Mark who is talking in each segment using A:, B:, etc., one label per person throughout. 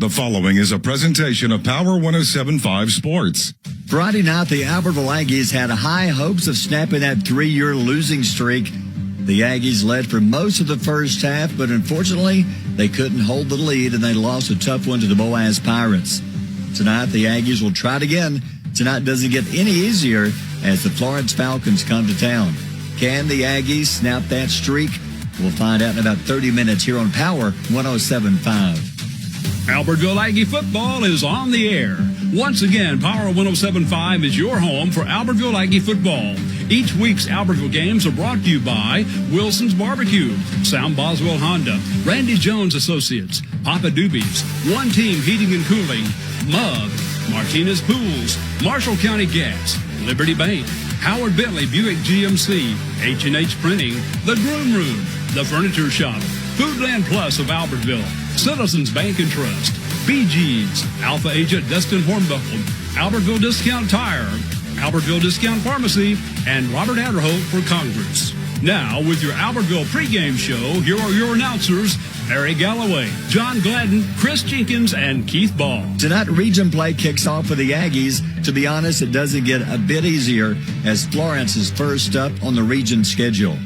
A: The following is a presentation of Power 107.5 Sports.
B: Friday night, the Albertville Aggies had high hopes of snapping that 3-year losing streak. The Aggies led for most of the first half, but unfortunately, they couldn't hold the lead, and they lost a tough one to the Boaz Pirates. Tonight, the Aggies will try it again. Tonight doesn't get any easier as the Florence Falcons come to town. Can the Aggies snap that streak? We'll find out in about 30 minutes here on Power 107.5.
C: Albertville Aggie Football is on the air. Once again, Power 107.5 is your home for Albertville Aggie Football. Each week's Albertville games are brought to you by Wilson's Barbecue, Sam Boswell Honda, Randy Jones Associates, Papa Doobies, One Team Heating and Cooling, Mug, Martinez Pools, Marshall County Gas, Liberty Bank, Howard Bentley Buick GMC, H&H Printing, The Groom Room, The Furniture Shop, Foodland Plus of Albertville, Citizens Bank and Trust, BG's, Alpha Agent Dustin Hornbuckle, Albertville Discount Tire, Albertville Discount Pharmacy, and Robert Adderholt for Congress. Now, with your Albertville pregame show, here are your announcers, Harry Galloway, John Gladden, Chris Jenkins, and Keith Ball.
B: Tonight, region play kicks off for the Aggies. To be honest, it doesn't get a bit easier as Florence is first up on the region schedule.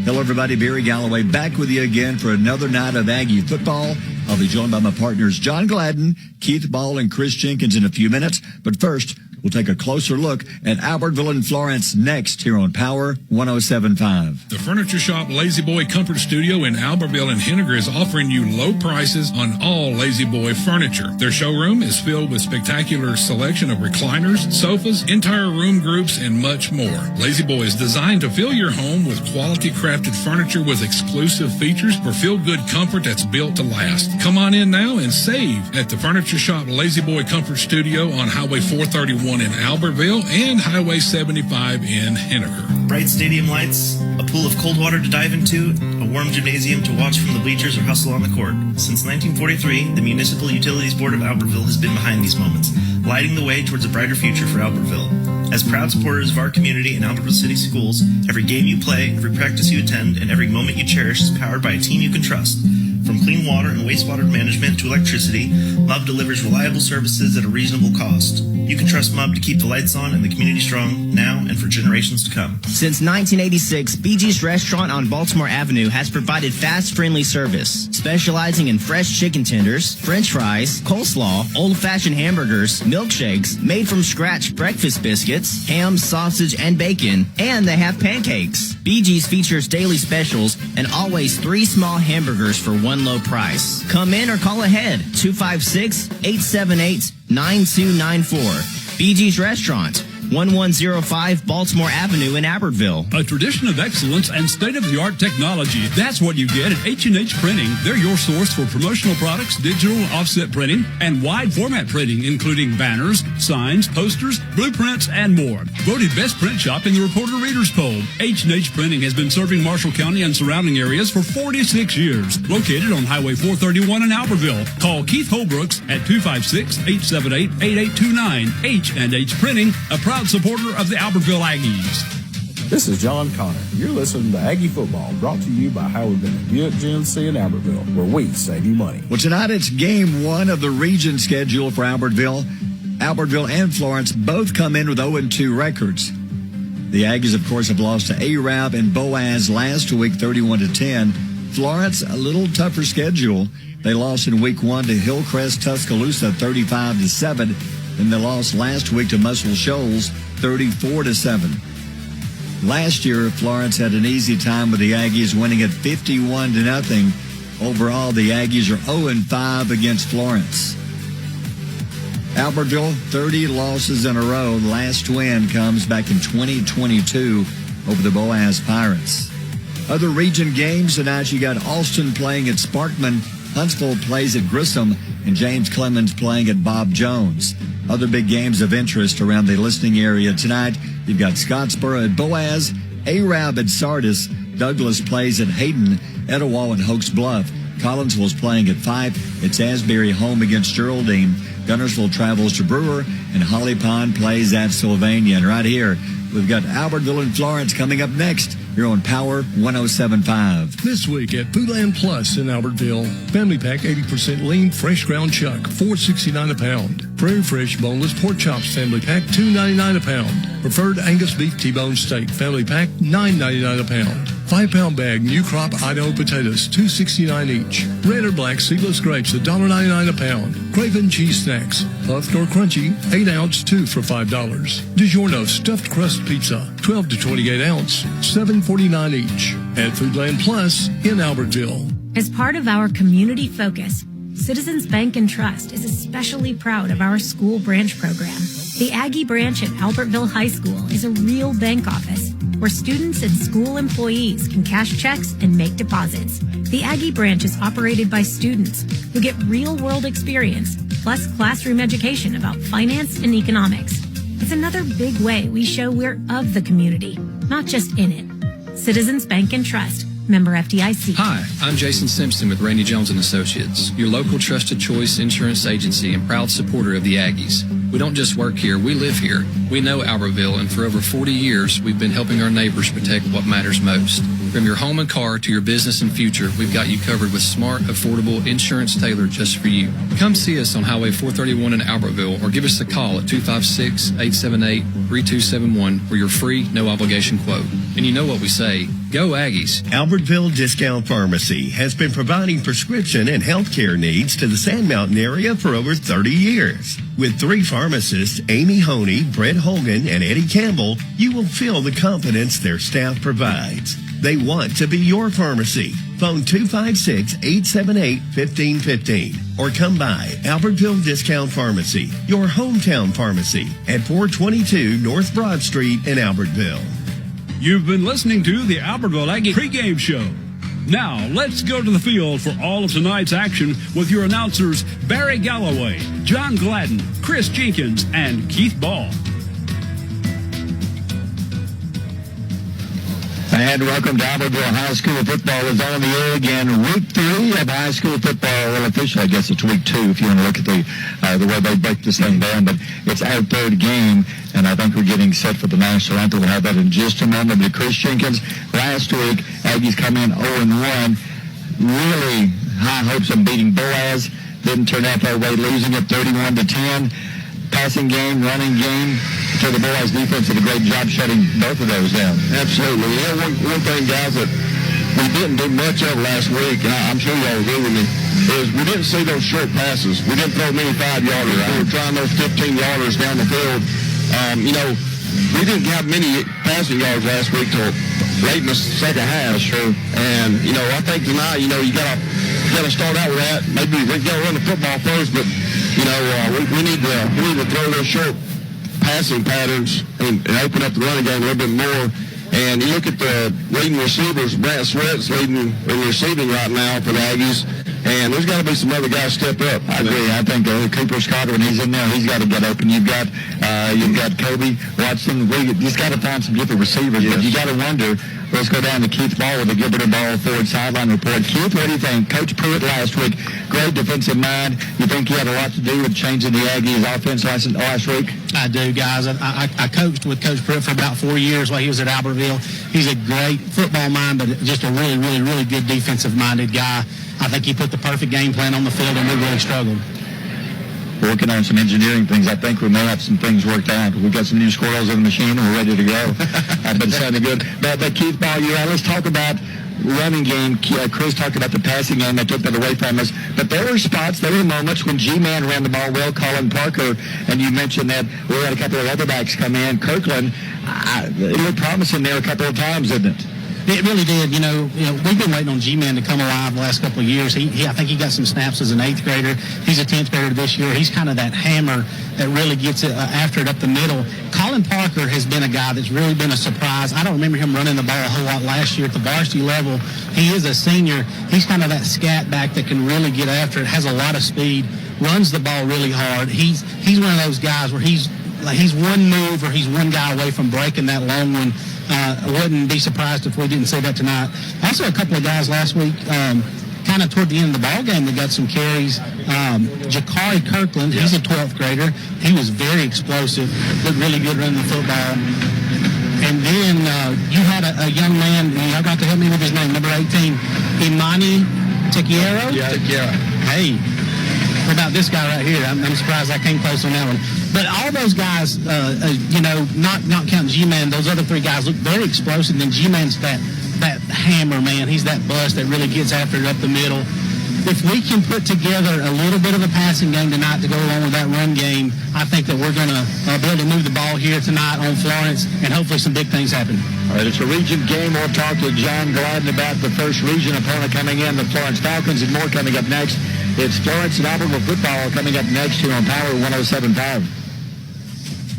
B: Hello, everybody. Barry Galloway back with you again for another night of Aggie football. I'll be joined by my partners John Gladden, Keith Ball, and Chris Jenkins in a few minutes. But first, we'll take a closer look at Albertville and Florence next here on Power 107.5.
D: The Furniture Shop Lazy Boy Comfort Studio in Albertville and Henniger is offering you low prices on all Lazy Boy furniture. Their showroom is filled with spectacular selection of recliners, sofas, entire room groups, and much more. Lazy Boy is designed to fill your home with quality crafted furniture with exclusive features for feel-good comfort that's built to last. Come on in now and save at the Furniture Shop Lazy Boy Comfort Studio on Highway 431 in Albertville and Highway 75 in Henniger.
E: Bright stadium lights, a pool of cold water to dive into, a warm gymnasium to watch from the bleachers or hustle on the court. Since 1943, the Municipal Utilities Board of Albertville has been behind these moments, lighting the way towards a brighter future for Albertville. As proud supporters of our community and Albertville City Schools, every game you play, every practice you attend, and every moment you cherish is powered by a team you can trust. From clean water and wastewater management to electricity, MUB delivers reliable services at a reasonable cost. You can trust MUB to keep the lights on and the community strong now and for generations to come.
F: Since 1986, BG's Restaurant on Baltimore Avenue has provided fast, friendly service, specializing in fresh chicken tenders, french fries, coleslaw, old-fashioned hamburgers, milkshakes, made-from-scratch breakfast biscuits, ham, sausage, and bacon, and they have pancakes. BG's features daily specials and always 3 small hamburgers for one low price. Come in or call ahead, 256-878-9294. BG's Restaurant, 1105 Baltimore Avenue in Albertville.
C: A tradition of excellence and state-of-the-art technology. That's what you get at H&H Printing. They're your source for promotional products, digital offset printing, and wide format printing, including banners, signs, posters, blueprints, and more. Voted best print shop in the Reporter Readers Poll. H&H Printing has been serving Marshall County and surrounding areas for 46 years. Located on Highway 431 in Albertville. Call Keith Holbrooks at 256-878-8829. H&H Printing, a proud supporter of the Albertville Aggies.
G: This is John Connor. You're listening to Aggie Football, brought to you by Howard Bentley Buick GMC in Albertville, where we save you money.
B: Well, tonight it's game 1 of the region schedule for Albertville. Albertville and Florence both come in with 0-2 records. The Aggies, of course, have lost to Arab and Boaz last week, 31-10. Florence, a little tougher schedule. They lost in week 1 to Hillcrest Tuscaloosa, 35-7. And they lost last week to Muscle Shoals, 34-7. Last year, Florence had an easy time with the Aggies, winning at 51-0. Overall, the Aggies are 0-5 against Florence. Albertville, 30 losses in a row. The last win comes back in 2022 over the Boaz Pirates. Other region games tonight, you got Austin playing at Sparkman, Huntsville plays at Grissom, and James Clemens playing at Bob Jones. Other big games of interest around the listening area tonight, you've got Scottsboro at Boaz, Arab at Sardis, Douglas plays at Hayden, Etowah and Hoax Bluff. Collinsville's playing at Fife. It's Asbury home against Geraldine. Gunnersville travels to Brewer, and Holly Pond plays at Sylvania. And right here, we've got Albertville and Florence coming up next You're on Power 107.5.
H: This week at Foodland Plus in Albertville, family pack 80% lean fresh ground chuck, $4.69 a pound. Prairie Fresh boneless pork chops family pack, $2.99 a pound. Preferred Angus beef T-bone steak family pack, $9.99 a pound. 5-pound bag new crop Idaho potatoes, $2.69 each. Red or black seedless grapes, $1.99 a pound. Craven cheese snacks, puffed or crunchy, 8-ounce, 2 for $5. DiGiorno stuffed crust pizza, 12 to 28 ounce, $7.49 each. At Foodland Plus in Albertville.
I: As part of our community focus, Citizens Bank and Trust is especially proud of our school branch program. The Aggie branch at Albertville High School is a real bank office where students and school employees can cash checks and make deposits. The Aggie branch is operated by students who get real-world experience, plus classroom education about finance and economics. It's another big way we show we're of the community, not just in it. Citizens Bank and Trust, member FDIC.
J: Hi, I'm Jason Simpson with Randy Jones & Associates, your local trusted choice insurance agency and proud supporter of the Aggies. We don't just work here, we live here. We know Albertville, and for over 40 years, we've been helping our neighbors protect what matters most. From your home and car to your business and future, we've got you covered with smart, affordable insurance tailored just for you. Come see us on Highway 431 in Albertville or give us a call at 256-878-3271 for your free, no obligation quote. And you know what we say, go Aggies.
K: Albertville Discount Pharmacy has been providing prescription and healthcare needs to the Sand Mountain area for over 30 years. With 3 pharmacists, Amy Honey, Brett Hogan, and Eddie Campbell, you will feel the confidence their staff provides. They want to be your pharmacy. Phone 256-878-1515 or come by Albertville Discount Pharmacy, your hometown pharmacy at 422 North Broad Street in Albertville.
C: You've been listening to the Albertville Aggie Pregame Show. Now, let's go to the field for all of tonight's action with your announcers Barry Galloway, John Gladden, Chris Jenkins, and Keith Ball.
L: And welcome to Albertville High School Football is on the air again. Week 3 of high school football. Well, officially, I guess it's week 2 if you want to look at the way they break this thing down. But it's our 3rd game, and I think we're getting set for the national anthem. We'll have that in just a moment. But Chris Jenkins, last week, Aggies come in 0-1. Really high hopes of beating Boaz. Didn't turn out that way, losing it 31-10. Passing game, running game. So the Boaz defense did a great job shutting both of those down.
M: Absolutely. You know, one thing, guys, that we didn't do much of last week, and I'm sure y'all agree with me, is we didn't see those short passes. We didn't throw many 5-yarders. We were trying those 15-yarders down the field. You know, we didn't have many passing yards last week till late in the second half. Sure. And, you know, I think tonight, you know, you gotta start out with that. Maybe we gotta run the football first, but you know, we need to throw those short passing patterns and open up the running game a little bit more. And you look at the leading receivers, Brant Sweat's leading in receiving right now for the Aggies. And there's got to be some other guys step up.
L: I agree. I think Cooper Scott, when he's in there, he's got to get open. You've got Kobe Watson. We just got to find some different receivers. Yes. But you got to wonder. Let's go down to Keith Ball with the Gilbert Ball forward sideline report. Keith, what do you think? Coach Pruitt last week, great defensive mind. You think he had a lot to do with changing the Aggies offense last week?
N: I do, guys. I coached with Coach Pruitt for about 4 years while he was at Albertville. He's a great football mind, but just a really, really, really good defensive-minded guy. I think he put the perfect game plan on the field, and we really struggled.
L: Working on some engineering things. I think we may have some things worked out. We've got some new squirrels in the machine, and we're ready to go. But sounding good. But Keith Ball, let's talk about running game. Chris talked about the passing game. They took that away from us. But there were spots, there were moments when G-Man ran the ball well, Colin Parker, and you mentioned that we had a couple of other backs come in. Kirkland, it looked promising there a couple of times, didn't it?
N: It really did. You know, we've been waiting on G-Man to come alive the last couple of years. I think he got some snaps as an 8th grader. He's a 10th grader this year. He's kind of that hammer that really gets it after it up the middle. Colin Parker has been a guy that's really been a surprise. I don't remember him running the ball a whole lot last year at the varsity level. He is a senior. He's kind of that scat back that can really get after it, has a lot of speed, runs the ball really hard. He's one of those guys where he's one move or he's one guy away from breaking that long one. I wouldn't be surprised if we didn't say that tonight. Also, a couple of guys last week, kind of toward the end of the ball game, that got some carries. Jakari Kirkland, he's a 12th grader. He was very explosive, looked really good running the football. And then you had a young man, and y'all got to help me with his name, number 18, Imani Tequiero?
L: Yeah, Tequiero.
N: Hey, what about this guy right here? I'm surprised I came close on that one. But all those guys, not counting G-Man, those other three guys look very explosive. And G-Man's that hammer, man. He's that bust that really gets after it up the middle. If we can put together a little bit of a passing game tonight to go along with that run game, I think that we're going to be able to move the ball here tonight on Florence, and hopefully some big things happen.
L: All right, it's a region game. We'll talk to John Gladden about the first region opponent coming in, the Florence Falcons, and more coming up next. It's Florence and Albertville football coming up next here on Power 107.5.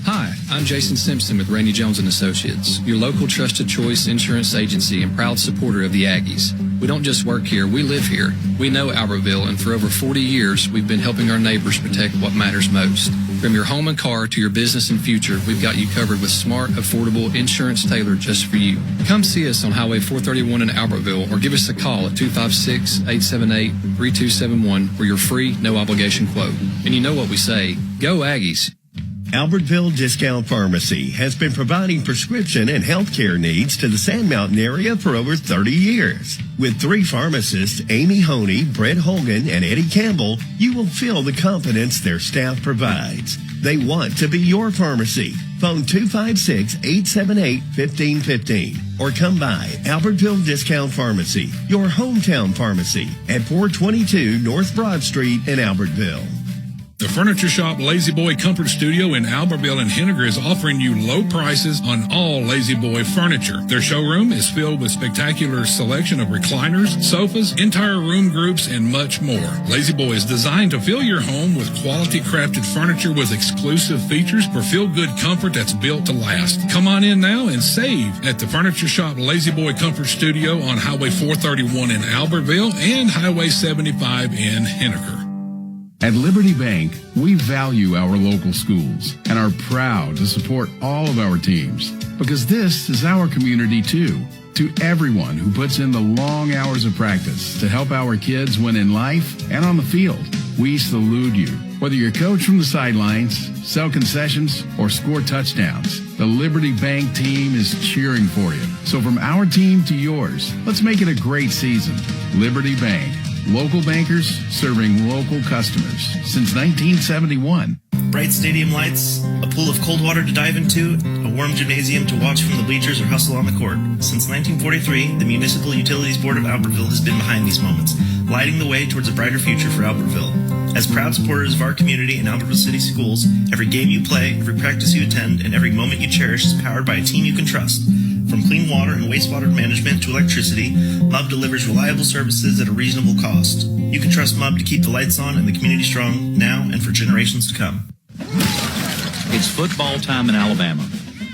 J: Hi, I'm Jason Simpson with Randy Jones & Associates, your local trusted choice insurance agency and proud supporter of the Aggies. We don't just work here, we live here. We know Albertville, and for over 40 years, we've been helping our neighbors protect what matters most. From your home and car to your business and future, we've got you covered with smart, affordable insurance tailored just for you. Come see us on Highway 431 in Albertville or give us a call at 256-878-3271 for your free, no-obligation quote. And you know what we say, go Aggies.
K: Albertville Discount Pharmacy has been providing prescription and healthcare needs to the Sand Mountain area for over 30 years. With 3 pharmacists, Amy Honey, Brett Holgan, and Eddie Campbell, you will feel the confidence their staff provides. They want to be your pharmacy. Phone 256-878-1515 or come by Albertville Discount Pharmacy, your hometown pharmacy at 422 North Broad Street in Albertville.
D: The furniture shop Lazy Boy Comfort Studio in Albertville and Henniger is offering you low prices on all Lazy Boy furniture. Their showroom is filled with spectacular selection of recliners, sofas, entire room groups, and much more. Lazy Boy is designed to fill your home with quality crafted furniture with exclusive features for feel-good comfort that's built to last. Come on in now and save at the furniture shop Lazy Boy Comfort Studio on Highway 431 in Albertville and Highway 75 in Henniger.
O: At Liberty Bank, we value our local schools and are proud to support all of our teams because this is our community too. To everyone who puts in the long hours of practice to help our kids win in life and on the field, we salute you. Whether you're coach from the sidelines, sell concessions, or score touchdowns, the Liberty Bank team is cheering for you. So from our team to yours, let's make it a great season. Liberty Bank. Local bankers serving local customers since 1971.
E: Bright stadium lights, a pool of cold water to dive into, a warm gymnasium to watch from the bleachers or hustle on the court. Since 1943, the Municipal Utilities Board of Albertville has been behind these moments, lighting the way towards a brighter future for Albertville. As proud supporters of our community and Albertville City Schools, every game you play, every practice you attend, and every moment you cherish is powered by a team you can trust. From clean water and wastewater management to electricity, MUB delivers reliable services at a reasonable cost. You can trust MUB to keep the lights on and the community strong now and for generations to come.
P: It's football time in Alabama.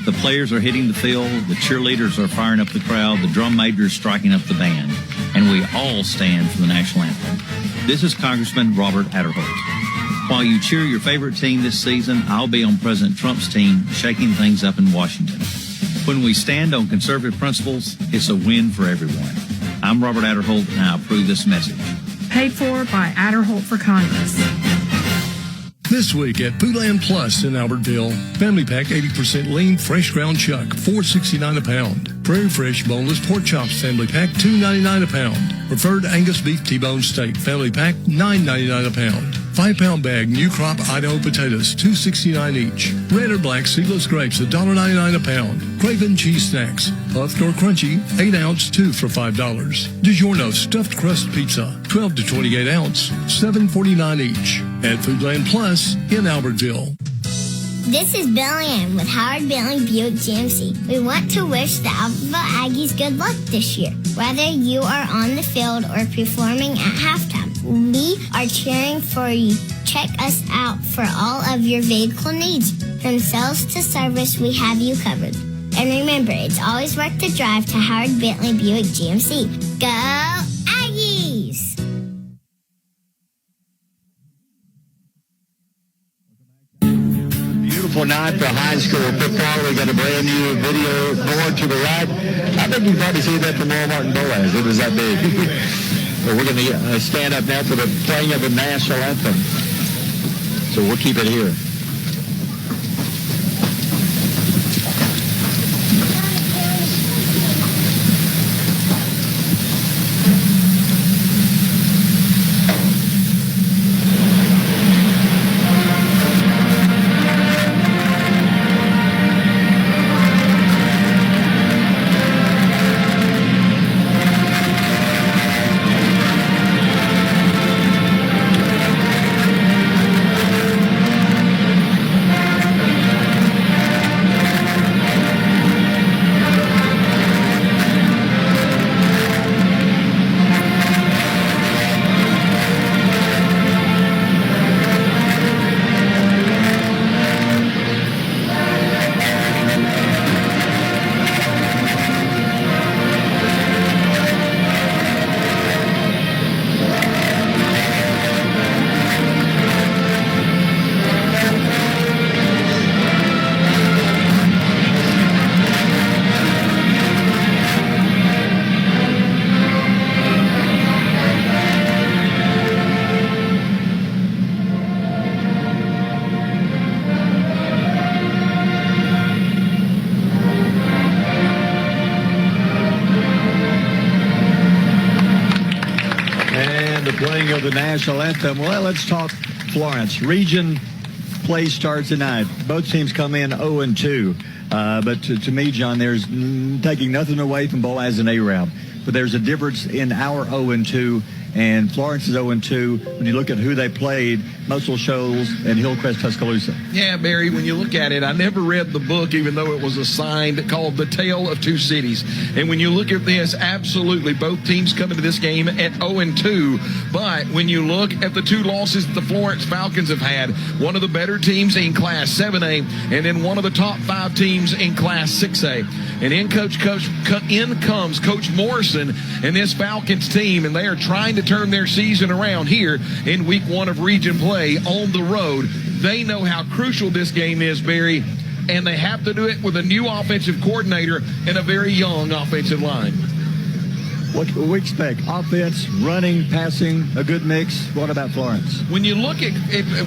P: The players are hitting the field, the cheerleaders are firing up the crowd, the drum major is striking up the band, and we all stand for the national anthem. This is Congressman Robert Adderholt. While you cheer your favorite team this season, I'll be on President Trump's team shaking things up in Washington. When we stand on conservative principles, it's a win for everyone. I'm Robert Adderholt, and I approve this message.
Q: Paid for by Adderholt for Congress.
H: This week at Foodland Plus in Albertville, Family Pack 80% lean fresh ground chuck, $4.69 a pound. Prairie Fresh boneless pork chops Family Pack, $2.99 a pound. Preferred Angus beef T-bone steak Family Pack, $9.99 a pound. 5-pound bag New Crop Idaho potatoes, $2.69 each. Red or black seedless grapes, $1.99 a pound. Craven cheese snacks, puffed or crunchy, 8-ounce, 2 for $5. DiGiorno stuffed crust pizza, 12 to 28 ounce, $7.49 each. At Foodland Plus in Albertville.
R: This is Billy Ann with Howard Bentley Buick GMC. We want to wish the Albertville Aggies good luck this year. Whether you are on the field or performing at halftime, we are cheering for you. Check us out for all of your vehicle needs. From sales to service, we have you covered. And remember, it's always worth the drive to Howard Bentley Buick GMC. Go Aggies!
L: Beautiful night for high school football. We got a brand new video board to the right. I think you've probably seen that from Walmart and Boaz. It was that big. But we're going to stand up now for the playing of the national anthem. So we'll keep it here.
B: national anthem. Well, let's talk Florence. Region play starts tonight. Both teams come in 0-2. But to me, John, there's taking nothing away from Boaz and Arab. But there's a difference in our 0-2 and Florence's 0-2. When you look at who they played, Muscle Shoals and Hillcrest Tuscaloosa.
S: Yeah, Barry, when you look at it, I never read the book, even though it was assigned, called The Tale of Two Cities. And when you look at this, absolutely, both teams come into this game at 0-2. But when you look at the two losses that the Florence Falcons have had, one of the better teams in Class 7A, and then one of the top 5 teams in Class 6A. And in comes Coach Morrison and this Falcons team, and they are trying to turn their season around here in week 1 of region play on the road. They know how crucial this game is, Barry, and they have to do it with a new offensive coordinator and a very young offensive line.
B: What do we expect? Offense, running, passing, a good mix. What about Florence?
S: When you look at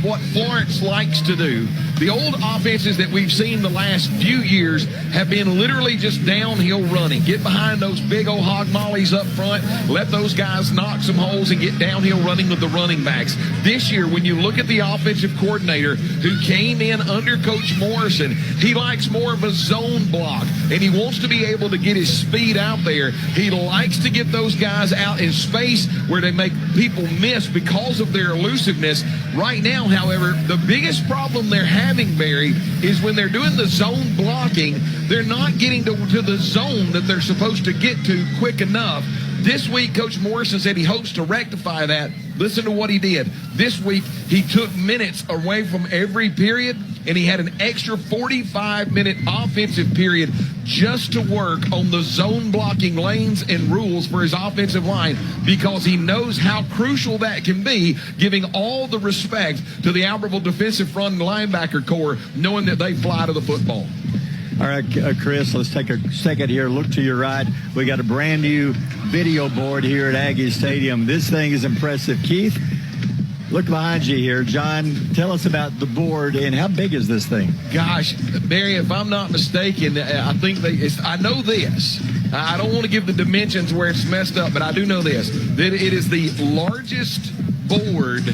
S: what Florence likes to do, the old offenses that we've seen the last few years have been literally just downhill running. Get behind those big old hog mollies up front, let those guys knock some holes and get downhill running with the running backs. This year, when you look at the offensive coordinator who came in under Coach Morrison, he likes more of a zone block, and he wants to be able to get his speed out there. He likes to get those guys out in space where they make people miss because of their elusiveness. Right now, however, the biggest problem they're having, Barry, is when they're doing the zone blocking, they're not getting to the zone that they're supposed to get to quick enough. This week, Coach Morrison said he hopes to rectify that. Listen to what he did. This week, he took minutes away from every period, and he had an extra 45-minute offensive period just to work on the zone blocking lanes and rules for his offensive line, because he knows how crucial that can be, giving all the respect to the Albertville defensive front and linebacker core, knowing that they fly to the football.
B: All right, Chris, let's take a second here. Look to your right. We got a brand new video board here at Aggie Stadium. This thing is impressive. Keith, look behind you here. John, tell us about the board and how big is this thing?
S: Gosh, Barry, if I'm not mistaken, I think I know this. I don't want to give the dimensions where it's messed up, but I do know this, that it is the largest board,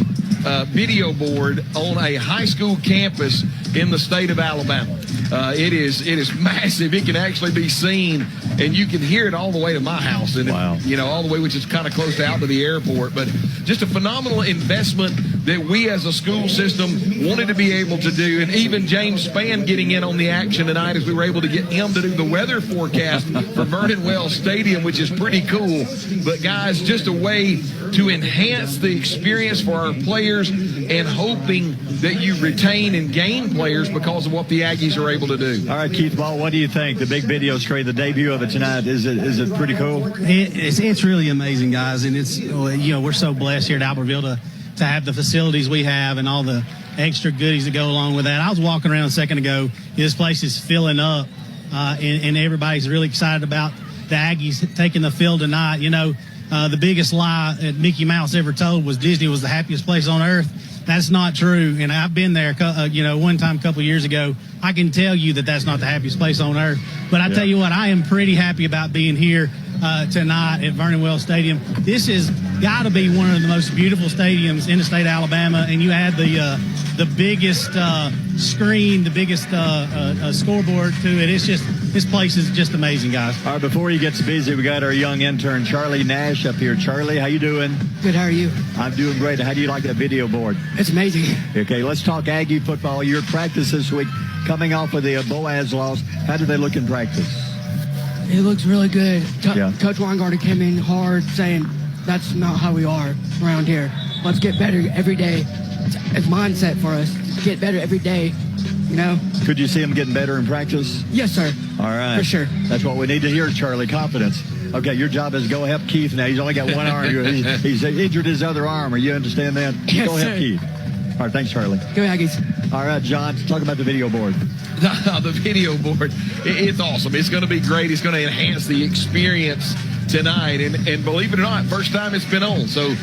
S: video board on a high school campus in the state of Alabama. It is massive. It can actually be seen, and you can hear it all the way to my house, and
B: wow.
S: All the way, which is kind of close out to the airport. But just a phenomenal investment that we as a school system wanted to be able to do, and even James Spann getting in on the action tonight as we were able to get him to do the weather forecast for Vernon Wells Stadium, which is pretty cool. But guys, just a way to enhance the experience for our players, and hoping that you retain and gain players because of what the Aggies are able to do.
B: All right, Keith Ball, what do you think? The big video screen, the debut of it tonight, is it pretty cool?
N: It's really amazing, guys, and it's we're so blessed here at Albertville to have the facilities we have and all the extra goodies that go along with that. I was walking around a second ago. This place is filling up, and everybody's really excited about the Aggies taking the field tonight. The biggest lie that Mickey Mouse ever told was Disney was the happiest place on earth. That's not true, and I've been there, one time a couple of years ago. I can tell you that that's not the happiest place on earth. But I tell you what, I am pretty happy about being here tonight at Vernon Wells Stadium. This has got to be one of the most beautiful stadiums in the state of Alabama, and you add the biggest screen, the biggest scoreboard to it. This place is just amazing, guys.
B: All right, before he gets busy, we got our young intern, Charlie Nash, up here. Charlie, how you doing?
T: Good, how are you?
B: I'm doing great. How do you like that video board?
T: It's amazing.
B: Okay, let's talk Aggie football. Your practice this week, coming off of the Boaz loss. How did they look in practice?
T: It looks really good. Coach Weingarten came in hard, saying that's not how we are around here. Let's get better every day. It's mindset for us. Get better every day,
B: Could you see him getting better in practice?
T: Yes, sir.
B: All right.
T: For sure.
B: That's what we need to hear, Charlie. Confidence. Okay, your job is go help Keith now. He's only got one arm. He's injured his other arm. Are you understand that?
T: Yes,
B: go help
T: sir.
B: Keith. All right, thanks, Charlie.
T: Go Aggies.
B: All right, John, talk about the video board.
S: The video board, it's awesome. It's going to be great. It's going to enhance the experience tonight. And believe it or not, first time it's been on. So,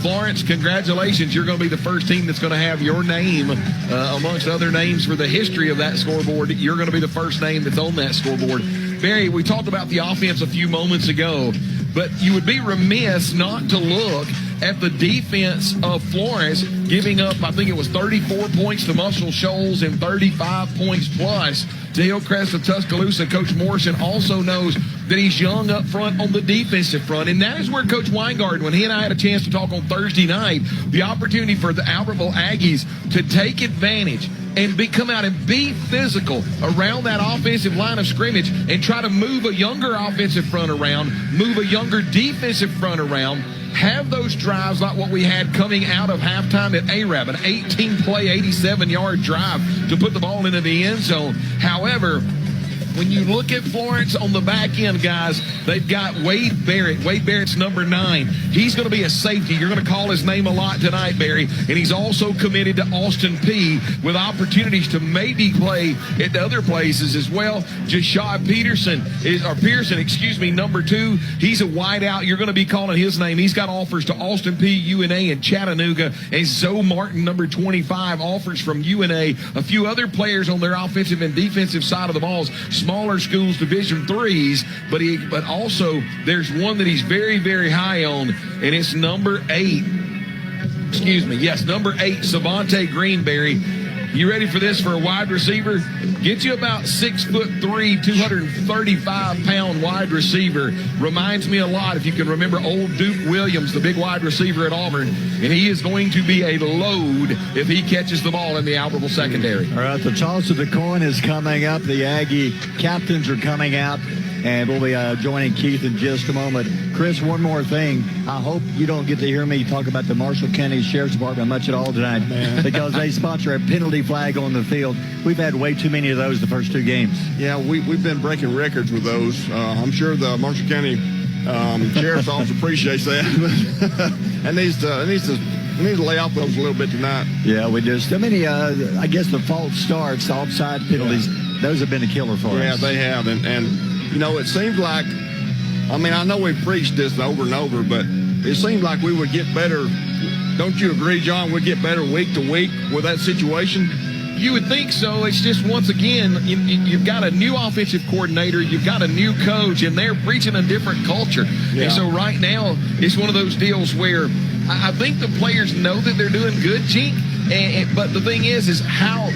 S: Florence, congratulations. You're going to be the first team that's going to have your name amongst other names for the history of that scoreboard. You're going to be the first name that's on that scoreboard. Barry, we talked about the offense a few moments ago, but you would be remiss not to look at the defense of Florence, giving up, I think it was 34 points to Muscle Shoals and 35 points plus to Hillcrest of Tuscaloosa. Coach Morrison also knows that he's young up front on the defensive front, and that is where Coach Weingarten, when he and I had a chance to talk on Thursday night, the opportunity for the Albertville Aggies to take advantage and come out and be physical around that offensive line of scrimmage and try to move a younger offensive front around, move a younger defensive front around, have those drives like what we had coming out of halftime at Arab, an 18-play, 87-yard drive to put the ball into the end zone. However, when you look at Florence on the back end, guys, they've got Wade Barrett. Wade Barrett's number 9. He's going to be a safety. You're going to call his name a lot tonight, Barry. And he's also committed to Austin P with opportunities to maybe play at the other places as well. Jashad Pearson, number 2. He's a wideout. You're going to be calling his name. He's got offers to Austin P, UNA, and Chattanooga. And Zoe Martin, number 25, offers from UNA. A few other players on their offensive and defensive side of the balls. Smaller schools, Division IIIs, but also there's one that he's very, very high on, and it's number 8. Number 8, Savante Greenberry. You ready for this for a wide receiver? Get you about 6'3", 235-pound wide receiver. Reminds me a lot, if you can remember, old Duke Williams, the big wide receiver at Auburn. And he is going to be a load if he catches the ball in the Albertville secondary.
B: All right, the toss of the coin is coming up. The Aggie captains are coming out. And we'll be joining Keith in just a moment. Chris, one more thing. I hope you don't get to hear me talk about the Marshall County Sheriff's Department much at all tonight because they sponsor a penalty flag on the field. We've had way too many of those the first 2 games.
M: Yeah, we've been breaking records with those. I'm sure the Marshall County Sheriff's Office appreciates that. and needs to lay off those a little bit tonight.
B: Yeah, we just, I guess the false starts, offside penalties, those have been a killer for us.
M: Yeah, they have. And you know, it seems like, I know we've preached this over and over, but it seems like we would get better. Don't you agree, John? We'd get better week to week with that situation?
S: You would think so. It's just, once again, you've got a new offensive coordinator, you've got a new coach, and they're preaching a different culture. Yeah. And so right now, it's one of those deals where I think the players know that they're doing good, Gene, but the thing is how...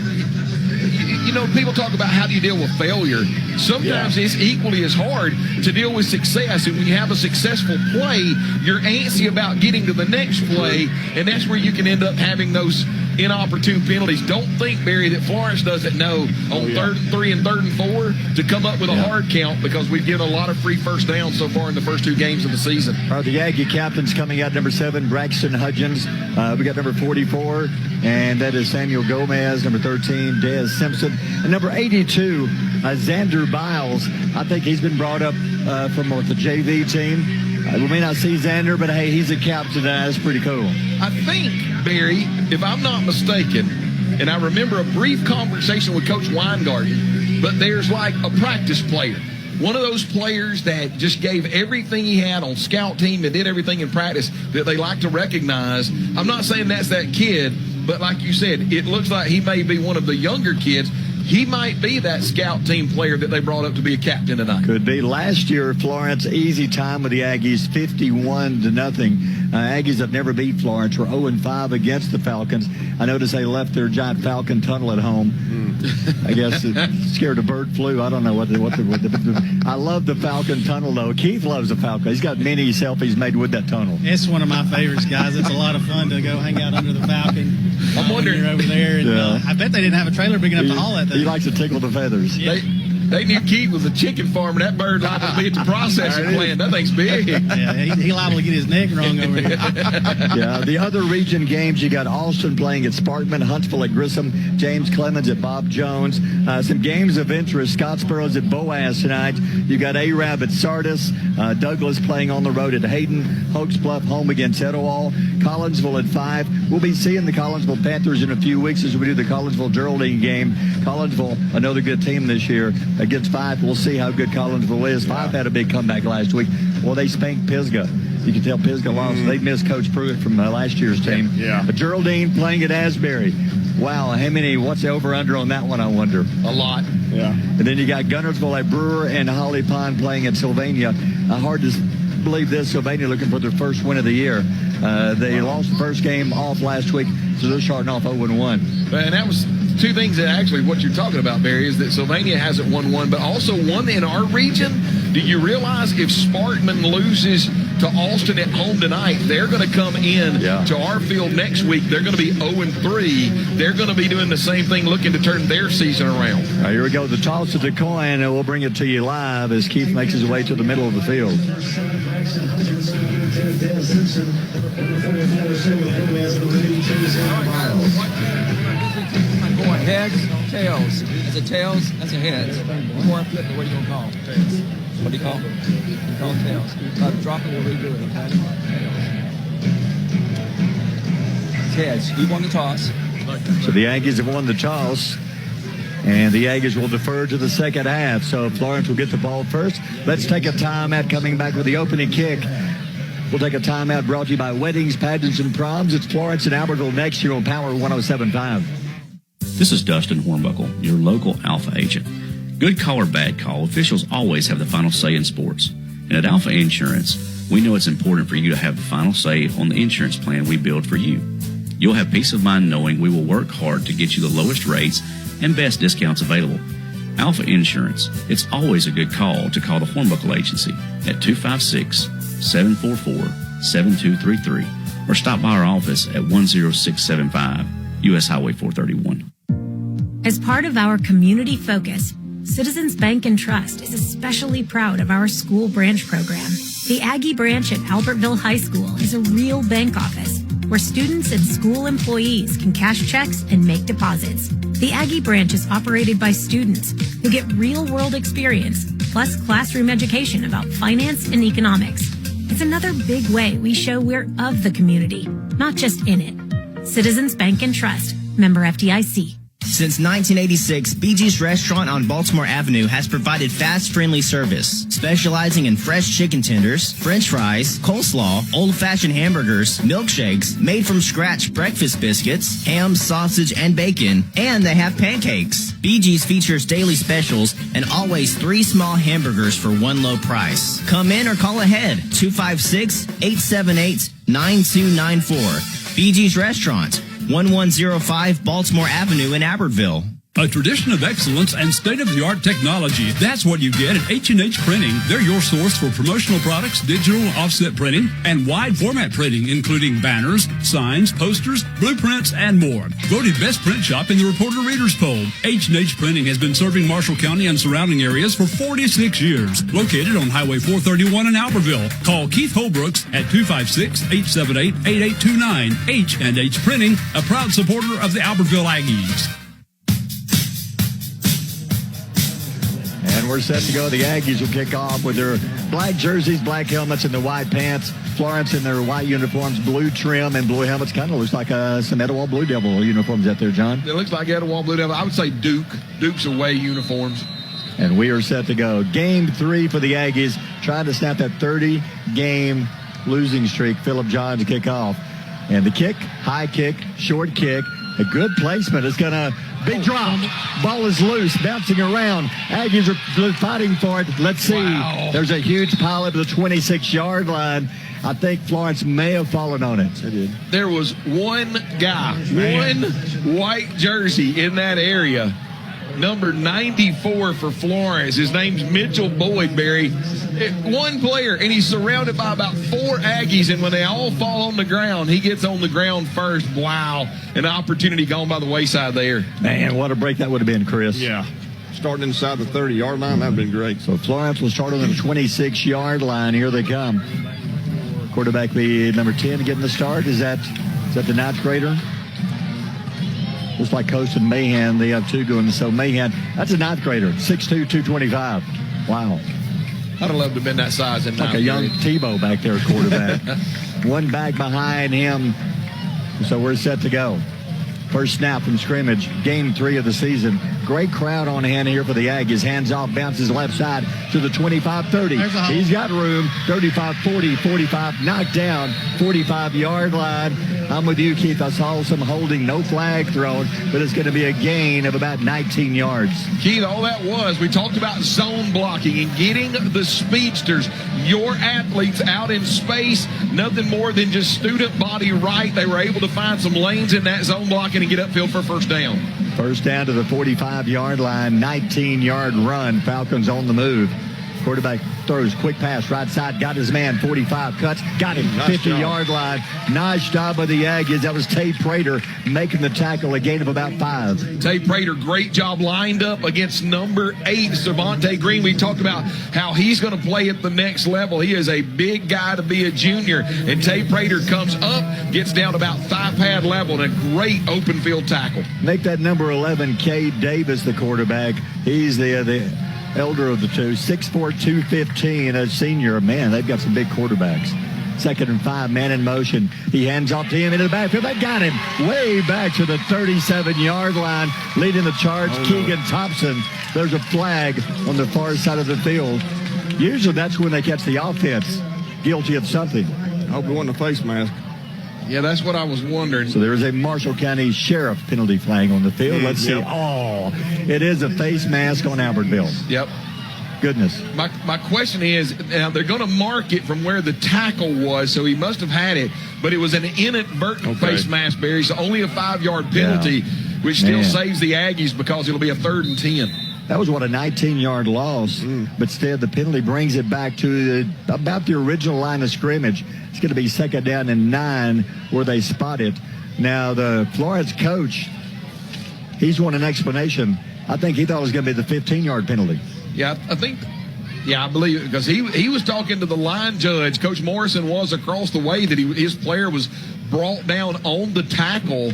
S: You know, people talk about how do you deal with failure. Sometimes it's equally as hard to deal with success. And when you have a successful play, you're antsy about getting to the next play, and that's where you can end up having those inopportune penalties. Don't think, Barry, that Florence doesn't know on 3rd and 3 and 3rd and 4 to come up with a hard count because we've given a lot of free first downs so far in the first 2 games of the season.
B: All right, the Aggie captains coming out, number 7, Braxton Hudgens. We got number 44, and that is Samuel Gomez. Number 13, Dez Simpson. And number 82, Xander Biles. I think he's been brought up from the JV team. We may not see Xander, but hey, he's a captain. That's pretty cool.
S: I think, Barry, if I'm not mistaken, and I remember a brief conversation with Coach Weingarten, but there's like a practice player. One of those players that just gave everything he had on scout team and did everything in practice that they like to recognize. I'm not saying that's that kid, but like you said, it looks like he may be one of the younger kids. He might be that scout team player that they brought up to be a captain tonight.
B: Could be. Last year, Florence, easy time with the Aggies, 51-0. Aggies have never beat Florence. We're 0-5 against the Falcons. I noticed they left their giant Falcon tunnel at home. I guess it scared of bird flu. I don't know what I love the Falcon tunnel, though. Keith loves the Falcon. He's got many selfies made with that tunnel.
U: It's one of my favorites, guys. It's a lot of fun to go hang out under the Falcon. I'm wondering. You're over there. And, I bet they didn't have a trailer big enough to haul that thing.
B: He likes to tickle the feathers.
S: Yeah. They knew Keith was a chicken farmer. That bird liable to be at the processing plant. That thing's big.
U: Yeah, he liable to get his neck wrong over here.
B: Yeah, the other region games, you got Austin playing at Sparkman, Huntsville at Grissom, James Clemens at Bob Jones. Some games of interest, Scottsboro's at Boaz tonight. You got Arab at Sardis, Douglas playing on the road at Hayden, Hoax Bluff home against Etowah, Collinsville at 5. We'll be seeing the Collinsville Panthers in a few weeks as we do the Collinsville Geraldine game. Collinsville, another good team this year. Against 5, we'll see how good Collinsville is. 5 had a big comeback last week. Well, they spanked Pisgah. You can tell Pisgah lost. They missed Coach Pruitt from last year's team.
M: Yeah.
B: But Geraldine playing at Asbury. Wow, what's the over-under on that one, I wonder?
S: A lot.
M: Yeah.
B: And then you got Gunnersville at Brewer and Holly Pond playing at Sylvania. Hard to believe this, Sylvania looking for their first win of the year. They lost the first game off last week, so they're starting off 0-1.
S: And that was two things that actually what you're talking about, Barry, is that Sylvania hasn't won one, but also one in our region. Do you realize if Sparkman loses to Austin at home tonight, they're going to come in to our field next week. They're going to be 0-3. They're going to be doing the same thing, looking to turn their season around.
B: All right, here we go. The toss of the coin, and we'll bring it to you live as Keith makes his way to the middle of the field.
A: Going heads, tails. That's a tails, that's a heads. One more flip, what are you going to call? Tails. What do you call? You call tails. Drop it, we'll redo it, okay? It's heads. He won the toss.
B: So the Aggies have won the toss, and the Aggies will defer to the second half. So Florence will get the ball first. Let's take a timeout coming back with the opening kick. We'll take a timeout brought to you by Weddings, Pageants, and Proms. It's Florence and Albertville next year on Power 107.5.
V: This is Dustin Hornbuckle, your local Alpha agent. Good call or bad call, officials always have the final say in sports. And at Alpha Insurance, we know it's important for you to have the final say on the insurance plan we build for you. You'll have peace of mind knowing we will work hard to get you the lowest rates and best discounts available. Alpha Insurance, it's always a good call to call the Hornbuckle Agency at 256-744-7233 or stop by our office at 10675 U.S. Highway 431.
I: As part of our community focus, Citizens Bank and Trust is especially proud of our school branch program. The Aggie branch at Albertville High School is a real bank office where students and school employees can cash checks and make deposits. The Aggie branch is operated by students who get real-world experience plus classroom education about finance and economics. It's another big way we show we're of the community, not just in it. Citizens Bank and Trust, member FDIC.
F: Since 1986, BG's Restaurant on Baltimore Avenue has provided fast, friendly service, specializing in fresh chicken tenders, french fries, coleslaw, old-fashioned hamburgers, milkshakes, made-from-scratch breakfast biscuits, ham, sausage, and bacon, and they have pancakes. BG's features daily specials and always 3 small hamburgers for one low price. Come in or call ahead, 256-878-9294. BG's Restaurant, 1105 Baltimore Avenue in Albertville.
C: A tradition of excellence and state-of-the-art technology. That's what you get at H&H Printing. They're your source for promotional products, digital offset printing, and wide format printing, including banners, signs, posters, blueprints, and more. Voted best print shop in the Reporter Readers Poll. H&H Printing has been serving Marshall County and surrounding areas for 46 years. Located on Highway 431 in Albertville. Call Keith Holbrooks at 256-878-8829. H&H Printing, a proud supporter of the Albertville Aggies.
B: And we're set to go. The Aggies will kick off with their black jerseys, black helmets, and the white pants. Florence in their white uniforms, blue trim, and blue helmets. Kind of looks like some Etowah Blue Devil uniforms out there, John.
S: It looks like Etowah Blue Devil. I would say Duke's away uniforms.
B: And we are set to go. Game 3 for the Aggies, trying to snap that 30-game losing streak. Phillip John to kick off. And the kick, high kick, short kick, a good placement. It's going to big drop. Ball is loose, bouncing around. Aggies are fighting for it. Let's see. Wow. There's a huge pile at the 26-yard line. I think Florence may have fallen on it. It did.
S: There was one guy, one white jersey in that area. Number 94 for Florence. His name's Mitchell Boyd, Barry. One player, and he's surrounded by about 4 Aggies, and when they all fall on the ground, he gets on the ground first. Wow. An opportunity gone by the wayside there.
B: Man, what a break that would have been, Chris.
M: Yeah. Starting inside the 30-yard line, that would have been great.
B: So Florence will start on the 26-yard line. Here they come. Quarterback be number 10 getting the start. Is that the 9th grader? Looks like Coast and Mahan, they have 2 going. So Mahan, that's a 9th grader, 6'2", 225. Wow.
S: I'd have loved to have been that size in 9th grade.
B: Like a young Tebow back there at quarterback. One back behind him. So we're set to go. First snap from scrimmage, game 3 of the season. Great crowd on hand here for the Aggies. Hands off, bounces left side to the 25-30. He's got room. 35-40, 45, knocked down, 45-yard line. I'm with you, Keith. I saw some holding, no flag thrown, but it's going to be a gain of about 19 yards.
S: Keith, all that was, we talked about zone blocking and getting the speedsters, your athletes out in space, nothing more than just student body right. They were able to find some lanes in that zone blocking and get upfield for first down.
B: First down to the 45-yard line, 19-yard run. Falcons on the move. Quarterback throws, quick pass, right side, got his man, 45, cuts, got him, 50-yard line. Nice job by the Aggies. That was Tate Prater making the tackle, a gain of about 5.
S: Tate Prater, great job lined up against number 8, Savante Green. We talked about how he's going to play at the next level. He is a big guy to be a junior, and Tate Prater comes up, gets down about thigh-pad level, and a great open field tackle.
B: Make that number 11, Cade Davis, the quarterback. He's the elder of the two, 6'4", 215, a senior. Man, they've got some big quarterbacks. 2nd and 5, man in motion. He hands off to him into the backfield. They got him way back to the 37-yard line, leading the charge. Keegan Thompson. There's a flag on the far side of the field. Usually that's when they catch the offense guilty of something.
M: I hope it wasn't a face mask.
S: Yeah, that's what I was wondering.
B: So there is a Marshall County Sheriff penalty flag on the field. Let's see. Oh, it is a face mask on Albertville.
S: Yep.
B: Goodness.
S: My question is, now they're going to mark it from where the tackle was, so he must have had it, but it was an inadvertent face mask, Barry, so only a 5-yard penalty, which still saves the Aggies because it'll be a 3rd and 10.
B: That was, a 19-yard loss, but instead the penalty brings it back to about the original line of scrimmage. It's going to be 2nd down and 9 where they spot it. Now, the Florence coach, he's wanted an explanation. I think he thought it was going to be the 15-yard penalty.
S: Yeah, I believe it, because he was talking to the line judge. Coach Morrison was across the way that his player was brought down on the tackle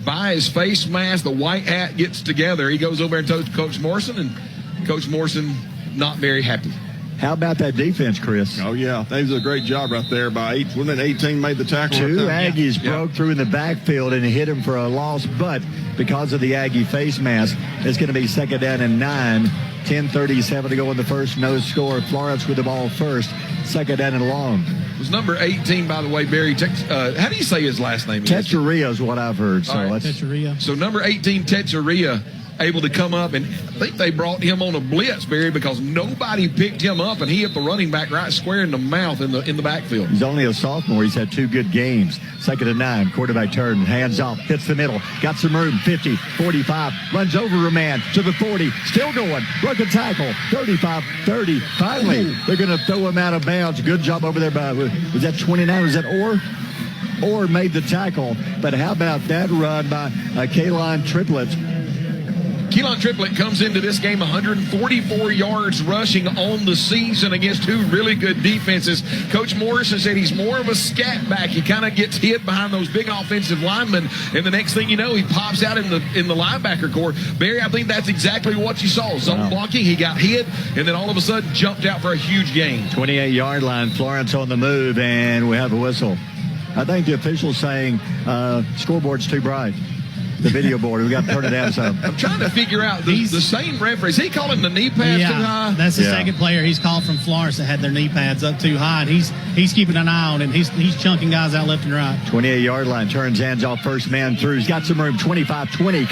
S: by his face mask. The white hat gets together. He goes over and tells Coach Morrison, and Coach Morrison not very happy.
B: How about that defense, Chris?
M: Oh, yeah. That was a great job right there by 18 made the tackle.
B: 2 Aggies broke through in the backfield and hit him for a loss, but because of the Aggie face mask, it's going to be 2nd down and 9. 10:37 to go in the first. No score. Florence with the ball first. 2nd down and long.
S: It was number 18, by the way, Barry. How do you say his last name?
B: Techeria is what I've heard. So,
S: Techeria. So number 18, Techeria, able to come up, and I think they brought him on a blitz, Barry, because nobody picked him up, and he hit the running back right square in the mouth in the backfield.
B: He's only a sophomore. He's had 2 good games. 2nd and 9, quarterback turn, hands off, hits the middle, got some room, 50, 45, runs over a man to the 40, still going, broken tackle, 35, 30. Finally, they're going to throw him out of bounds. Good job over there by, was that 29? Was that Orr? Orr made the tackle, but how about that run by Kaylon Triplett?
S: Keelan Triplett comes into this game 144 yards rushing on the season against 2 really good defenses. Coach Morrison said he's more of a scat back. He kind of gets hid behind those big offensive linemen, and the next thing you know, he pops out in the linebacker core. Barry, I think that's exactly what you saw. Zone blocking, he got hit, and then all of a sudden jumped out for a huge gain.
B: 28-yard line, Florence on the move, and we have a whistle. I think the official's saying scoreboard's too bright. The video board. We got to turn it down some.
S: I'm trying to figure out the same referee. Is he calling the knee pads too high?
U: That's the second player he's called from Florence that had their knee pads up too high. And he's keeping an eye on him. He's chunking guys out left and right.
B: 28-yard line, turns hands off, first man through. He's got some room, 25-20,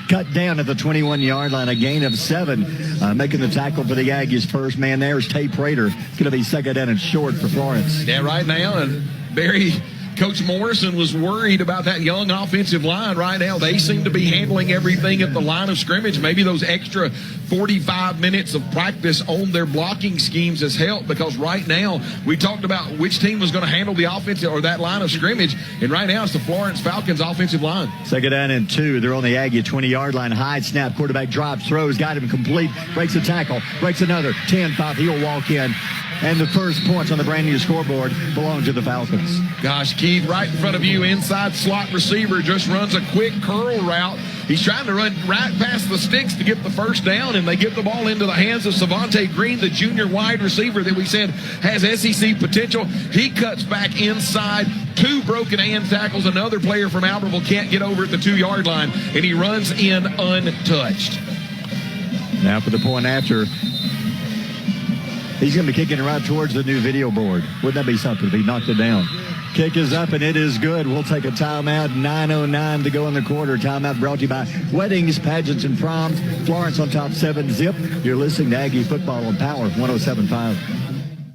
B: cut down at the 21-yard line, a gain of 7. Making the tackle for the Aggies. First man there is Tate Prater. It's going to be 2nd down and short for Florence.
S: Yeah, right now, and Barry, Coach Morrison was worried about that young offensive line. Right now, they seem to be handling everything at the line of scrimmage. Maybe those extra 45 minutes of practice on their blocking schemes has helped, because right now we talked about which team was going to handle the offensive or that line of scrimmage, and right now it's the Florence Falcons offensive line.
B: 2nd down and 2. They're on the Aggie 20-yard line. High snap, quarterback drops, throws, got him complete, breaks a tackle, breaks another, 10-5. He'll walk in. And the first points on the brand new scoreboard belong to the Falcons.
S: Gosh, Keith, right in front of you, inside slot receiver just runs a quick curl route. He's trying to run right past the sticks to get the first down, and they get the ball into the hands of Savante Green, the junior wide receiver that we said has SEC potential. He cuts back inside, 2 broken hand tackles. Another player from Albertville can't get over at the 2-yard line, and he runs in untouched.
B: Now for the point after. He's going to be kicking it right towards the new video board. Wouldn't that be something if he knocked it down? Kick is up, and it is good. We'll take a timeout. 9:09 to go in the quarter. Timeout brought to you by Weddings, Pageants, and Proms. Florence on top 7-zip. You're listening to Aggie Football on Power 107.5.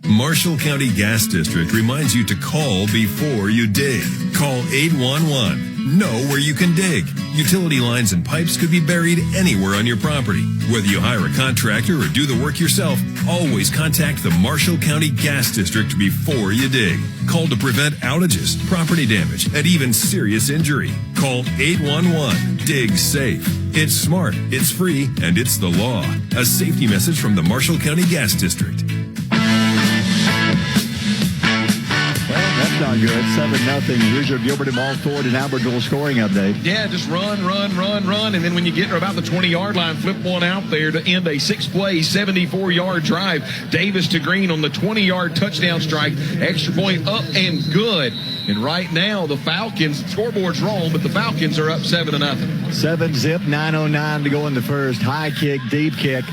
G: Marshall County Gas District reminds you to call before you dig. Call 811. Know where you can dig. Utility lines and pipes could be buried anywhere on your property. Whether you hire a contractor or do the work yourself, always contact the Marshall County Gas District before you dig. Call to prevent outages, property damage, and even serious injury. Call 811. Dig safe. It's smart, it's free, and it's the law. A safety message from the Marshall County Gas District.
B: That's not good. 7-0. Here's your Gilbert and Ball Ford and Albertville scoring update.
S: Yeah, just run. And then when you get to about the 20-yard line, flip one out there to end a 6-play, 74-yard drive. Davis to Green on the 20-yard touchdown strike. Extra point up and good. And right now, the Falcons, scoreboard's wrong, but the Falcons are up 7-0.
B: 7-zip, 9:09 to go in the first. High kick, deep kick.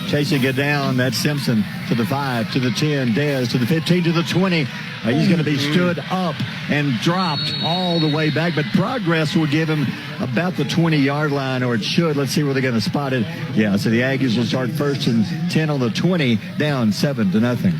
B: Chasing it down, that's Simpson to the 5, to the 10, Dez to the 15, to the 20. He's going to be stood up and dropped all the way back, but progress will give him about the 20-yard line, or it should. Let's see where they're going to spot it. Yeah, so the Aggies will start 1st and 10 on the 20, down 7-0.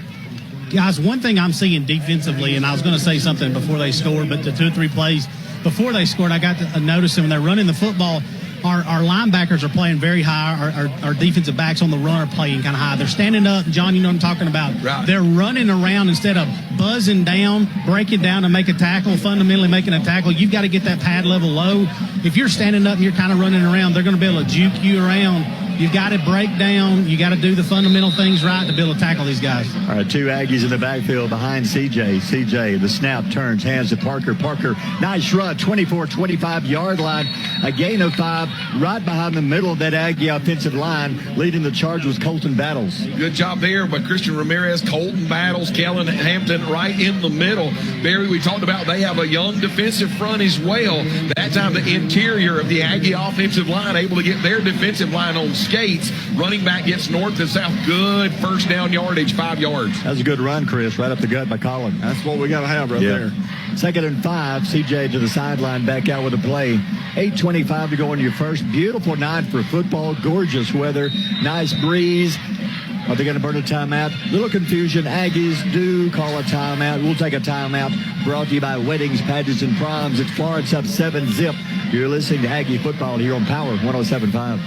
N: Guys, one thing I'm seeing defensively, and I was going to say something before they scored, but the 2 or 3 plays before they scored, I got to notice when they're running the football, our linebackers are playing very high. Our defensive backs on the run are playing kind of high. They're standing up. John, you know what I'm talking about.
S: Right.
N: They're running around instead of buzzing down, breaking down to make a tackle, fundamentally making a tackle. You've got to get that pad level low. If you're standing up and you're kind of running around, they're going to be able to juke you around. You've got to break down. You got to do the fundamental things right to be able to tackle these guys.
B: All right, 2 Aggies in the backfield behind CJ. CJ, the snap, turns, hands to Parker. Parker, nice run, 24, 25-yard line. A gain of 5 right behind the middle of that Aggie offensive line. Leading the charge was Colton Battles.
S: Good job there by Christian Ramirez, Colton Battles, Kellen Hampton right in the middle. Barry, we talked about they have a young defensive front as well. That time the interior of the Aggie offensive line able to get their defensive line on skates. Running back gets north and south. Good first down yardage, 5 yards.
B: That was a good run, Chris, right up the gut by Colin.
J: That's what we got to have right there.
B: 2nd and 5. CJ to the sideline, back out with a play. 8:25 to go in your first. Beautiful night for football. Gorgeous weather. Nice breeze. Are they going to burn a timeout? Little confusion. Aggies do call a timeout. We'll take a timeout. Brought to you by Weddings, Pageants, and Proms. It's Florence up 7-zip. You're listening to Aggie Football here on Power 107.5.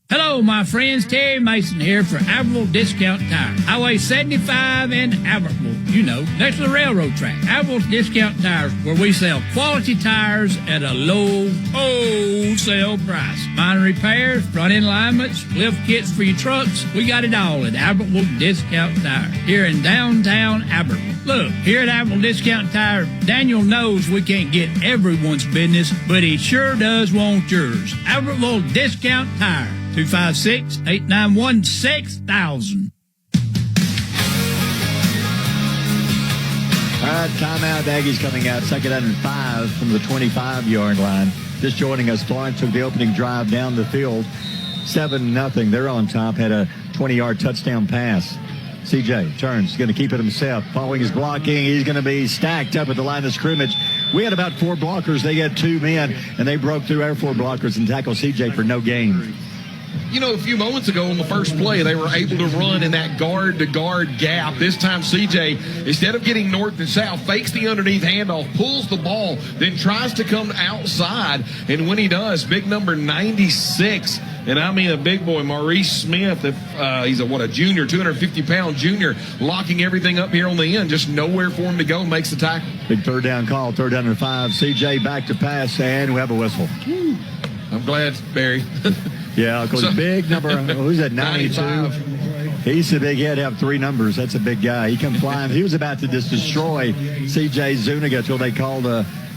W: Hello, my friends. Terry Mason here for Albertville Discount Tire. Highway 75 in Albertville. You know, next to the railroad track. Albertville Discount Tires, where we sell quality tires at a low wholesale price. Minor repairs, front-end alignments, lift kits for your trucks. We got it all at Albertville Discount Tire here in downtown Albertville. Look, here at Albertville Discount Tire, Daniel knows we can't get everyone's business, but he sure does want yours. Albertville Discount Tire. 256-891-6000.
B: All right, timeout. Aggies coming out 2nd and 5 from the 25-yard line. Just joining us, Florence took the opening drive down the field. 7-0. They're on top. Had a 20-yard touchdown pass. CJ turns, going to keep it himself. Following his blocking, he's going to be stacked up at the line of scrimmage. We had about 4 blockers. They had 2 men, and they broke through our 4 blockers and tackled CJ for no gain.
S: You know, a few moments ago on the first play, they were able to run in that guard-to-guard gap. This time, CJ, instead of getting north and south, fakes the underneath handoff, pulls the ball, then tries to come outside. And when he does, big number 96, and I mean a big boy, Maurice Smith, he's a junior, 250-pound junior, locking everything up here on the end. Just nowhere for him to go, makes the tackle.
B: Big 3rd down call, 3rd down and 5. CJ back to pass, and we have a whistle.
S: I'm glad, Barry.
B: Yeah, because big number, who's that, 92?
S: 95.
B: He's so big, he had to have 3 numbers. That's a big guy. He come flying. He was about to just destroy C.J. Zuniga until they called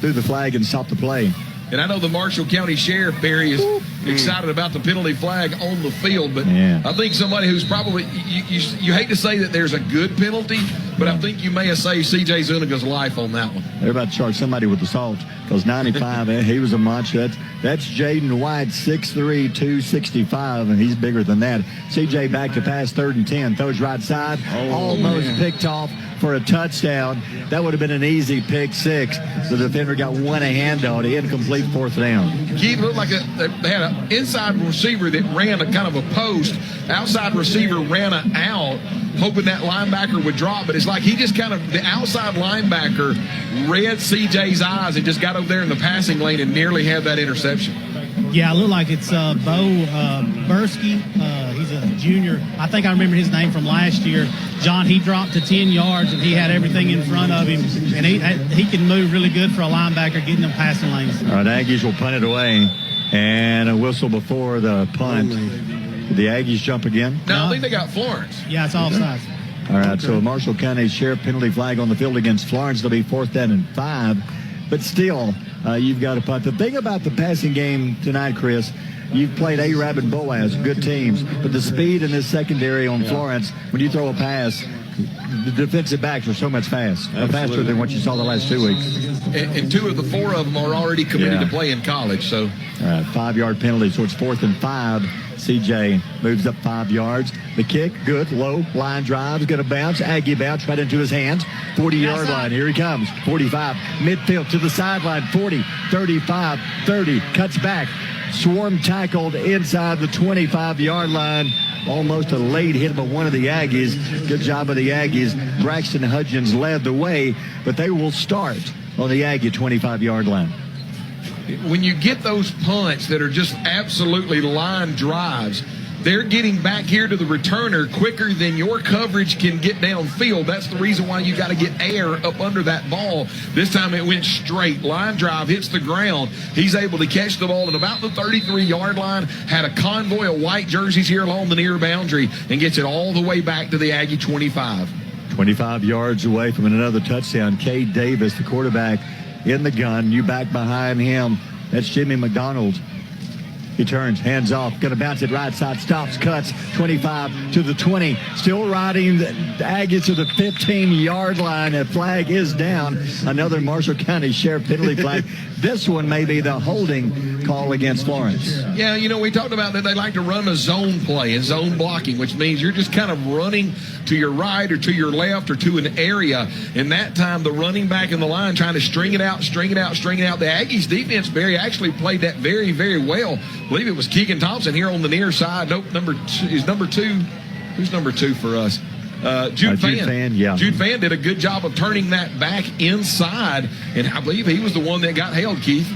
B: through the flag and stopped the play.
S: And I know the Marshall County Sheriff, Barry, is excited about the penalty flag on the field, but I think somebody who's probably, you hate to say that there's a good penalty, but I think you may have saved C.J. Zuniga's life on that one.
B: They're about to charge somebody with assault because 95, he was a monster. That's Jaden White, 6'3", 265, and he's bigger than that. C.J. back to pass, 3rd and 10. Throws right side, almost picked off for a touchdown. That would have been an easy pick six. The defender got one a hand on, incomplete 4th down.
S: Keith looked like they had an inside receiver that ran a kind of a post. Outside receiver ran an out, hoping that linebacker would drop. But it's like he just kind of, the outside linebacker read CJ's eyes and just got over there in the passing lane and nearly had that interception.
U: Yeah, it looked like it's Bo Bursky. He's a junior. I think I remember his name from last year. John, he dropped to 10 yards, and he had everything in front of him. And he can move really good for a linebacker getting them passing lanes.
B: All right, Aggies will punt it away. And a whistle before the punt. Did the Aggies jump again?
S: No, I think they got Florence.
U: Yeah, it's offsides.
B: All right, so Marshall County Sheriff penalty flag on the field against Florence. It'll be 4th down and 5. But still, you've got to punt. The thing about the passing game tonight, Chris, you've played A-Rab and Boaz, good teams. But the speed in this secondary on Florence, when you throw a pass, the defensive backs are so much faster than what you saw the last 2 weeks.
S: And 2 of the 4 of them are already committed to play in college. So,
B: all right, 5-yard penalty, so it's 4th and 5. CJ moves up 5 yards. The kick, good, low, line drive, is going to bounce. Aggie bounce right into his hands. 40-yard line, here he comes. 45, midfield to the sideline. 40, 35, 30, cuts back. Swarm tackled inside the 25-yard line. Almost a late hit by one of the Aggies. Good job of the Aggies. Braxton Hudgens led the way, but they will start on the Aggie 25-yard line.
S: When you get those punts that are just absolutely line drives, they're getting back here to the returner quicker than your coverage can get downfield. That's the reason why you got to get air up under that ball. This time it went straight. Line drive hits the ground. He's able to catch the ball at about the 33-yard line, had a convoy of white jerseys here along the near boundary, and gets it all the way back to the Aggie 25.
B: 25 yards away from another touchdown. Cade Davis, the quarterback, in the gun. You back behind him. That's Jimmy McDonald. He turns, hands off, going to bounce it right side, stops, cuts, 25 to the 20. Still riding the Aggies to the 15-yard line. A flag is down. Another Marshall County Sheriff penalty flag. This one may be the holding call against Florence.
S: Yeah, you know, we talked about that they like to run a zone play and zone blocking, which means you're just kind of running to your right or to your left or to an area. And that time, the running back in the line trying to string it out. The Aggies defense, Barry, actually played that very, very well. I believe it was Keegan Thompson here on the near side. Nope, number 2. Who's number 2 for us? Jude Fan.
B: Yeah.
S: Jude Fan did a good job of turning that back inside, and I believe he was the one that got held, Keith.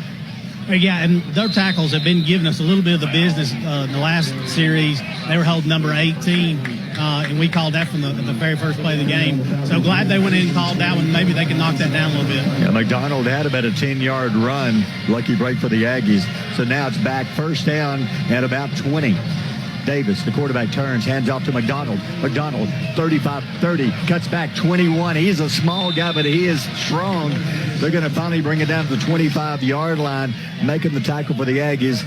U: Yeah, and their tackles have been giving us a little bit of the business in the last series. They were holding number 18, and we called that from the very first play of the game. So glad they went in and called that one. Maybe they can knock that down a little bit.
B: Yeah, McDonald had about a 10-yard run. Lucky break for the Aggies. So now it's back 1st down at about 20. Davis, the quarterback, turns, hands off to McDonald. McDonald, 35-30, cuts back 21. He's a small guy, but he is strong. They're going to finally bring it down to the 25-yard line, making the tackle for the Aggies.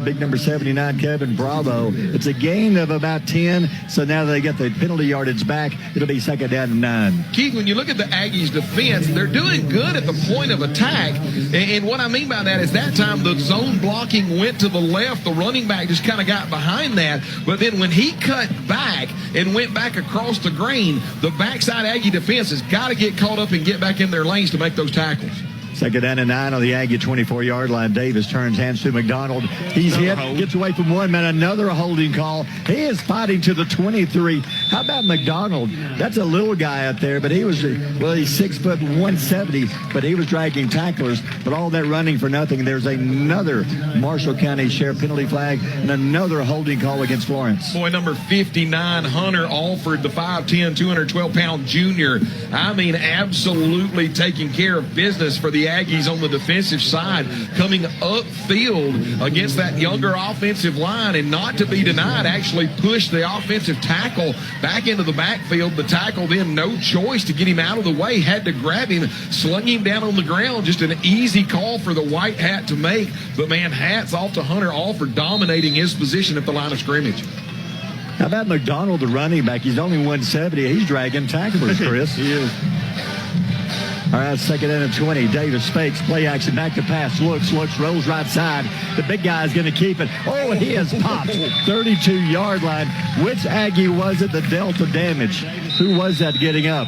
B: Big number 79, Kevin Bravo. It's a gain of about 10, so now they get the penalty yardage back. It'll be 2nd down and 9.
S: Keith, when you look at the Aggies' defense, they're doing good at the point of attack. And what I mean by that is that time the zone blocking went to the left. The running back just kind of got behind that. But then when he cut back and went back across the green, the backside Aggie defense has got to get caught up and get back in their lanes to make those tackles.
B: 2nd down and 9 on the Aggie 24-yard line. Davis turns, hands to McDonald. He's hit, gets away from one man. Another holding call. He is fighting to the 23. How about McDonald? That's a little guy out there, but he was, he's 6 foot 170, but he was dragging tacklers. But all that running for nothing. There's another Marshall County Sheriff penalty flag and another holding call against Florence.
S: Boy, number 59, Hunter Alford, the 5'10", 212-pound junior. I mean, absolutely taking care of business for the Aggies on the defensive side, coming upfield against that younger offensive line, and not to be denied, actually pushed the offensive tackle back into the backfield. The tackle then no choice to get him out of the way, had to grab him, slung him down on the ground. Just an easy call for the white hat to make. But man, hats off to Hunter Alford dominating his position at the line of scrimmage.
B: How about McDonald, the running back? He's only 170. He's dragging tacklers, Chris.
M: He is.
B: All right, 2nd and 20. Davis fakes, play action, back to pass, looks, rolls right side. The big guy's going to keep it. Oh, and he has popped. 32-yard line. Which Aggie was it that dealt the damage? Who was that getting up?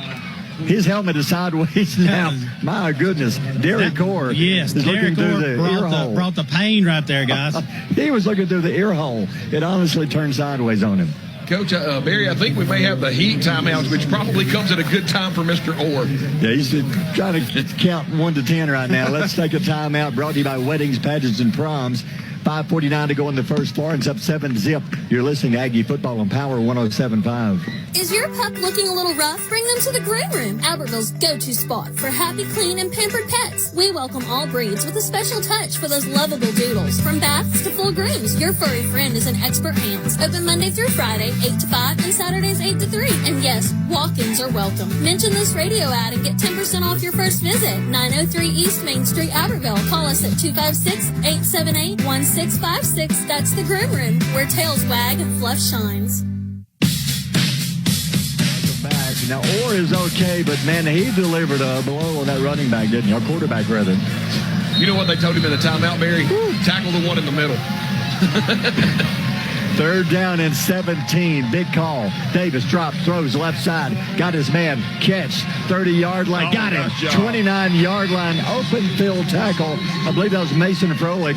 B: His helmet is sideways now. My goodness. Derek Orr
U: is
B: looking through the ear hole.
U: Brought the pain right there, guys.
B: He was looking through the ear hole. It honestly turned sideways on him.
S: Coach Barry, I think we may have the heat timeouts, which probably comes at a good time for Mr. Orr.
B: Yeah, he's trying to count 1 to 10 right now. Let's take a timeout. Brought to you by Weddings, Pageants, and Proms. 5:49 to go in the first. Florence up 7-0. You're listening to Aggie Football on Power 107.5.
D: Is your pup looking a little rough? Bring them to the Groom Room, Albertville's go-to spot for happy, clean, and pampered pets. We welcome all breeds with a special touch for those lovable doodles. From baths to full grooms, your furry friend is in expert hands. Open Monday through Friday, 8 to 5, and Saturdays, 8 to 3. And yes, walk-ins are welcome. Mention this radio ad and get 10% off your first visit. 903 East Main Street, Albertville. Call us at 256-878-1656. That's the Groom Room, where tails wag and fluff shines.
B: Now, Orr is okay, but, man, he delivered a blow on that running back, didn't he? Or quarterback, rather.
S: You know what they told him in the timeout, Barry? Tackle the one in the middle.
B: 3rd down and 17. Big call. Davis drops, throws left side. Got his man. Catch. 30-yard line. Got him. 29-yard line. Open field tackle. I believe that was Mason Froelich.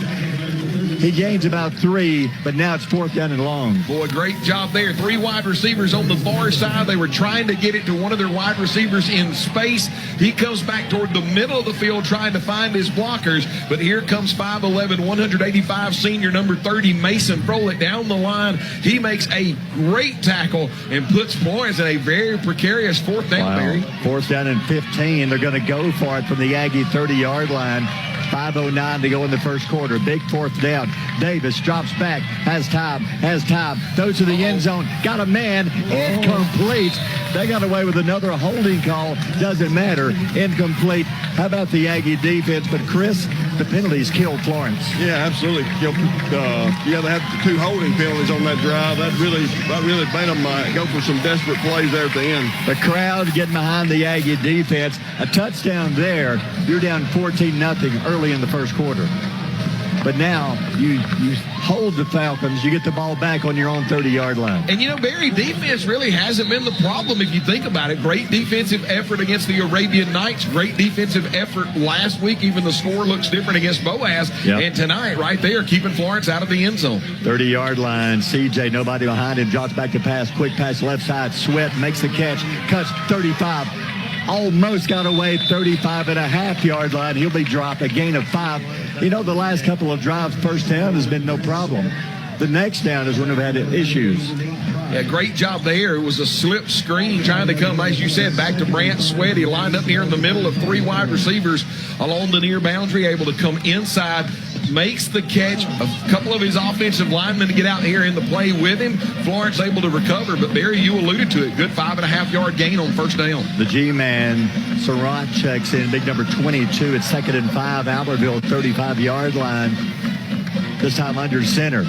B: He gains about 3, but now it's 4th down and long.
S: Boy, great job there. 3 wide receivers on the far side. They were trying to get it to one of their wide receivers in space. He comes back toward the middle of the field trying to find his blockers, but here comes 5'11", 185 senior number 30, Mason Froelich down the line. He makes a great tackle and puts Florence in a very precarious 4th down, Barry.
B: 4th down and 15. They're going to go for it from the Aggie 30-yard line. 5:09 to go in the first quarter. Big 4th down. Davis drops back. Has time. Throws to the end zone. Got a man. Incomplete. They got away with another holding call. Doesn't matter. Incomplete. How about the Aggie defense? But, Chris, the penalties killed Florence.
M: Yeah, absolutely. They had 2 holding penalties on that drive. That really made them go for some desperate plays there at the end.
B: The crowd getting behind the Aggie defense. A touchdown there. You're down 14-0 early in the first quarter. But now you hold the Falcons. You get the ball back on your own 30-yard line.
S: And, Barry, defense really hasn't been the problem if you think about it. Great defensive effort against the Arabian Knights. Great defensive effort last week. Even the score looks different against Boaz. Yep. And tonight, right there, keeping Florence out of the end zone.
B: 30-yard line. CJ, nobody behind him. Drops back to pass. Quick pass left side. Sweat makes the catch. Cuts 35. Almost got away. 35.5-yard line. He'll be dropped. A gain of 5. The last couple of drives, first down has been no problem. The next down is when we've had issues.
S: Yeah, great job there. It was a slip screen trying to come, as you said, back to Brant Sweat. He lined up here in the middle of 3 wide receivers along the near boundary, able to come inside, makes the catch. A couple of his offensive linemen to get out here in the play with him. Florence able to recover, but Barry, you alluded to it. Good 5.5-yard gain on first down.
B: The G-man, Surratt, checks in. Big number 22 at 2nd and 5. Albertville, 35-yard line. This time under center.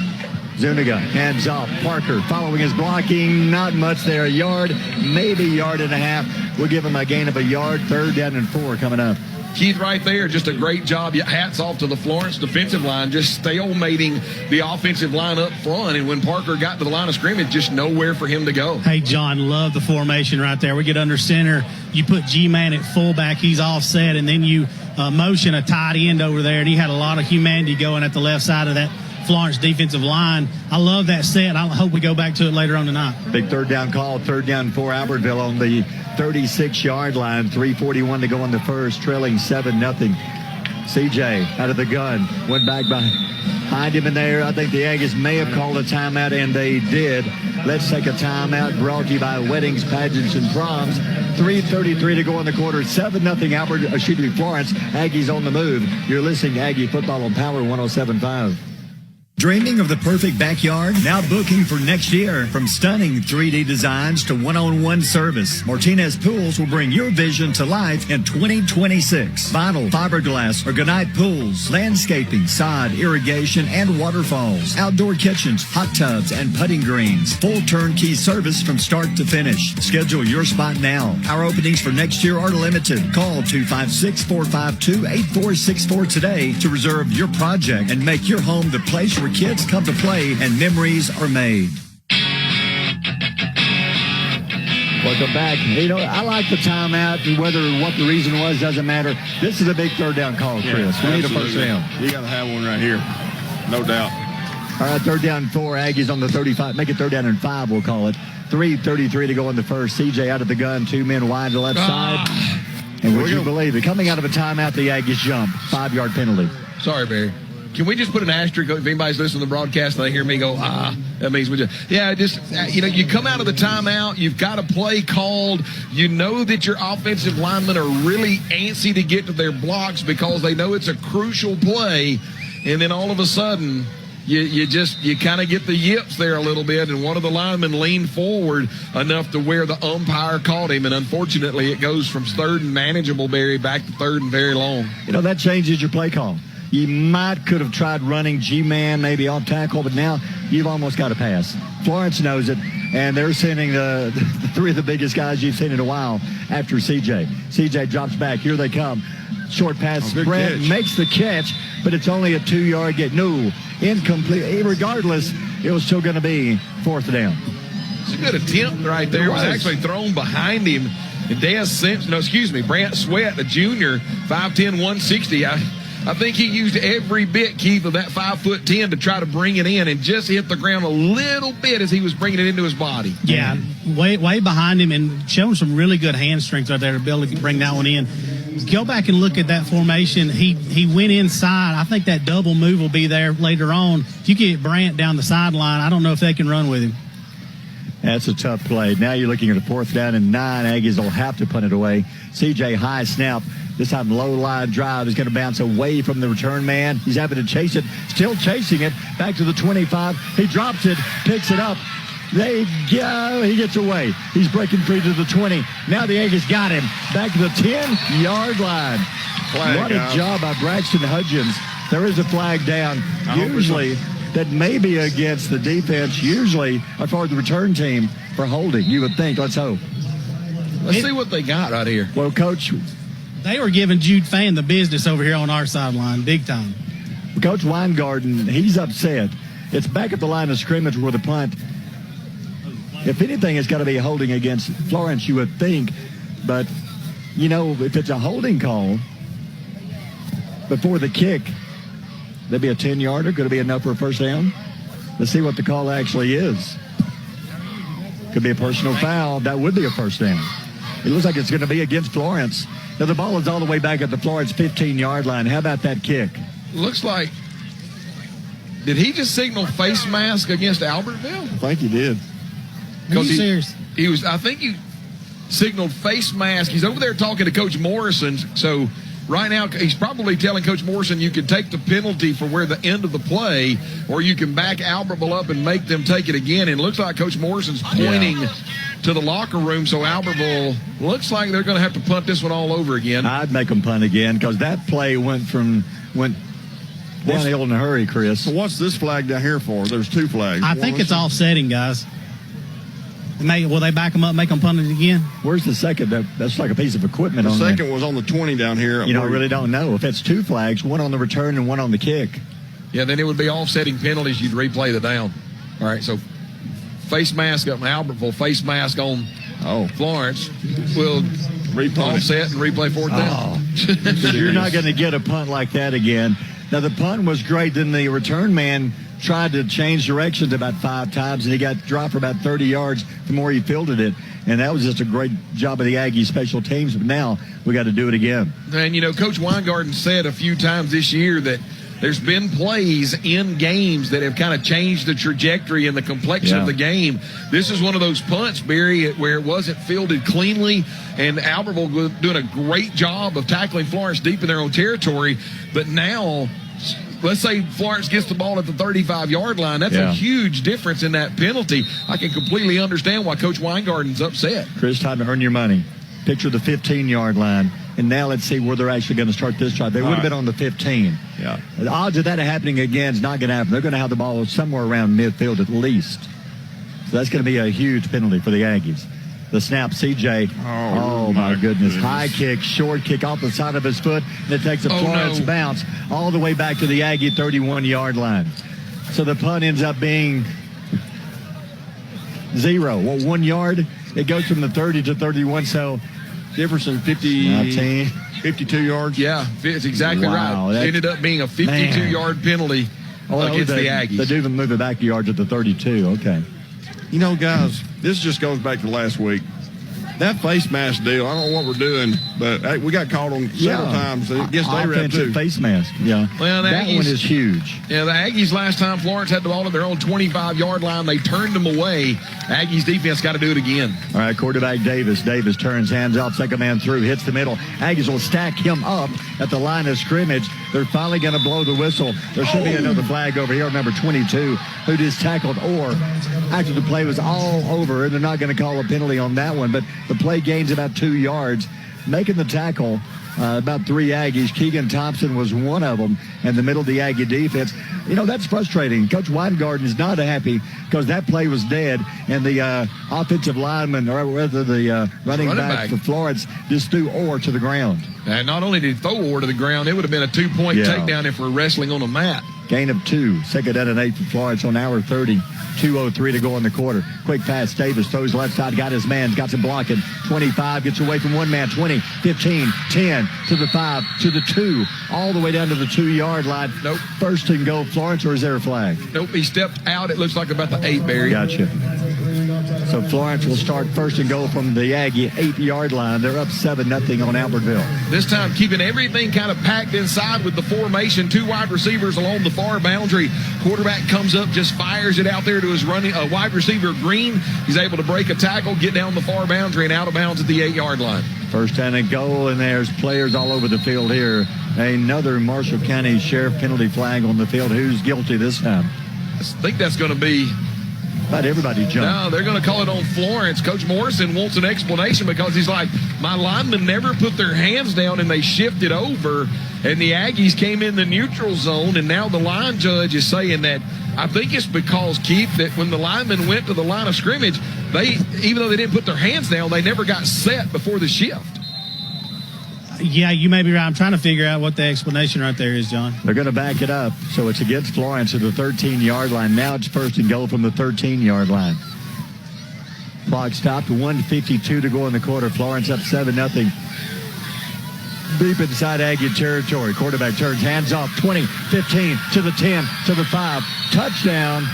B: Zuniga, hands off. Parker following his blocking. Not much there. A yard, maybe yard and a half. We'll give him a gain of a yard. 3rd down and 4 coming up.
S: Keith, right there, just a great job. Hats off to the Florence defensive line, just stalemating the offensive line up front. And when Parker got to the line of scrimmage, just nowhere for him to go.
U: Hey, John, love the formation right there. We get under center. You put G-Man at fullback. He's offset. And then you motion a tight end over there. And he had a lot of humanity going at the left side of that Florence defensive line. I love that set. I hope we go back to it later on tonight.
B: Big 3rd down call. 3rd down for Albertville on the 36-yard line. 3:41 to go in the first, trailing 7-0. CJ out of the gun. Went back behind him in there. I think the Aggies may have called a timeout, and they did. Let's take a timeout. Brought to you by Weddings, Pageants, and Proms. 3:33 to go in the quarter. 7-0 Florence. Aggies on the move. You're listening to Aggie Football on Power 107.5. Dreaming of the perfect backyard? Now booking for next year. From stunning 3D designs to one-on-one service, Martinez Pools will bring your vision to life in 2026. Vinyl, fiberglass, or Gunite pools, landscaping, sod, irrigation, and waterfalls, outdoor kitchens, hot tubs, and putting greens. Full turnkey service from start to finish. Schedule your spot now. Our openings for next year are limited. Call 256-452-8464 today to reserve your project and make your home the place where kids come to play and memories are made. Welcome back. You know, I like the timeout. Whether what the reason was doesn't matter. This is a big third down call, Chris. We need a first down.
M: You got to have one right here. No doubt.
B: All right, third down 4. Aggies on the 35. Make it third down and 5, we'll call it. 3:33 to go in the first. CJ out of the gun. 2 men wide to left side. And would you believe it? Coming out of a timeout, the Aggies jump. 5-yard penalty.
S: Sorry, Barry. Can we just put an asterisk if anybody's listening to the broadcast and they hear me go, that means we just, you come out of the timeout, you've got a play called, you know that your offensive linemen are really antsy to get to their blocks because they know it's a crucial play, and then all of a sudden, you kind of get the yips there a little bit, and one of the linemen leaned forward enough to where the umpire caught him, and unfortunately it goes from third and manageable, Barry, back to third and very long.
B: You know, that changes your play call. You could have tried running G-man, maybe off tackle, but now you've almost got to pass. Florence knows it, and they're sending the 3 of the biggest guys you've seen in a while after CJ. CJ drops back. Here they come. Short pass. Brett makes the catch, but it's only a 2-yard get. No, incomplete. Regardless, it was still going to be fourth down.
S: It's a good attempt right there. It was actually thrown behind him. And Brant Sweat, a junior, 5'10", 160. I think he used every bit, Keith, of that 5'10" to try to bring it in and just hit the ground a little bit as he was bringing it into his body.
N: Yeah, way behind him and showing some really good hand strength right there to be able to bring that one in. Go back and look at that formation. He went inside. I think that double move will be there later on. If you get Brant down the sideline, I don't know if they can run with him.
B: That's a tough play. Now you're looking at a 4th down and 9. Aggies will have to punt it away. CJ high snap. This time low line drive is going to bounce away from the return man. He's having to chase it. Still chasing it. Back to the 25. He drops it. Picks it up. They go. He gets away. He's breaking free to the 20. Now the Aggies got him. Back to the 10-yard line. What a job by Braxton Hudgens. There is a flag down. Usually that may be against the defense. Usually for the return team for holding. You would think. Let's hope.
S: Let's see what they got right here.
B: Well, Coach,
N: they were giving Jude Fan the business over here on our sideline, big time.
B: Coach Weingarten, he's upset. It's back at the line of scrimmage where the punt. If anything, it's got to be a holding against Florence, you would think. But, you know, if it's a holding call before the kick, there'd be a 10-yarder. Could it be enough for a first down? Let's see what the call actually is. Could be a personal foul. That would be a first down. It looks like it's going to be against Florence. Now, the ball is all the way back at the Florence 15-yard line. How about that kick?
S: Looks like, did he just signal face mask against Albertville?
M: I think he did.
N: Are you serious?
S: He was, I think he signaled face mask. He's over there talking to Coach Morrison. So right now, he's probably telling Coach Morrison you can take the penalty for where the end of the play, or you can back Albertville up and make them take it again. And it looks like Coach Morrison's pointing to the locker room, so Albertville looks like they're going to have to punt this one all over again.
B: I'd make them punt again because that play went downhill in a hurry, Chris.
M: So what's this flag down here for? There's 2 flags.
N: I think it's offsetting, guys. Will they back them up, make them punt it again?
B: Where's the second? That's like a piece of equipment on there.
M: The second was on the 20 down here.
B: You know, I really don't know. If it's 2 flags, one on the return and one on the kick.
S: Yeah, then it would be offsetting penalties. You'd replay the down. All right, so face mask on Albertville, face mask on Florence. We'll offset and replay 4th down.
B: You're not going to get a punt like that again. Now, the punt was great. Then the return man tried to change directions about 5 times, and he got dropped for about 30 yards from where he fielded it. And that was just a great job of the Aggie special teams. But now we got to do it again.
S: And, you know, Coach Weingarten said a few times this year that there's been plays in games that have kind of changed the trajectory and the complexion of the game. This is one of those punts, Barry, where it wasn't fielded cleanly, and Albertville was doing a great job of tackling Florence deep in their own territory. But now let's say Florence gets the ball at the 35-yard line. That's a huge difference in that penalty. I can completely understand why Coach Weingarten's upset.
B: Chris, time to earn your money. Picture the 15-yard line. And now let's see where they're actually going to start this drive. They would have been on the 15.
J: Yeah.
B: The odds of that happening again is not going to happen. They're going to have the ball somewhere around midfield at least. So that's going to be a huge penalty for the Aggies. The snap, CJ. Oh my goodness. High kick, short kick off the side of his foot. And it takes a Florence bounce all the way back to the Aggie 31-yard line. So the punt ends up being 0. Well, 1 yard. It goes from the 30 to 31. So
J: difference in 52 yards.
S: Yeah, it's exactly right. It ended up being a 52-yard penalty against the Aggies.
B: They do even move it back yards at the 32. Okay.
J: You know, guys, this just goes back to last week. That face mask deal, I don't know what we're doing, but we got called on several times against A-Rap too.
B: Face mask,
S: Well,
B: that one is huge.
S: Yeah, the Aggies last time Florence had the ball at their own 25-yard line. They turned them away. Aggies defense got to do it again.
B: All right, quarterback Davis. Davis turns, hands off, second man through, hits the middle. Aggies will stack him up at the line of scrimmage. They're finally going to blow the whistle. There should be another flag over here, number 22, who just tackled, or after the play was all over, they're not going to call a penalty on that one, but the play gains about 2 yards. Making the tackle, about 3 Aggies. Keegan Thompson was one of them in the middle of the Aggie defense. You know, that's frustrating. Coach Weingarten is not happy because that play was dead, and the offensive lineman, or rather the running back for Florence, just threw Orr to the ground.
S: And not only did he throw Orr to the ground, it would have been a 2-point takedown if we're wrestling on a mat.
B: Gain of 2. Second down and 8 for Florence on hour 30. 2:03 to go in the quarter. Quick pass. Davis throws left side. Got his man. Got some blocking. 25. Gets away from one man. 20. 15. 10. To the 5. To the 2. All the way down to the 2-yard line.
S: Nope.
B: First and goal, Florence, or is there a flag?
S: Nope. He stepped out. It looks like about the 8, Barry.
B: Gotcha. So Florence will start first and goal from the Aggie 8-yard line. They're up 7-0 on Albertville.
S: This time keeping everything kind of packed inside with the formation. 2 wide receivers along the far boundary. Quarterback comes up, just fires it out there to his running wide receiver Green. He's able to break a tackle, get down the far boundary, and out of bounds at the 8-yard line.
B: First down and goal, and there's players all over the field here. Another Marshall County Sheriff penalty flag on the field. Who's guilty this time?
S: I think that's going to be...
B: About everybody jumped.
S: No, they're going to call it on Florence. Coach Morrison wants an explanation because he's like, my linemen never put their hands down and they shifted over, and the Aggies came in the neutral zone, and now the line judge is saying that I think it's because, Keith, that when the linemen went to the line of scrimmage, they, even though they didn't put their hands down, they never got set before the shift.
U: Yeah, you may be right. I'm trying to figure out what the explanation right there is, John.
B: They're going to back it up. So it's against Florence at the 13-yard line. Now it's first and goal from the 13-yard line. Clock stopped. 1:52 to go in the quarter. Florence up 7-0. Deep inside Aggie territory. Quarterback turns, hands off. 20, 15, to the 10, to the 5. Touchdown.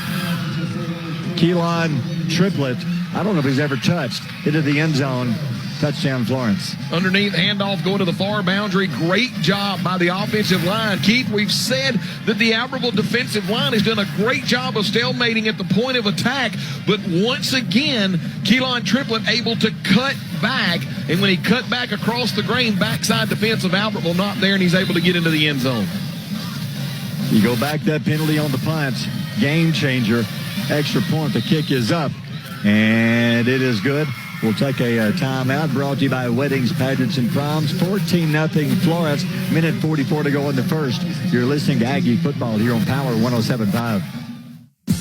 B: Keelan Triplett. I don't know if he's ever touched. Into the end zone. Touchdown, Florence.
S: Underneath, handoff going to the far boundary. Great job by the offensive line. Keith, we've said that the Albertville defensive line has done a great job of stalemating at the point of attack, but once again, Keelan Triplett able to cut back, and when he cut back across the grain, backside defense of Albertville not there, and he's able to get into the end zone.
B: You go back, that penalty on the punt. Game changer. Extra point. The kick is up, and it is good. We'll take a timeout, brought to you by Weddings, Pageants, and Proms. 14-0 Florence. Minute 44 to go in the first. You're listening to Aggie Football here on Power 107.5.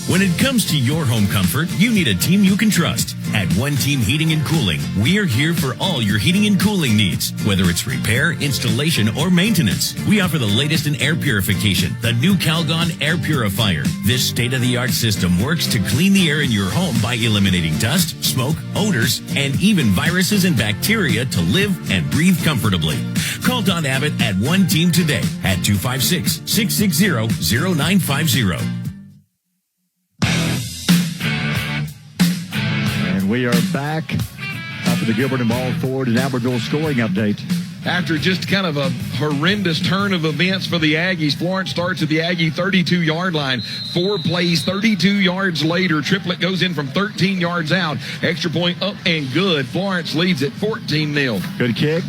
K: When it comes to your home comfort, you need a team you can trust. At One Team Heating and Cooling, we are here for all your heating and cooling needs. Whether it's repair, installation, or maintenance, we offer the latest in air purification, the new Calgon Air Purifier. This state-of-the-art system works to clean the air in your home by eliminating dust, smoke, odors, and even viruses and bacteria to live and breathe comfortably. Call Don Abbott at One Team today at 256-660-0950.
B: We are back after the Gilbert and Ball Ford and Albertville scoring update.
S: After just kind of a horrendous turn of events for the Aggies, Florence starts at the Aggie 32-yard line. 4 plays, 32 yards later. Triplett goes in from 13 yards out. Extra point up and good. Florence leads at 14-0.
B: Good kick.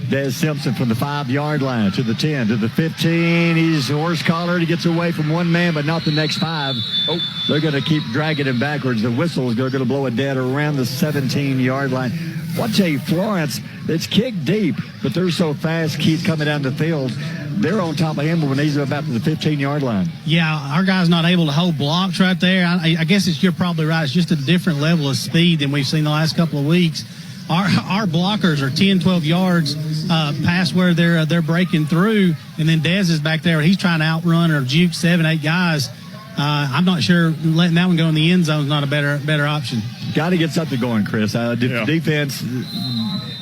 B: Des Simpson from the 5-yard line to the 10, to the 15. He's horse-collared. He gets away from one man, but not the next 5.
S: Oh.
B: They're going to keep dragging him backwards. The whistle is going to blow it dead around the 17-yard line. Watch a Florence. It's kicked deep, but they're so fast, Keith, coming down the field. They're on top of him when he's about to the 15-yard line.
U: Yeah, our guy's not able to hold blocks right there. I guess you're probably right. It's just a different level of speed than we've seen the last couple of weeks. Our blockers are 10, 12 yards past where they're breaking through, and then Dez is back there. He's trying to outrun or juke 7, 8 guys. I'm not sure letting that one go in the end zone is not a better option. Got to get something going, Chris. Defense,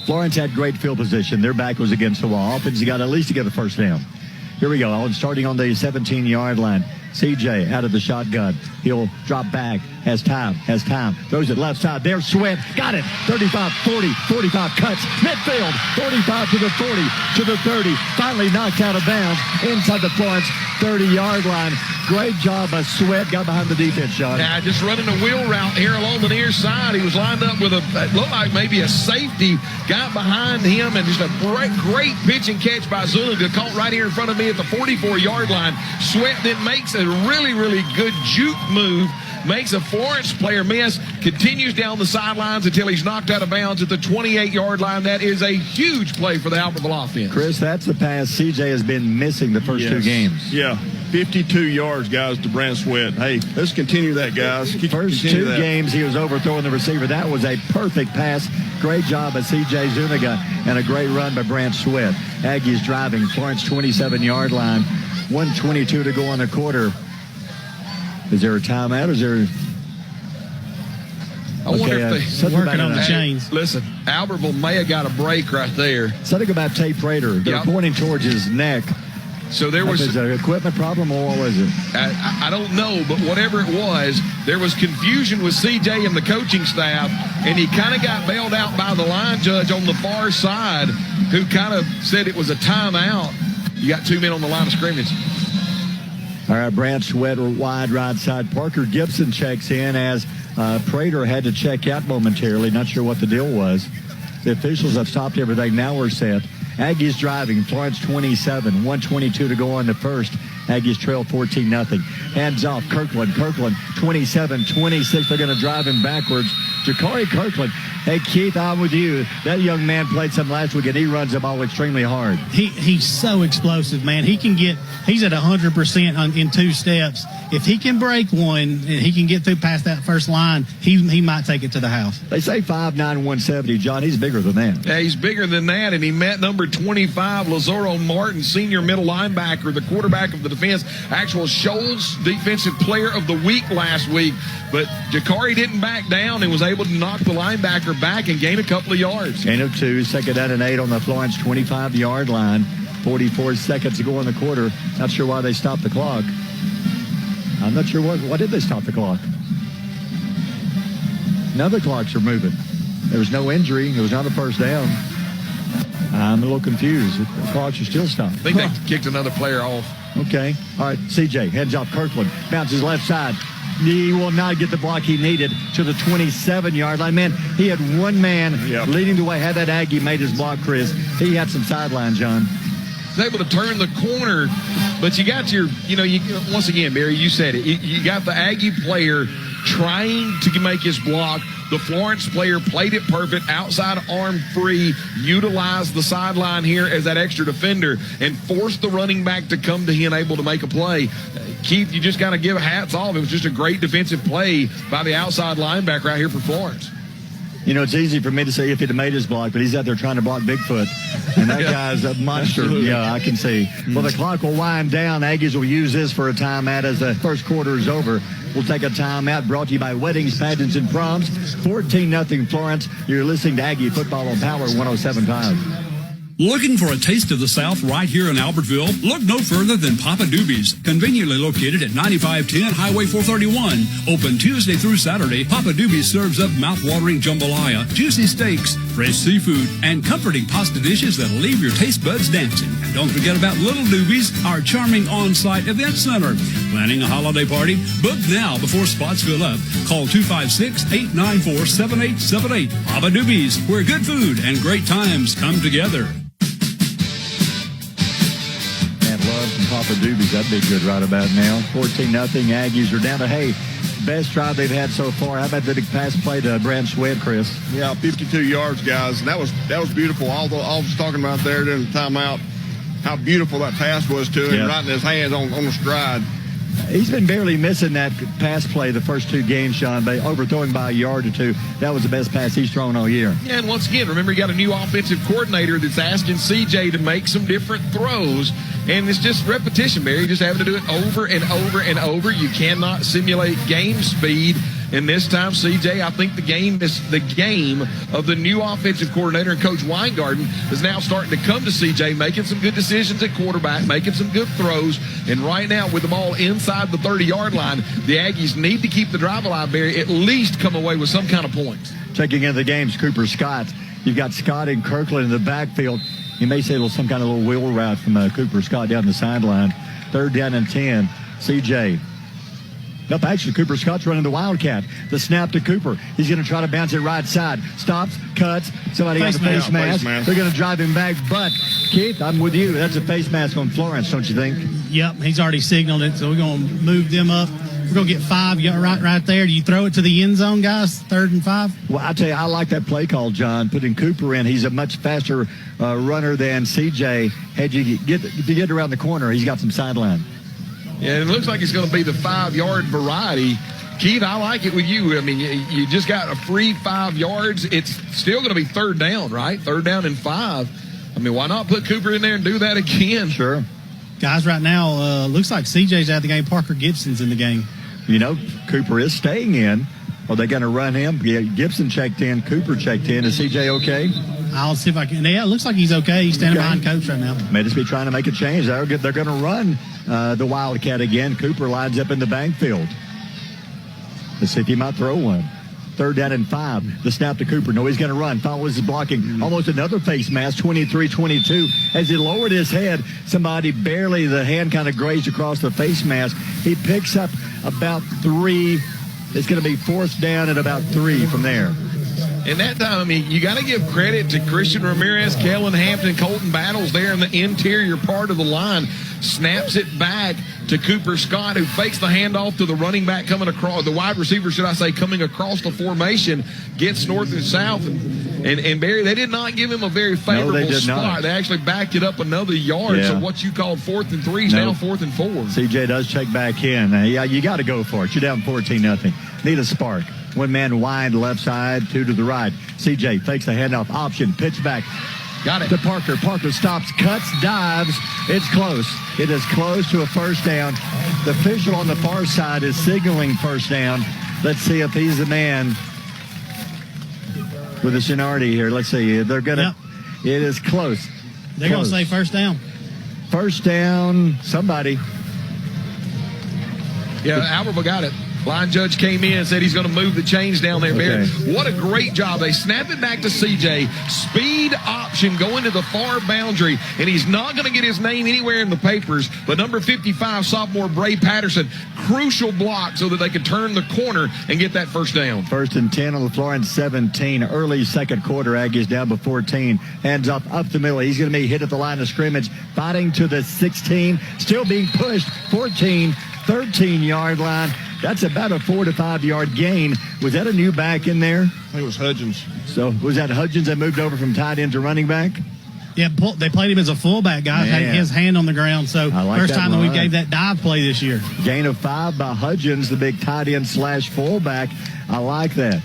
U: Florence had great field position. Their back was against the wall. Offense got at least to get the first down. Here we go. Starting on the 17-yard line. CJ out of the shotgun. He'll drop back. Has time. Throws it left side. There's Sweat. Got it. 35, 40, 45 cuts. Midfield. 45 to the 40, to the 30. Finally knocked out of bounds inside the Florence 30-yard line. Great job by Sweat. Got behind the defense, Sean.
S: Yeah, just running a wheel route here along the near side. He was lined up with it looked like maybe a safety. Got behind him, and just a great pitch and catch by Zuniga. Caught right here in front of me at the 44-yard line. Sweat then makes a really, really good juke move. Makes a Florence player miss, continues down the sidelines until he's knocked out of bounds at the 28-yard line. That is a huge play for the Albertville offense.
B: Chris, that's the pass CJ has been missing the first 2 games.
J: Yeah, 52 yards, guys, to Brand Sweat. Hey, let's continue that, guys.
B: First 2 games, he was overthrowing the receiver. That was a perfect pass. Great job by CJ Zuniga, and a great run by Brand Sweat. Aggies driving Florence 27-yard line. 1:22 to go in the quarter. Is there a timeout?
S: I wonder if they're
U: working on the chains.
S: Listen, Albertville may have got a break right there.
B: Something about Tate Prater. They're pointing towards his neck.
S: So there was
B: an equipment problem, or what was it?
S: I don't know, but whatever it was, there was confusion with CJ and the coaching staff, and he kind of got bailed out by the line judge on the far side, who kind of said it was a timeout. You got 2 men on the line of scrimmage.
B: All right, Brand Sweat wide right side. Parker Gibson checks in as Prater had to check out momentarily. Not sure what the deal was. The officials have stopped everything. Now we're set. Aggies driving. Florence 27. 1:22 to go on the first. Aggies trail 14-0. Hands off. Kirkland 27-26. They're going to drive him backwards. Jakari Kirkland. Hey, Keith, I'm with you. That young man played some last week, and he runs the ball extremely hard.
U: He's so explosive, man. He's at 100% in 2 steps. If he can break one and he can get through past that first line, he might take it to the house.
B: They say 5'9", 170. John, he's bigger than that.
S: Yeah, he's bigger than that, and he met number 25, Lazaro Martin, senior middle linebacker, the quarterback of the defense, actual Shoals Defensive Player of the Week last week. But Jakari didn't back down and was able to knock the linebacker back and gain a couple of yards.
B: Gain of 2, second down and 8 on the Florence 25-yard line. 44 seconds to go in the quarter. Not sure why they stopped the clock. I'm not sure why did they stop the clock. None of the clocks are moving. There was no injury. There was not a first down. I'm a little confused. The clocks are still stopped.
S: I think they kicked another player off.
B: Okay. All right, CJ heads off Kirkland. Bounces left side. He will not get the block he needed to the 27-yard line. Man, he had one man leading the way. Had that Aggie made his block, Chris, he had some sideline, John.
S: He's able to turn the corner, but you got your, once again, Barry, you said it. You got the Aggie player trying to make his block. The Florence player played it perfect, outside arm free, utilized the sideline here as that extra defender, and forced the running back to come to him able to make a play. Keith, you just got to give hats off. It was just a great defensive play by the outside linebacker right here for Florence.
B: It's easy for me to say if he'd have made his block, but he's out there trying to block Bigfoot. And that guy's a monster.
J: Absolutely.
B: Yeah, I can see. Well, the clock will wind down. Aggies will use this for a timeout as the first quarter is over. We'll take a timeout brought to you by Weddings, Pageants, and Proms. 14-0 Florence. You're listening to Aggie Football on Power 107.5.
C: Looking for a taste of the South right here in Albertville? Look no further than Papa Doobie's, conveniently located at 9510 Highway 431. Open Tuesday through Saturday, Papa Doobie's serves up mouth-watering jambalaya, juicy steaks, fresh seafood, and comforting pasta dishes that'll leave your taste buds dancing. And don't forget about Little Doobie's, our charming on-site event center. Planning a holiday party? Book now before spots fill up. Call 256-894-7878. Papa Doobie's, where good food and great times come together.
B: off of Doobies. That'd be good right about now. 14-0. Aggies are down to, best drive they've had so far. How about the big pass play to Brant Sweat, Chris?
J: Yeah, 52 yards, guys. And that was beautiful. All I was talking about there during the timeout, how beautiful that pass was to him, right in his hands on the stride.
B: He's been barely missing that pass play the first two games, Sean, but overthrowing by a yard or two. That was the best pass he's thrown all year.
S: Yeah, and once again, remember, you got a new offensive coordinator that's asking CJ to make some different throws, and it's just repetition, Barry. Just having to do it over and over and over. You cannot simulate game speed. And this time, CJ, I think the game of the new offensive coordinator and Coach Weingarten is now starting to come to CJ, making some good decisions at quarterback, making some good throws. And right now, with the ball inside the 30-yard line, the Aggies need to keep the drive alive, Barry, at least come away with some kind of points.
B: Checking into the games, Cooper Scott. You've got Scott and Kirkland in the backfield. You may say some kind of little wheel route from Cooper Scott down the sideline. 3rd down and 10. CJ. Nope, actually, Cooper Scott's running the Wildcat. The snap to Cooper. He's going to try to bounce it right side. Stops, cuts. Somebody got a face mask. They're going to drive him back. But, Keith, I'm with you. That's a face mask on Florence, don't you think?
U: Yep, he's already signaled it, so we're going to move them up. We're going to get 5 right there. Do you throw it to the end zone, guys? 3rd and 5?
B: Well, I tell you, I like that play call, John. Putting Cooper in. He's a much faster runner than CJ. Had you get around the corner, he's got some sideline.
S: Yeah, it looks like it's going to be the 5-yard variety. Keith, I like it with you. I mean, you just got a free 5 yards. It's still going to be 3rd down, right? 3rd down and 5. I mean, why not put Cooper in there and do that again?
B: Sure.
U: Guys, right now, looks like CJ's out of the game. Parker Gibson's in the game.
B: You know, Cooper is staying in. Are they going to run him? Yeah, Gibson checked in. Cooper checked in. Is CJ okay?
U: I'll see if I can. Yeah, it looks like he's okay. He's standing behind Coach right now.
B: May just be trying to make a change. They're going to run the Wildcat again. Cooper lines up in the backfield. Let's see if he might throw one. 3rd down and 5. The snap to Cooper. No, he's going to run. Follows his blocking. Almost another face mask. 23-22. As he lowered his head, somebody barely, the hand kind of grazed across the face mask. He picks up about 3. It's going to be 4th down and about 3 from there.
S: And that time, I mean, you got to give credit to Christian Ramirez, Kellen Hampton, Colton Battles there in the interior part of the line. Snaps it back to Cooper Scott, who fakes the handoff to the running back coming across, the wide receiver, should I say, coming across the formation, gets north and south. And Barry, they did not give him a very favorable spot. Not. They actually backed it up another yard. Yeah. So what you called 4th and 3 is now 4th and 4.
B: CJ does check back in. Yeah, you got to go for it. You're down 14-0. Need a spark. One man wide left side, 2 to the right. CJ fakes the handoff option, pitch back.
S: Got it.
B: To Parker. Parker stops, cuts, dives. It's close. It is close to a 1st down. The official on the far side is signaling 1st down. Let's see if he's the man with the seniority here. Let's see. They're going to. Yep. It is close.
U: They're going to say 1st down.
B: 1st down. Somebody.
S: Yeah, Albertville got it. Line judge came in and said he's going to move the chains down there, Barry.
B: Okay.
S: What a great job. They snap it back to CJ. Speed option going to the far boundary, and he's not going to get his name anywhere in the papers, but number 55, sophomore Bray Patterson, crucial block so that they could turn the corner and get that 1st down.
B: 1st and 10 on the Florence 17. Early 2nd quarter, Aggies down by 14. Hands up the middle. He's going to be hit at the line of scrimmage, fighting to the 16. Still being pushed, 14, 13-yard line. That's about a 4 to 5 yard gain. Was that a new back in there?
J: I think it was Hudgens.
B: So was that Hudgens that moved over from tight end to running back?
U: Yeah, they played him as a fullback, guys. Had his hand on the ground. So first time that we gave that dive play this year.
B: Gain of 5 by Hudgens, the big tight end / fullback. I like that.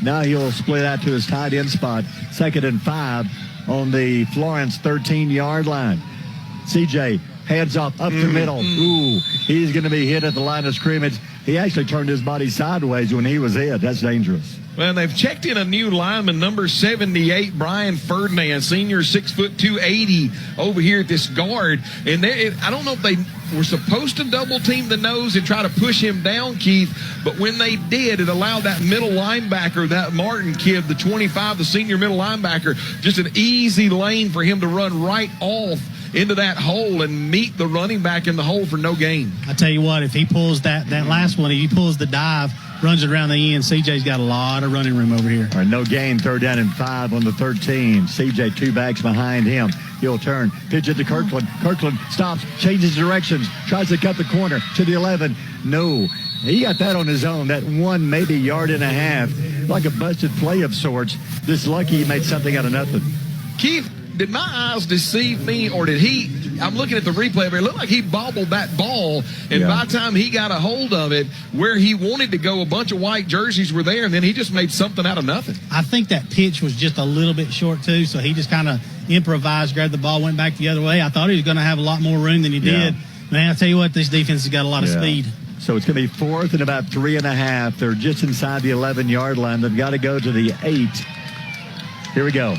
B: Now he'll split out to his tight end spot. 2nd and 5 on the Florence 13-yard line. CJ hands off up the middle. Ooh, he's going to be hit at the line of scrimmage. He actually turned his body sideways when he was hit. That's dangerous.
S: Well, they've checked in a new lineman, number 78, Brian Ferdinand, senior, 6'2", 280, over here at this guard. And I don't know if they were supposed to double team the nose and try to push him down, Keith, but when they did, it allowed that middle linebacker, that Martin kid, the 25, the senior middle linebacker, just an easy lane for him to run right off into that hole and meet the running back in the hole for no gain.
U: I tell you what, if he pulls that last one, if he pulls the dive, runs it around the end, CJ's got a lot of running room over here.
B: All right, no gain, 3rd down and 5 on the 13. CJ 2 backs behind him. He'll turn. Pitch it to Kirkland. Kirkland stops, changes directions, tries to cut the corner to the 11. No. He got that on his own. That one, maybe yard and a half, like a busted play of sorts. Just lucky he made something out of nothing.
S: Keith, did my eyes deceive me, or did he? I'm looking at the replay of it. It looked like he bobbled that ball, and by the time he got a hold of it, where he wanted to go, a bunch of white jerseys were there, and then he just made something out of nothing.
U: I think that pitch was just a little bit short, too, so he just kind of improvised, grabbed the ball, went back the other way. I thought he was going to have a lot more room than he did. Man, I tell you what, this defense has got a lot of speed.
B: So it's going to be 4th and about 3.5. They're just inside the 11-yard line. They've got to go to the 8. Here we go.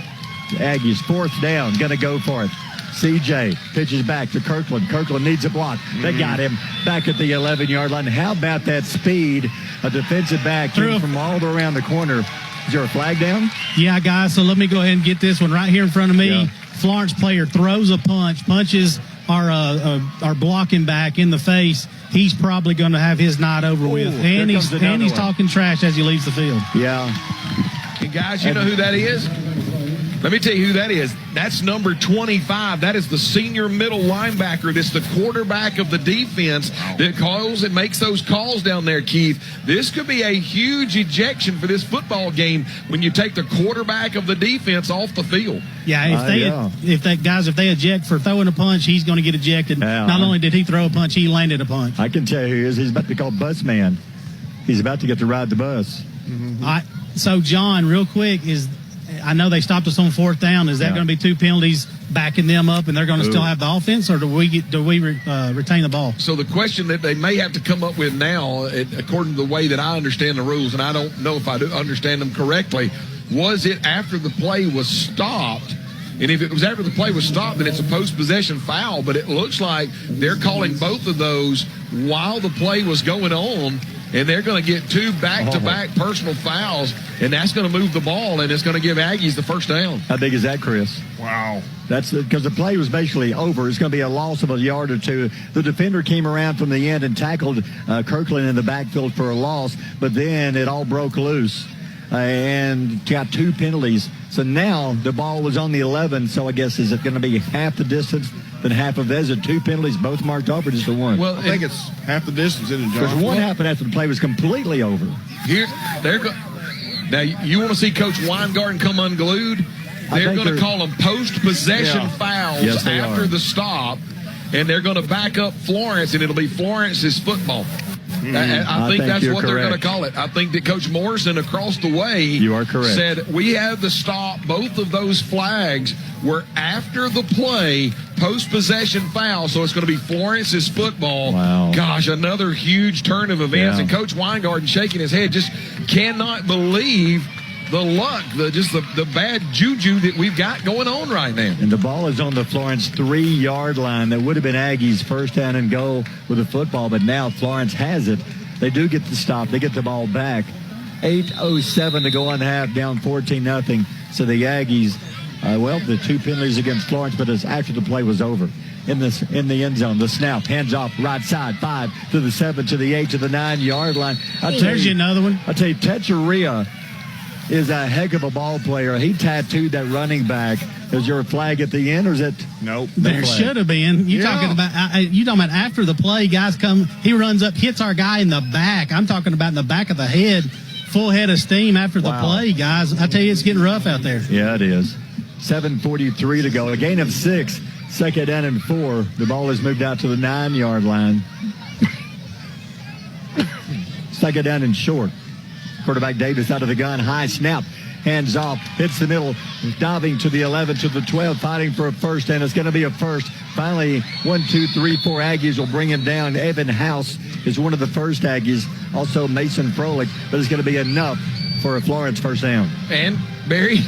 B: The Aggies, 4th down, going to go for it. CJ pitches back to Kirkland. Kirkland needs a block. They got him back at the 11-yard line. How about that speed? A defensive back came from all the way around the corner. Is there a flag down?
U: Yeah, guys, so let me go ahead and get this one right here in front of me. Yeah. Florence player throws a punch. Punches are blocking back in the face. He's probably going to have his night over with. And he's talking trash as he leaves the field.
B: Yeah.
S: And guys, you know who that is? Let me tell you who that is. That's number 25. That is the senior middle linebacker. That's the quarterback of the defense that calls and makes those calls down there, Keith. This could be a huge ejection for this football game when you take the quarterback of the defense off the field.
U: Yeah, if they eject for throwing a punch, he's going to get ejected. Not only did he throw a punch, he landed a punch.
B: I can tell you who he is. He's about to be called Bus Man. He's about to get to ride the bus.
U: Mm-hmm. So, John, real quick, I know they stopped us on 4th down. Is that going to be 2 penalties backing them up, and they're going to still have the offense, or do we retain the ball?
S: So the question that they may have to come up with now, according to the way that I understand the rules, and I don't know if I do understand them correctly, was it after the play was stopped? And if it was after the play was stopped, then it's a post-possession foul. But it looks like they're calling both of those while the play was going on. And they're going to get 2 back-to-back personal fouls, and that's going to move the ball, and it's going to give Aggies the first down.
B: How big is that, Chris?
S: Wow.
B: That's because the play was basically over. It's going to be a loss of a yard or 2. The defender came around from the end and tackled Kirkland in the backfield for a loss, but then it all broke loose and got 2 penalties. So now the ball was on the 11, so I guess is it going to be half the distance than half of those? 2 penalties, both marked off, or just the one?
J: Well, I think it's half the distance in the
B: Because one happened after the play was completely over.
S: Now, you want to see Coach Weingarten come unglued? They're going to call them post-possession fouls after the stop, and they're going to back up Florence, and it'll be Florence's football. I think that's what they're going to call it. I think that Coach Morrison across the way said, we have the stop. Both of those flags were after the play, post-possession foul, so it's going to be Florence's football.
B: Wow.
S: Gosh, another huge turn of events. And Coach Weingarten shaking his head, just cannot believe the luck, the bad juju that we've got going on right now.
B: And the ball is on the Florence 3-yard line. That would have been Aggies' first down and goal with the football, but now Florence has it. They do get the stop. They get the ball back. 8:07 to go on half, down 14-0. So the Aggies, the 2 penalties against Florence, but it's after the play was over. In the end zone, the snap, hands off, right side, 5 to the 7 to the 8 to the 9-yard line.
U: There's another one.
B: I'll tell you, Techeria is a heck of a ball player. He tattooed that running back. Is there a flag at the end, or is it?
J: Nope.
U: There should have been. You're talking about after the play, guys come, he runs up, hits our guy in the back. I'm talking about in the back of the head, full head of steam after the play, guys. I tell you, it's getting rough out there.
B: Yeah, it is. 7:43 to go. A gain of 6. 2nd down and 4. The ball is moved out to the 9-yard line. 2nd down and short. Quarterback Davis out of the gun. High snap. Hands off. Hits the middle. Diving to the 11 to the 12. Fighting for a first. And it's going to be a first. Finally, 1, 2, 3, 4 Aggies will bring him down. Evan House is one of the first Aggies. Also Mason Froelich. But it's going to be enough for a Florence first down.
S: And Barry,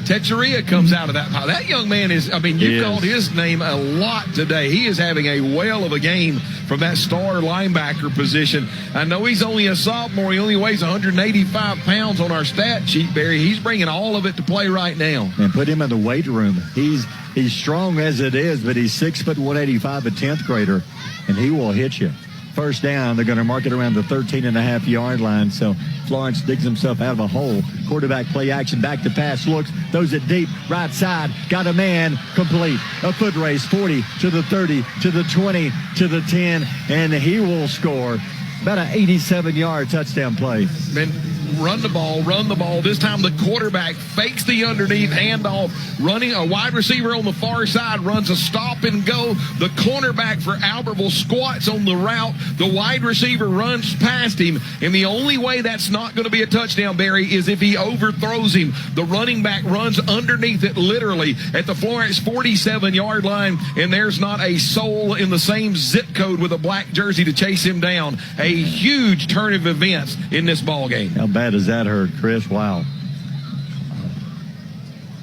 S: Techeria comes out of that pile. That young man you've called his name a lot today. He is having a whale of a game from that star linebacker position. I know he's only a sophomore. He only weighs 185 pounds on our stat sheet, Barry. He's bringing all of it to play right now.
B: And put him in the weight room. He's strong as it is, but he's 6 foot 185, a 10th grader, and he will hit you. first down. They're going to mark it around the 13.5-yard line. So Florence digs himself out of a hole. Quarterback play action, back to pass, looks, throws it deep, right side, got a man, complete. A foot race, 40 to the 30, to the 20, to the 10, and he will score. About an 87-yard touchdown play.
S: Then run the ball. This time the quarterback fakes the underneath handoff, running a wide receiver on the far side, runs a stop and go. The cornerback for Albertville squats on the route. The wide receiver runs past him, and the only way that's not going to be a touchdown, Barry, is if he overthrows him. The running back runs underneath it literally at the Florence 47-yard line, and there's not a soul in the same zip code with a black jersey to chase him down. A huge turn of events in this ball game.
B: How bad does that hurt, Chris? Wow.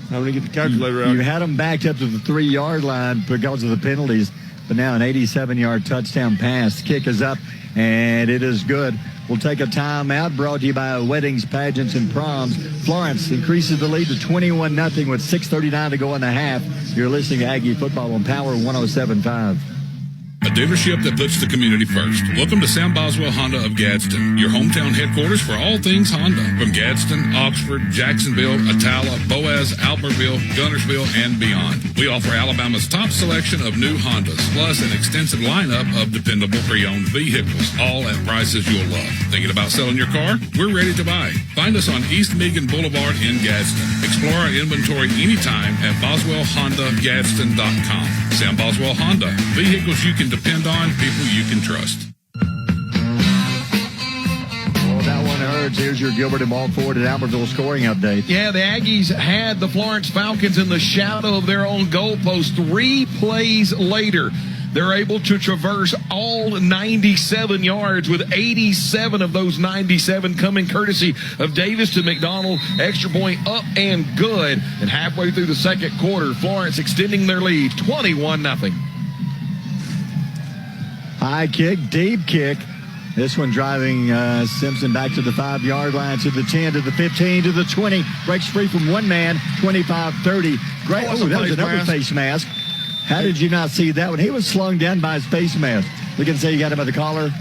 J: I'm going to get the calculator out.
B: You had them backed up to the 3-yard line because of the penalties, but now an 87-yard touchdown pass. The kick is up, and it is good. We'll take a timeout, brought to you by Weddings, Pageants, and Proms. Florence increases the lead to 21-0 with 6:39 to go in the half. You're listening to Aggie Football on Power 107.5.
C: A dealership that puts the community first. Welcome to Sam Boswell Honda of Gadsden, your hometown headquarters for all things Honda. From Gadsden, Oxford, Jacksonville, Attala, Boaz, Albertville, Gunnersville, and beyond. We offer Alabama's top selection of new Hondas, plus an extensive lineup of dependable pre-owned vehicles, all at prices you'll love. Thinking about selling your car? We're ready to buy. Find us on East Meagan Boulevard in Gadsden. Explore our inventory anytime at BoswellHondaGadsden.com. Sam Boswell Honda. Vehicles you can depend on, people you can trust.
B: Well, that one hurts. Here's your Gilbert and Ball Ford at Albertville scoring update.
S: Yeah, the Aggies had the Florence Falcons in the shadow of their own goalpost. 3 plays later, they're able to traverse all 97 yards, with 87 of those 97 coming courtesy of Davis to McDonald. Extra point up and good. And halfway through the second quarter, Florence extending their lead 21-0.
B: High kick, deep kick. This one driving Simpson back to the 5-yard line, to the 10, to the 15, to the 20. Breaks free from one man, 25-30. Great. Oh, that was another face mask. How did you not see that one? He was slung down by his face mask. We can say you got him by the collar.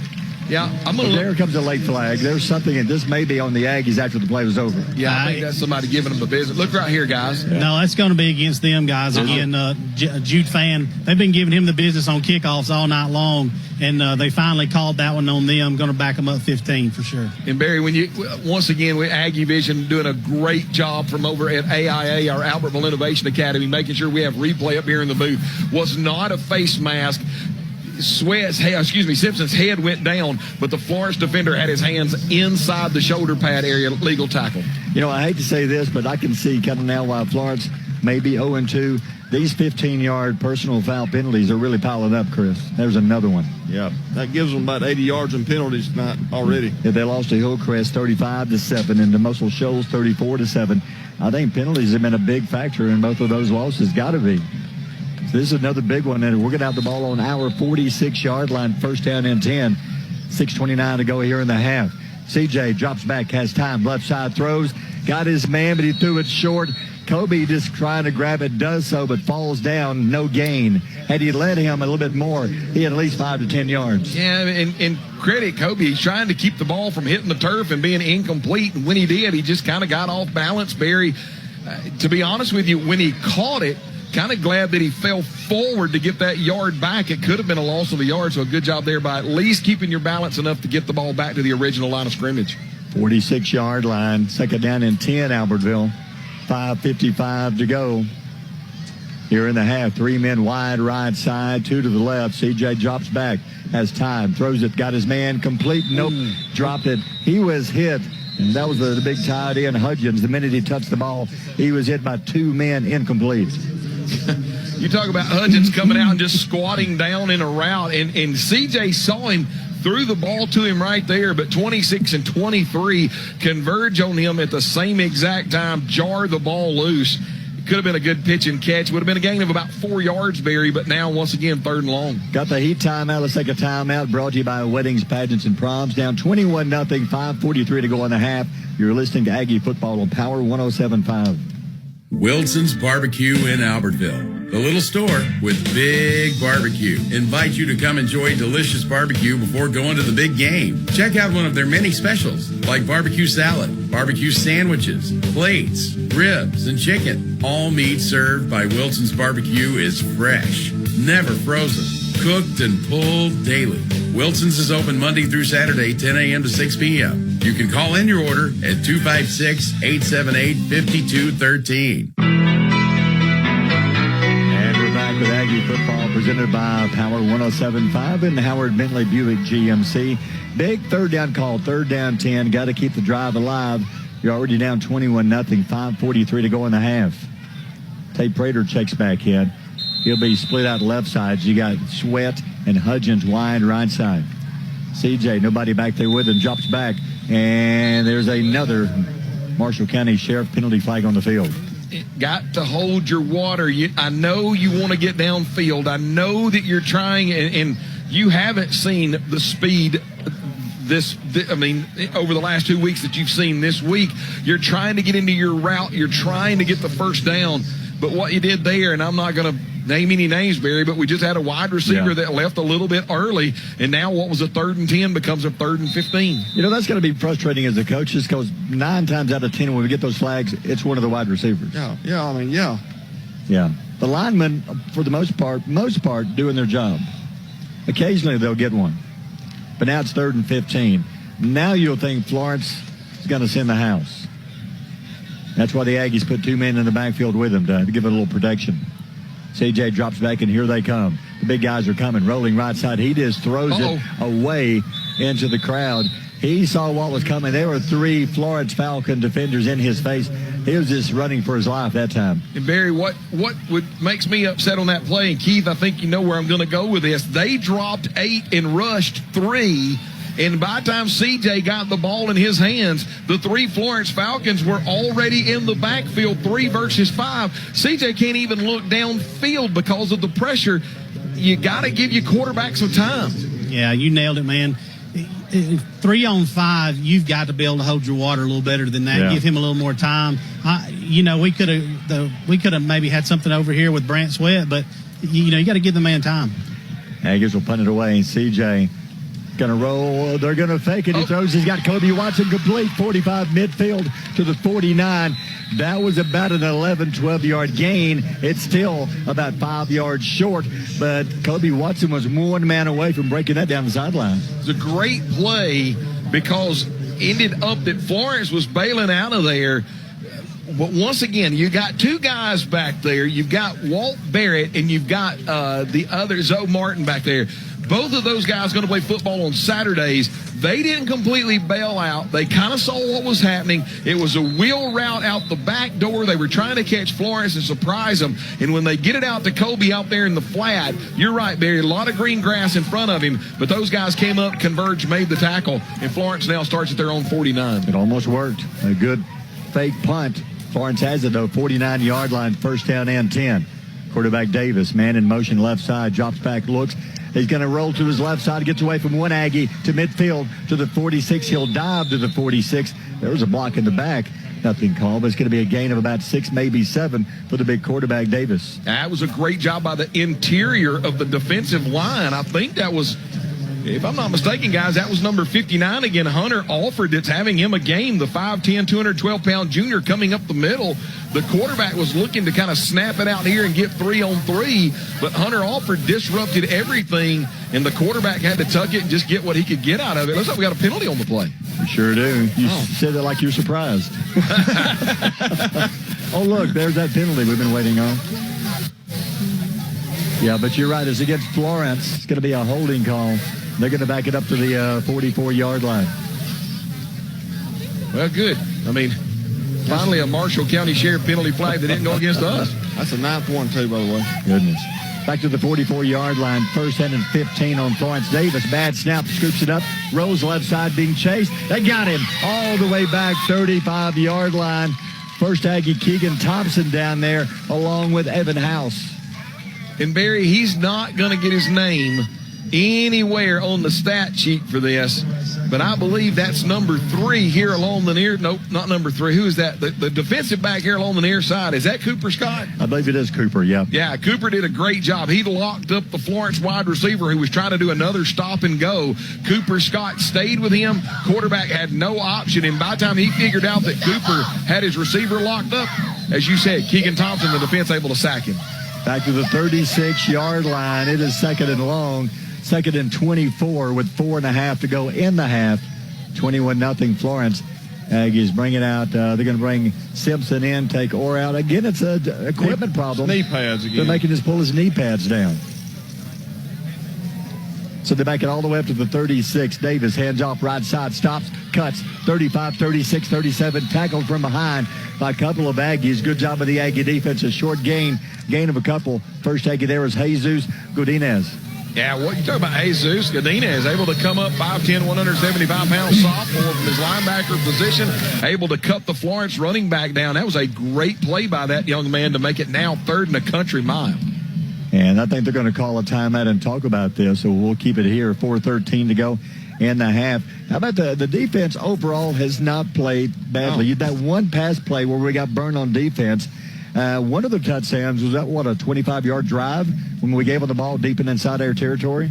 S: Yeah, I'm gonna
B: there comes a late flag. There's something, and this may be on the Aggies after the play was over.
S: Yeah, I think that's somebody giving them the business. Look right here, guys.
U: Yeah. No, that's going to be against them, guys. Again, Jude Fan, they've been giving him the business on kickoffs all night long, and they finally called that one on them. Going to back them up 15 for sure.
S: And Barry, when you once again with Aggie Vision doing a great job from over at AIA, our Albertville Innovation Academy, making sure we have replay up here in the booth. Was not a face mask. Simpson's head went down, but the Florence defender had his hands inside the shoulder pad area, legal tackle.
B: You know, I hate to say this, but I can see kind of now why Florence may be 0-2. These 15-yard personal foul penalties are really piling up, Chris. There's another one.
J: Yeah, that gives them about 80 yards in penalties tonight already.
B: Yeah, they lost to Hillcrest 35-7 and to Muscle Shoals 34-7. I think penalties have been a big factor in both of those losses. Got to be. This is another big one, and we're going to have the ball on our 46-yard line, first down and 10. 6:29 to go here in the half. CJ drops back, has time, left side throws, got his man, but he threw it short. Kobe just trying to grab it, does so, but falls down, no gain. Had he led him a little bit more, he had at least 5 to 10 yards.
S: Yeah, and credit Kobe. He's trying to keep the ball from hitting the turf and being incomplete, and when he did, he just kind of got off balance. Barry, to be honest with you, when he caught it, kind of glad that he fell forward to get that yard back. It could have been a loss of a yard, so a good job there by at least keeping your balance enough to get the ball back to the original line of scrimmage.
B: 46-yard line, second down and 10, Albertville. 5:55 to go here in the half. 3 men wide right side, 2 to the left. CJ drops back, has time, throws it, got his man complete. Nope, dropped it. He was hit. And that was the big tight end, Hudgens. The minute he touched the ball, he was hit by 2 men, incomplete.
S: You talk about Hudgens coming out and just squatting down in a route, and CJ saw him, threw the ball to him right there, but 26 and 23 converge on him at the same exact time, jar the ball loose. It could have been a good pitch and catch. Would have been a gain of about 4 yards, Barry, but now once again 3rd and long.
B: Got the heat timeout. Let's take a timeout. Brought to you by Weddings, Pageants, and Proms. Down 21-0, 5:43 to go in the half. You're listening to Aggie Football on Power 107.5.
C: Wilson's Barbecue in Albertville. The little store with big barbecue. Invite you to come enjoy delicious barbecue before going to the big game. Check out one of their many specials like barbecue salad, barbecue sandwiches, plates, ribs, and chicken. All meat served by Wilson's Barbecue is fresh, never frozen, cooked and pulled daily. Wilson's is open Monday through Saturday, 10 a.m. to 6 p.m. You can call in your order at 256-878-5213.
B: And we're back with Aggie Football presented by Power 107.5 and Howard Bentley Buick GMC. Big third down call, third down 10. Got to keep the drive alive. You're already down 21-0, 5:43 to go in the half. Tate Prater checks back in. He'll be split out left side. You got Sweat and Hudgens wide right side. CJ, nobody back there with him, drops back. And there's another Marshall County Sheriff penalty flag on the field.
S: Got to hold your water. I know you want to get downfield. I know that you're trying, and you haven't seen the speed over the last 2 weeks that you've seen this week. You're trying to get into your route. You're trying to get the first down. But what you did there, and I'm not going to name any names, Barry, but we just had a wide receiver that left a little bit early, and now what was a 3rd and 10 becomes a 3rd and 15.
B: You know, that's going to be frustrating as a coach, just because 9 times out of 10 when we get those flags, it's one of the wide receivers.
J: Yeah.
B: Yeah. The linemen, for the most part, doing their job. Occasionally they'll get one. But now it's 3rd and 15. Now you'll think Florence is going to send the house. That's why the Aggies put 2 men in the backfield with him to give it a little protection. CJ drops back, and here they come. The big guys are coming, rolling right side. He just throws it away into the crowd. He saw what was coming. There were 3 Florence Falcon defenders in his face. He was just running for his life that time.
S: And Barry, what makes me upset on that play, and Keith, I think you know where I'm going to go with this. They dropped 8 and rushed 3. And by the time CJ got the ball in his hands, the 3 Florence Falcons were already in the backfield, 3 versus 5. CJ can't even look downfield because of the pressure. You got to give your quarterback some time.
N: Yeah, you nailed it, man. 3 on 5, you've got to be able to hold your water a little better than that. Yeah. Give him a little more time. We could have maybe had something over here with Brant Sweat, but you got to give the man time.
B: Aggies will punt it away. CJ going to roll. They're going to fake it. He throws. He's got Kobe Watson complete. 45 midfield to the 49. That was about an 11, 12-yard gain. It's still about 5 yards short, but Kobe Watson was 1 man away from breaking that down the sideline.
S: It's a great play because ended up that Florence was bailing out of there. But once again, you got 2 guys back there. You've got Walt Barrett and you've got the other Zoe Martin back there. Both of those guys going to play football on Saturdays. They didn't completely bail out. They kind of saw what was happening. It was a wheel route out the back door. They were trying to catch Florence and surprise them. And when they get it out to Kobe out there in the flat, you're right, Barry, a lot of green grass in front of him. But those guys came up, converged, made the tackle, and Florence now starts at their own 49.
B: It almost worked. A good fake punt. Florence has it, though, 49-yard line, first down and 10. Quarterback Davis, man in motion left side, drops back, looks. He's going to roll to his left side, gets away from 1 Aggie to midfield to the 46. He'll dive to the 46. There was a block in the back. Nothing called, but it's going to be a gain of about 6, maybe 7 for the big quarterback Davis.
S: That was a great job by the interior of the defensive line. I think that was, if I'm not mistaken, guys, that was number 59 again, Hunter Alford, that's having him a game, the 5'10", 212-pound junior coming up the middle. The quarterback was looking to kind of snap it out here and get 3 on 3, but Hunter Alford disrupted everything, and the quarterback had to tuck it and just get what he could get out of it. Looks like we got a penalty on the play.
B: We sure do. You said it like you're surprised. Oh, look, there's that penalty we've been waiting on. Yeah, but you're right. It's against Florence. It's going to be a holding call. They're going to back it up to the 44-yard line.
S: Well, good. I mean, finally a Marshall County Sheriff penalty flag that didn't go against us.
J: That's a 9th one, too, by the way.
B: Goodness. Back to the 44-yard line. First and 15 on Florence. Davis, bad snap, scoops it up. Rolls left side being chased. They got him all the way back, 35-yard line. First Aggie Keegan Thompson down there along with Evan House.
S: And Barry, he's not going to get his name anywhere on the stat sheet for this, but I believe that's number 3 here along the near. Nope, not number 3. Who is that? The defensive back here along the near side. Is that Cooper Scott?
B: I believe it is Cooper, yeah.
S: Yeah, Cooper did a great job. He locked up the Florence wide receiver who was trying to do another stop and go. Cooper Scott stayed with him. Quarterback had no option, and by the time he figured out that Cooper had his receiver locked up, as you said, Keegan Thompson, the defense, able to sack him.
B: Back to the 36-yard line. It is second and long. Second and 24 with 4.5 to go in the half. 21-0 Florence. Aggies bring it out. They're going to bring Simpson in, take Orr out. Again, it's an equipment problem.
J: Knee pads again.
B: They're making us pull his knee pads down. So they back it all the way up to the 36. Davis hands off right side, stops, cuts. 35, 36, 37. Tackled from behind by a couple of Aggies. Good job of the Aggie defense. A short gain of a couple. First Aggie there was Jesus Godinez.
S: Yeah, what you talking about, Jesus Godinez, able to come up 5'10", 175-pound sophomore from his linebacker position, able to cut the Florence running back down. That was a great play by that young man to make it now 3rd and a country mile.
B: And I think they're going to call a timeout and talk about this, so we'll keep it here. 4:13 to go in the half. How about the defense overall has not played badly? You that one pass play where we got burned on defense. One of the touchdowns was that, a 25-yard drive when we gave them the ball deep and inside our territory?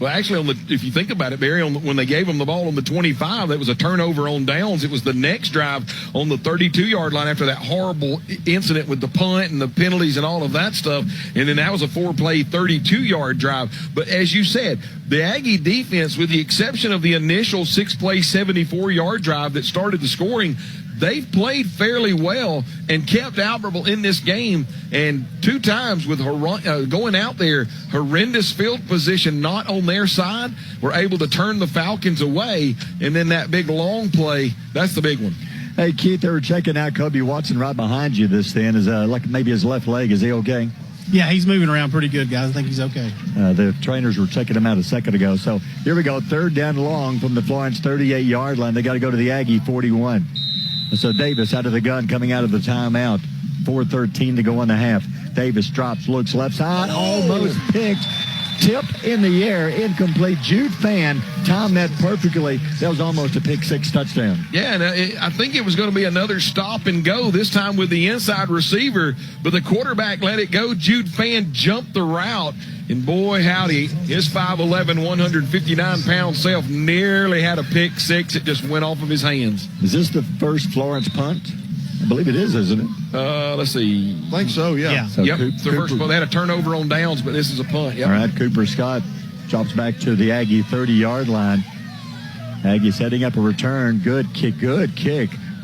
S: Well, actually, if you think about it, Barry, when they gave them the ball on the 25, that was a turnover on downs. It was the next drive on the 32-yard line after that horrible incident with the punt and the penalties and all of that stuff. And then that was a 4-play, 32-yard drive. But as you said, the Aggie defense, with the exception of the initial 6-play, 74-yard drive that started the scoring, they've played fairly well and kept Albertville in this game. And 2 times with going out there, horrendous field position not on their side, were able to turn the Falcons away. And then that big long play, that's the big one.
B: Hey, Keith, they were checking out Kobe Watson right behind you this then. Is like maybe his left leg. Is he okay?
U: Yeah, he's moving around pretty good, guys. I think he's okay.
B: The trainers were checking him out a second ago. So here we go. 3rd down long from the Florence 38-yard line. They got to go to the Aggie 41. So Davis out of the gun coming out of the timeout. 4:13 to go in the half. Davis drops, looks left side, almost picked. Tip in the air, incomplete. Jude Fan timed that perfectly. That was almost a pick 6 touchdown.
S: Yeah, and I think it was going to be another stop and go, this time with the inside receiver, but the quarterback let it go. Jude Fan jumped the route, and boy, howdy, his 5'11", 159-pound self nearly had a pick 6. It just went off of his hands.
B: Is this the first Florence punt? I believe it is, isn't it?
S: Let's see.
J: I think so, yeah.
B: So
S: yep, they had a turnover on downs, but this is a punt. Yep.
B: All right, Cooper Scott drops back to the Aggie 30-yard line. Aggie setting up a return. Good kick.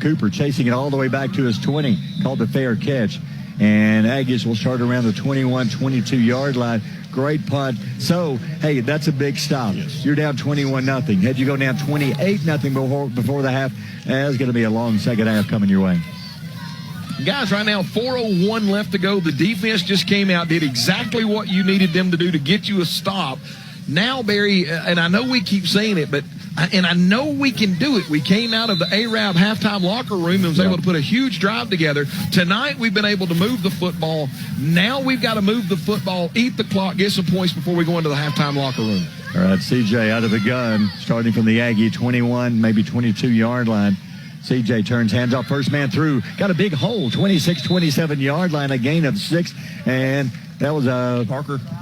B: Cooper chasing it all the way back to his 20. Called a fair catch. And Aggies will start around the 21, 22-yard line. Great punt. So, hey, that's a big stop.
J: Yes.
B: You're down 21-0. Had you go down 28-0 before the half, there's going to be a long second half coming your way.
S: Guys, right now, 4:01 left to go. The defense just came out, did exactly what you needed them to do to get you a stop. Now, Barry, and I know we keep saying it, and I know we can do it. We came out of the Arab halftime locker room and was able to put a huge drive together. Tonight, we've been able to move the football. Now we've got to move the football, eat the clock, get some points before we go into the halftime locker room.
B: All right, CJ out of the gun, starting from the Aggie 21, maybe 22-yard line. CJ turns, hands off, first man through. Got a big hole, 26, 27-yard line, a gain of 6. And that was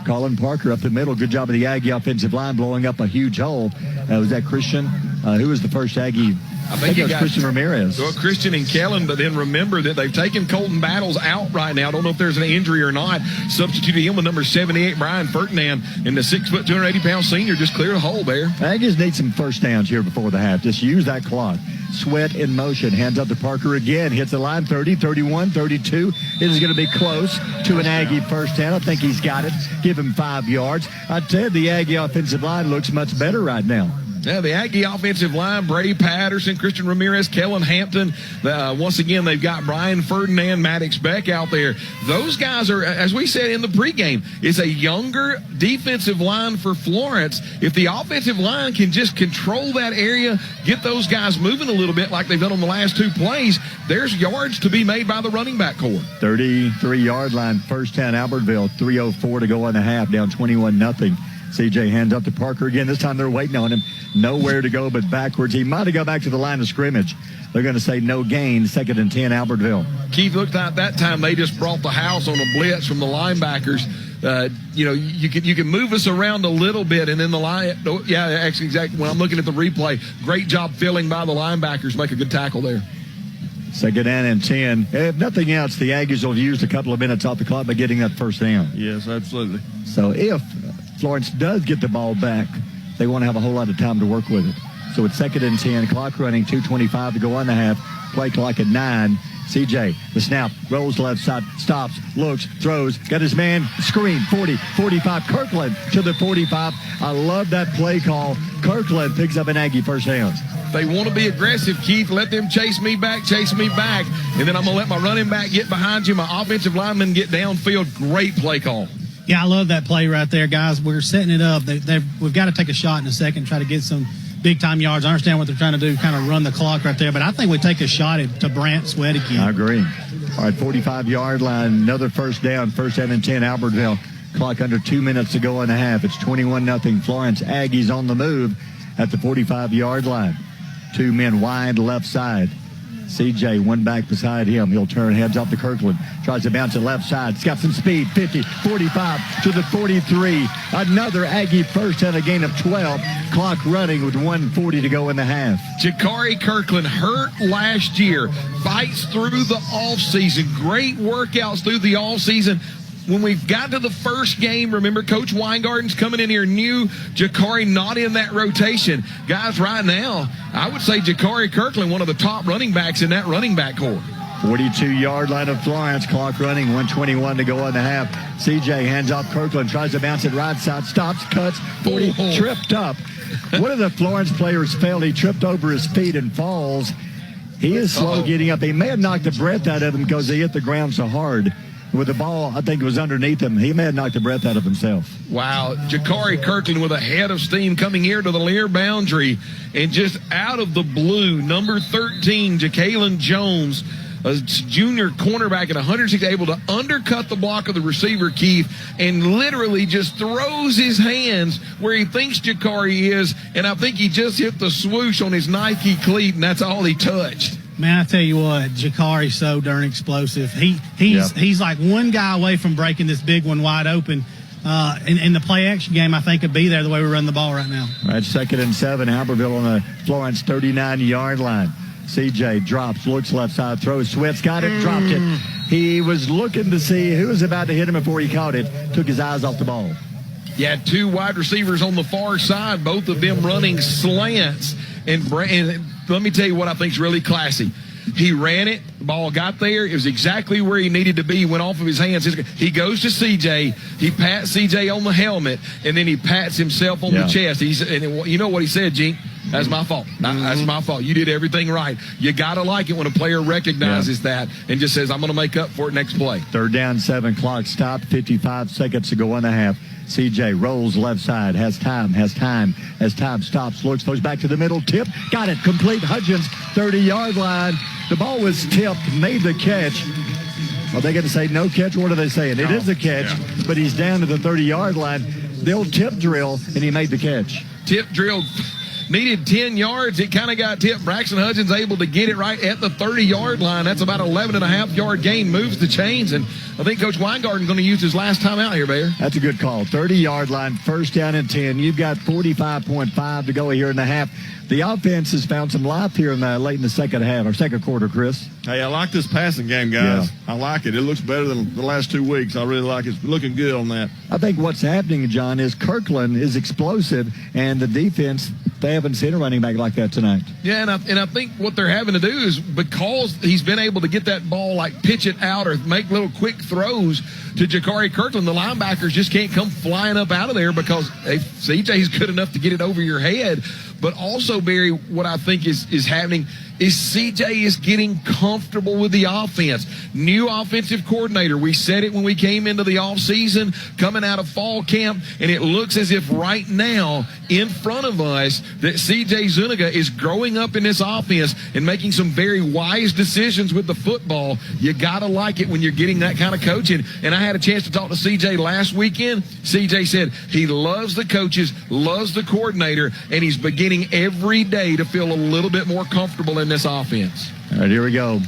B: Colin Parker up the middle. Good job of the Aggie offensive line blowing up a huge hole. Was that Christian? Who was the first Aggie?
S: I think
B: it was Christian Ramirez.
S: Well, Christian and Kellen, but then remember that they've taken Colton Battles out right now. I don't know if there's an injury or not. Substituted him with number 78, Brian Ferdinand, and the 6', 280-pound senior just cleared a hole there.
B: Aggies need some first downs here before the half. Just use that clock. Sweat in motion. Hands up to Parker again. Hits the line 30, 31, 32. It is going to be close to an Aggie first down. I think he's got it. Give him 5 yards. I tell you, the Aggie offensive line looks much better right now.
S: Yeah, the Aggie offensive line, Brady Patterson, Christian Ramirez, Kellen Hampton. Once again, they've got Brian Ferdinand, Maddox Beck out there. Those guys are, as we said in the pregame, it's a younger defensive line for Florence. If the offensive line can just control that area, get those guys moving a little bit like they've done on the last 2 plays, there's yards to be made by the running back core. 33-yard line, first down, Albertville, 3:04 to go in the half, down 21-0.
B: CJ hands up to Parker again. This time they're waiting on him. Nowhere to go but backwards. He might have gone back to the line of scrimmage. They're going to say no gain, 2nd and 10, Albertville.
S: Keith, looked like that time they just brought the house on a blitz from the linebackers. You can move us around a little bit, and then the line. Yeah, actually, exactly. When I'm looking at the replay, great job filling by the linebackers. Make a good tackle there.
B: 2nd down and 10. If nothing else, the Aggies will have used a couple of minutes off the clock by getting that first down.
J: Yes, absolutely.
B: So if Florence does get the ball back, they won't have a whole lot of time to work with it. So it's 2nd and 10, clock running, 2:25 to go on the half, play clock at 9. CJ, the snap, rolls left side, stops, looks, throws, got his man, screen, 40, 45, Kirkland to the 45. I love that play call. Kirkland picks up an Aggie first down.
S: They want to be aggressive, Keith. Let them chase me back. And then I'm going to let my running back get behind you, my offensive lineman get downfield. Great play call.
U: Yeah, I love that play right there, guys. We're setting it up. We've got to take a shot in a second, try to get some big-time yards. I understand what they're trying to do, kind of run the clock right there, but I think we take a shot to Brant Sweat again.
B: I agree. All right, 45-yard line, another first down, 1st and 10, Albertville. Clock under 2 minutes to go in the half. It's 21-0. Florence Aggies on the move at the 45-yard line. 2 men wide left side. CJ, one back beside him. He'll turn, heads off to Kirkland. Tries to bounce it left side. It's got some speed. 50, 45 to the 43. Another Aggie first and a gain of 12. Clock running with 1:40 to go in the half.
S: Jakari Kirkland hurt last year. Fights through the offseason. Great workouts through the offseason. When we've got to the first game, remember Coach Weingarten's coming in here new. Jakari not in that rotation. Guys, right now, I would say Jakari Kirkland, one of the top running backs in that running back corps.
B: 42-yard line of Florence. Clock running, 1:21 to go in the half. CJ hands off Kirkland, tries to bounce it right side, stops, cuts, 40, tripped up. One of the Florence players failed. He tripped over his feet and falls. He is slow getting up. He may have knocked the breath out of him because he hit the ground so hard. With the ball, I think it was underneath him. He may have knocked the breath out of himself.
S: Wow. Jakari Kirkland with a head of steam coming here to the near boundary. And just out of the blue, number 13, Jacalyn Jones, a junior cornerback at 106, able to undercut the block of the receiver, Keith, and literally just throws his hands where he thinks Jakari is. And I think he just hit the swoosh on his Nike cleat, and that's all he touched.
U: Man, I tell you what, Jakari's so darn explosive. He's like one guy away from breaking this big one wide open. In the play-action game, I think, could be there the way we run the ball right now.
B: All right, 2nd and 7, Albertville on the Florence 39-yard line. CJ drops, looks left side, throws. Sweat's got it, dropped it. He was looking to see who was about to hit him before he caught it. Took his eyes off the ball.
S: You had 2 wide receivers on the far side, both of them running slants. And let me tell you what I think is really classy. He ran it. The ball got there. It was exactly where he needed to be. Went off of his hands. He goes to CJ. He pats CJ on the helmet, and then he pats himself on the chest. And you know what he said, Gene? That's my fault. That's my fault. You did everything right. You got to like it when a player recognizes that and just says, I'm going to make up for it next play.
B: 3rd down, 7, clock stopped, 55 seconds to go in the half. CJ rolls left side, has time, stops, looks, throws back to the middle, tip, got it, complete, Hudgens, 30-yard line. The ball was tipped, made the catch. Are they going to say no catch? What are they saying? It is a catch, but he's down to the 30-yard line. The old tip drill, and he made the catch.
S: Tip drill. Needed 10 yards. It kind of got tipped. Braxton Hudgens able to get it right at the 30-yard line. That's about 11.5-yard gain. Moves the chains, and I think Coach Weingarten's going to use his last time out here, Bear.
B: That's a good call. 30-yard line, 1st down and 10. You've got 45.5 to go here in the half. The offense has found some life here late in the second half, or second quarter, Chris.
J: Hey, I like this passing game, guys. Yeah. I like it. It looks better than the last 2 weeks. I really like it. It's looking good on that.
B: I think what's happening, John, is Kirkland is explosive, and the defense, they haven't seen a running back like that tonight.
S: Yeah, and I think what they're having to do is, because he's been able to get that ball, like pitch it out or make little quick throws to Jakari Kirkland, the linebackers just can't come flying up out of there because CJ's good enough to get it over your head. But also, Barry, what I think is happening, is CJ is getting comfortable with the offense. New offensive coordinator. We said it when we came into the offseason, coming out of fall camp, and it looks as if right now in front of us that CJ Zuniga is growing up in this offense and making some very wise decisions with the football. You got to like it when you're getting that kind of coaching. And I had a chance to talk to CJ last weekend. CJ said he loves the coaches, loves the coordinator, and he's beginning every day to feel a little bit more comfortable in this offense.
B: All right, here we go.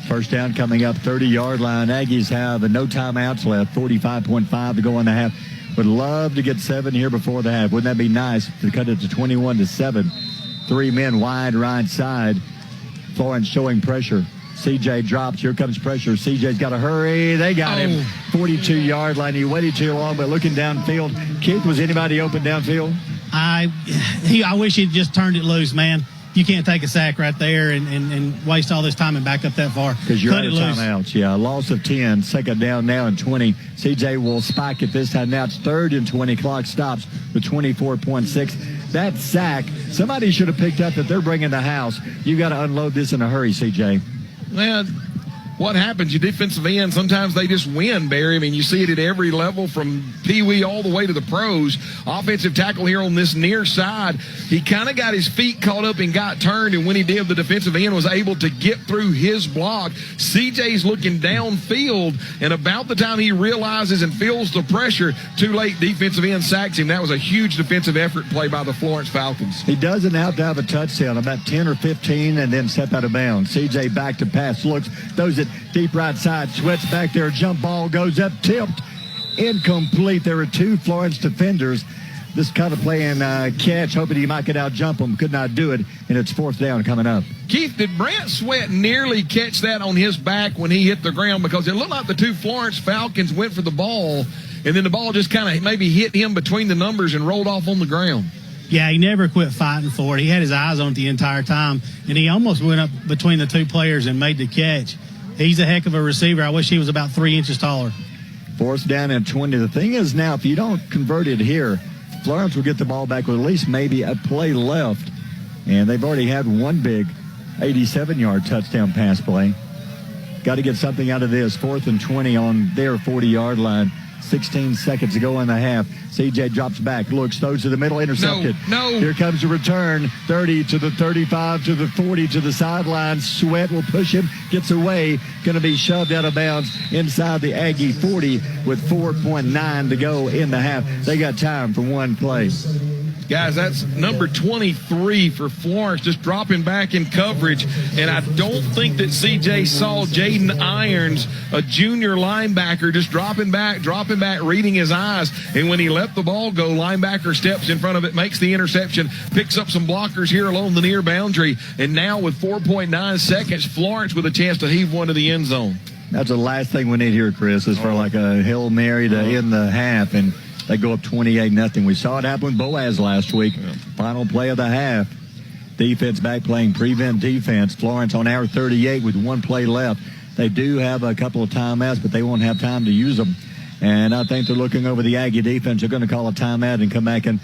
B: First down coming up, 30-yard line. Aggies have no timeouts left, 45.5 to go in the half. Would love to get 7 here before the half. Wouldn't that be nice to cut it to 21-7? 3 men wide right side. Florence showing pressure. CJ drops. Here comes pressure. CJ's got to hurry. They got him. 42-yard line. He waited too long, but looking downfield. Keith, was anybody open downfield?
U: I wish he'd just turned it loose, man. You can't take a sack right there and waste all this time and back up that far.
B: Because you're out of timeouts. Yeah, loss of 10. Second down now and 20. CJ will spike it this time. Now it's 3rd and 20. Clock stops with 24.6. That sack, somebody should have picked up that they're bringing the house. You got to unload this in a hurry, CJ.
S: Well, what happens? Your defensive end, sometimes they just win, Barry. I mean, you see it at every level from Pee-wee all the way to the pros. Offensive tackle here on this near side, he kind of got his feet caught up and got turned, and when he did, the defensive end was able to get through his block. CJ's looking downfield, and about the time he realizes and feels the pressure, too late, defensive end sacks him. That was a huge defensive effort play by the Florence Falcons.
B: He doesn't have to have a touchdown, about 10 or 15, and then step out of bounds. CJ back to pass, looks, throws it deep right side, Sweats back there, jump ball goes up, tipped, incomplete. There were 2 Florence defenders. This kind of playing catch, hoping he might get out, jump him, could not do it, and it's 4th down coming up.
S: Keith, did Brant Sweat nearly catch that on his back when he hit the ground? Because it looked like the 2 Florence Falcons went for the ball, and then the ball just kind of maybe hit him between the numbers and rolled off on the ground.
U: Yeah, he never quit fighting for it. He had his eyes on it the entire time, and he almost went up between the 2 players and made the catch. He's a heck of a receiver. I wish he was about 3 inches taller.
B: 4th down and 20. The thing is now, if you don't convert it here, Florence will get the ball back with at least maybe a play left. And they've already had one big 87-yard touchdown pass play. Got to get something out of this. 4th and 20 on their 40-yard line. 16 seconds to go in the half. CJ drops back, looks, throws to the middle, intercepted.
S: No.
B: Here comes the return. 30 to the 35 to the 40 to the sideline. Sweat will push him, gets away. Going to be shoved out of bounds inside the Aggie 40 with 4.9 to go in the half. They got time for one play.
S: Guys, that's number 23 for Florence, just dropping back in coverage. And I don't think that CJ saw Jaden Irons, a junior linebacker, just dropping back, reading his eyes. And when he let the ball go, linebacker steps in front of it, makes the interception, picks up some blockers here along the near boundary. And now with 4.9 seconds, Florence with a chance to heave one to the end zone.
B: That's the last thing we need here, Chris, is for like a Hail Mary to end the half. And they go up 28-0. We saw it happen with Boaz last week. Yeah. Final play of the half. Defense back playing prevent defense. Florence on our 38 with 1 play left. They do have a couple of timeouts, but they won't have time to use them. And I think they're looking over the Aggie defense. They're going to call a timeout and come back and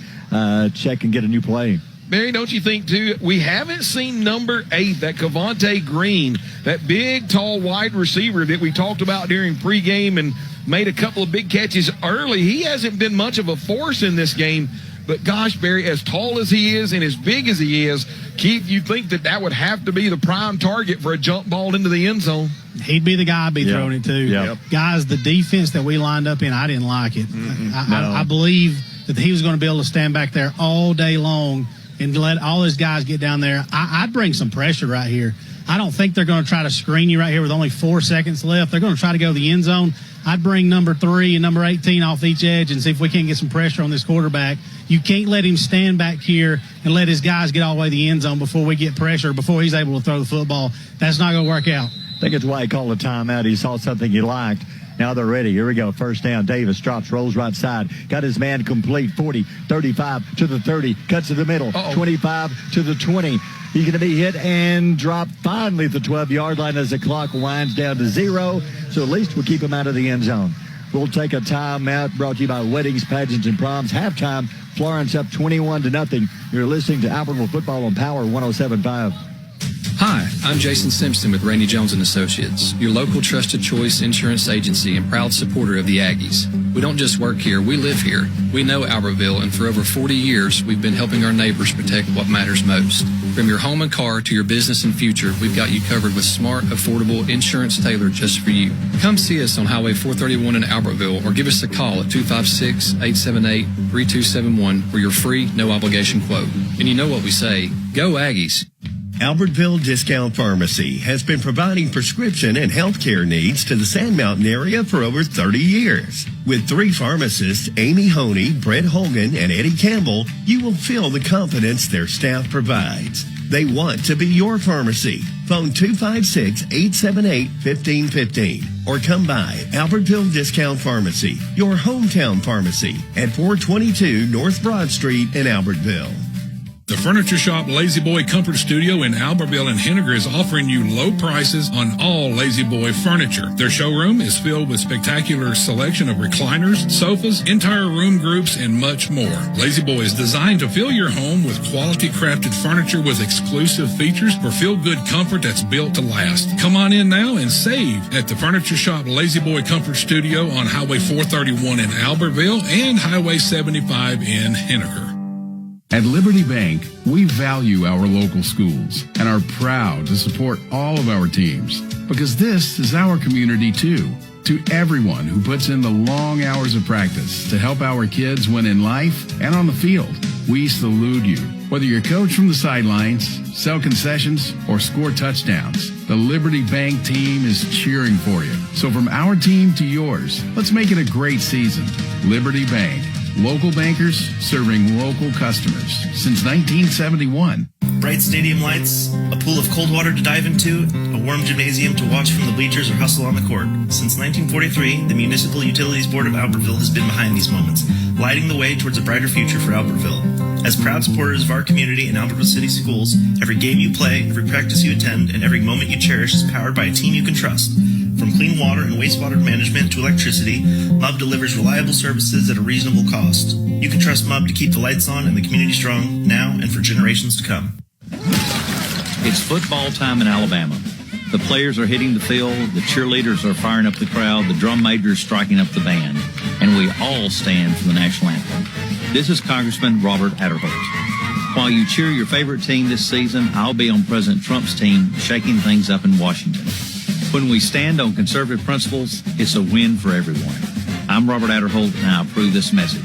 B: check and get a new play.
S: Barry, don't you think, too, we haven't seen number 8, that Cavante Green, that big, tall, wide receiver that we talked about during pregame and made a couple of big catches early. He hasn't been much of a force in this game. But, gosh, Barry, as tall as he is and as big as he is, Keith, you'd think that would have to be the prime target for a jump ball into the end zone.
U: He'd be the guy I'd be throwing it to.
B: Yep.
U: Guys, the defense that we lined up in, I didn't like it. I believe that he was going to be able to stand back there all day long and let all his guys get down there. I'd bring some pressure right here. I don't think they're going to try to screen you right here with only 4 seconds left. They're going to try to go to the end zone. I'd bring number 3 and number 18 off each edge and see if we can't get some pressure on this quarterback. You can't let him stand back here and let his guys get all the way to the end zone before we get pressure, before he's able to throw the football. That's not going to work out.
B: I think it's why he called a timeout. He saw something he liked. Now they're ready. Here we go. First down. Davis drops, rolls right side. Got his man complete. 40, 35 to the 30. Cuts to the middle. 25 to the 20. He's going to be hit and dropped finally at the 12-yard line as the clock winds down to 0. So at least we'll keep him out of the end zone. We'll take a timeout brought to you by Weddings, Pageants, and Proms. Halftime, Florence up 21-0. You're listening to Albertville Football on Power 107.5.
E: Hi, I'm Jason Simpson with Randy Jones & Associates, your local trusted choice insurance agency and proud supporter of the Aggies. We don't just work here, we live here. We know Albertville, and for over 40 years, we've been helping our neighbors protect what matters most. From your home and car to your business and future, we've got you covered with smart, affordable insurance tailored just for you. Come see us on Highway 431 in Albertville or give us a call at 256-878-3271 for your free, no-obligation quote. And you know what we say, go Aggies.
O: Albertville Discount Pharmacy has been providing prescription and healthcare needs to the Sand Mountain area for over 30 years. With 3 pharmacists, Amy Honey, Brett Hogan, and Eddie Campbell, you will feel the confidence their staff provides. They want to be your pharmacy. Phone 256-878-1515 or come by Albertville Discount Pharmacy, your hometown pharmacy at 422 North Broad Street in Albertville.
C: The furniture shop Lazy Boy Comfort Studio in Albertville and Henniger is offering you low prices on all Lazy Boy furniture. Their showroom is filled with spectacular selection of recliners, sofas, entire room groups, and much more. Lazy Boy is designed to fill your home with quality crafted furniture with exclusive features for feel-good comfort that's built to last. Come on in now and save at the furniture shop Lazy Boy Comfort Studio on Highway 431 in Albertville and Highway 75 in Henniger.
P: At Liberty Bank, we value our local schools and are proud to support all of our teams because this is our community too. To everyone who puts in the long hours of practice to help our kids win in life and on the field, we salute you. Whether you're coach from the sidelines, sell concessions, or score touchdowns, the Liberty Bank team is cheering for you. So from our team to yours, let's make it a great season. Liberty Bank. Local bankers serving local customers since 1971.
X: Bright stadium lights, a pool of cold water to dive into, a warm gymnasium to watch from the bleachers or hustle on the court. Since 1943, the Municipal Utilities Board of Albertville has been behind these moments, lighting the way towards a brighter future for Albertville. As proud supporters of our community and Albertville City Schools, every game you play, every practice you attend, and every moment you cherish is powered by a team you can trust. From clean water and wastewater management to electricity, MUB delivers reliable services at a reasonable cost. You can trust MUB to keep the lights on and the community strong now and for generations to come.
Y: It's football time in Alabama. The players are hitting the field, the cheerleaders are firing up the crowd, the drum major is striking up the band, and we all stand for the national anthem. This is Congressman Robert Adderholt. While you cheer your favorite team this season, I'll be on President Trump's team shaking things up in Washington. When we stand on conservative principles, it's a win for everyone. I'm Robert Adderholt, and I approve this message.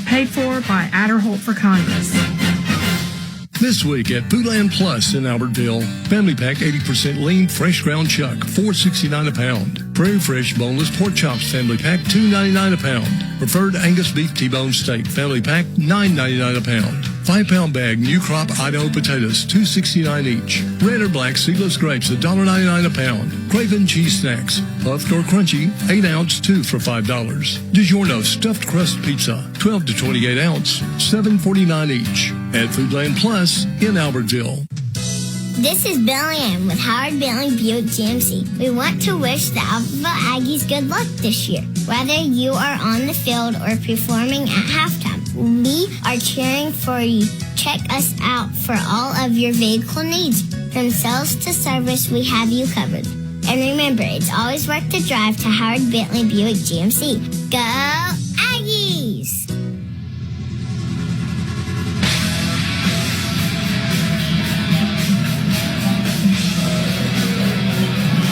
Q: Paid for by Adderholt for Congress.
H: This week at Foodland Plus in Albertville, family pack 80% lean fresh ground chuck, $4.69 a pound. Prairie Fresh boneless pork chops family pack, $2.99 a pound. Preferred Angus beef T-bone steak family pack, $9.99 a pound. 5-pound bag new crop Idaho potatoes, $2.69 each. Red or black seedless grapes, $1.99 a pound. Craven cheese snacks, puffed or crunchy, 8-ounce, 2 for $5. DiGiorno stuffed crust pizza, 12 to 28 ounce, $7.49 each. At Foodland Plus in Albertville.
R: This is Billy Ann with Howard Bentley Buick GMC. We want to wish the Albertville Aggies good luck this year. Whether you are on the field or performing at halftime, we are cheering for you. Check us out for all of your vehicle needs. From sales to service, we have you covered. And remember, it's always worth the drive to Howard Bentley Buick GMC. Go Aggies!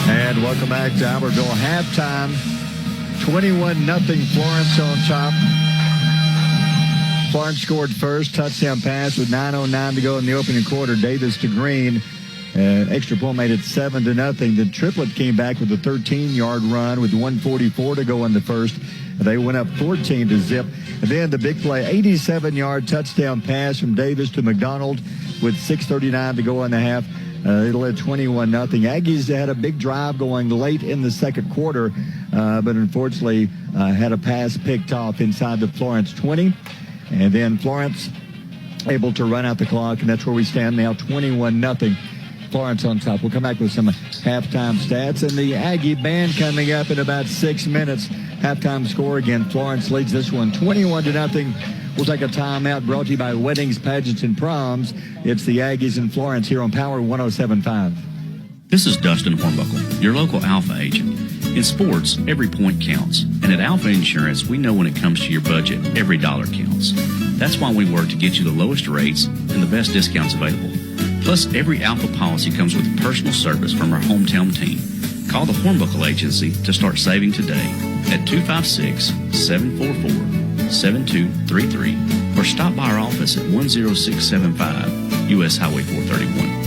B: And welcome back to Albertville halftime. 21-0 Florence on top. Florence scored first. Touchdown pass with 9:09 to go in the opening quarter. Davis to Green. Extra point made it 7-0. The triplet came back with a 13-yard run with 1:44 to go in the first. They went up 14-0. And then the big play, 87-yard touchdown pass from Davis to McDonald with 6:39 to go in the half. They led 21-0. Aggies had a big drive going late in the second quarter, but unfortunately had a pass picked off inside the Florence 20. And then Florence able to run out the clock, and that's where we stand now, 21-0. Florence on top. We'll come back with some halftime stats. And the Aggie band coming up in about 6 minutes. Halftime score again. Florence leads this one 21-0. We'll take a timeout brought to you by Weddings, Pageants, and Proms. It's the Aggies and Florence here on Power 107.5.
A: This is Dustin Hornbuckle, your local Alpha agent. In sports, every point counts. And at Alpha Insurance, we know when it comes to your budget, every dollar counts. That's why we work to get you the lowest rates and the best discounts available. Plus, every Alpha policy comes with personal service from our hometown team. Call the Hornbuckle Agency to start saving today at 256-744-7233 or stop by our office at 10675 U.S. Highway 431.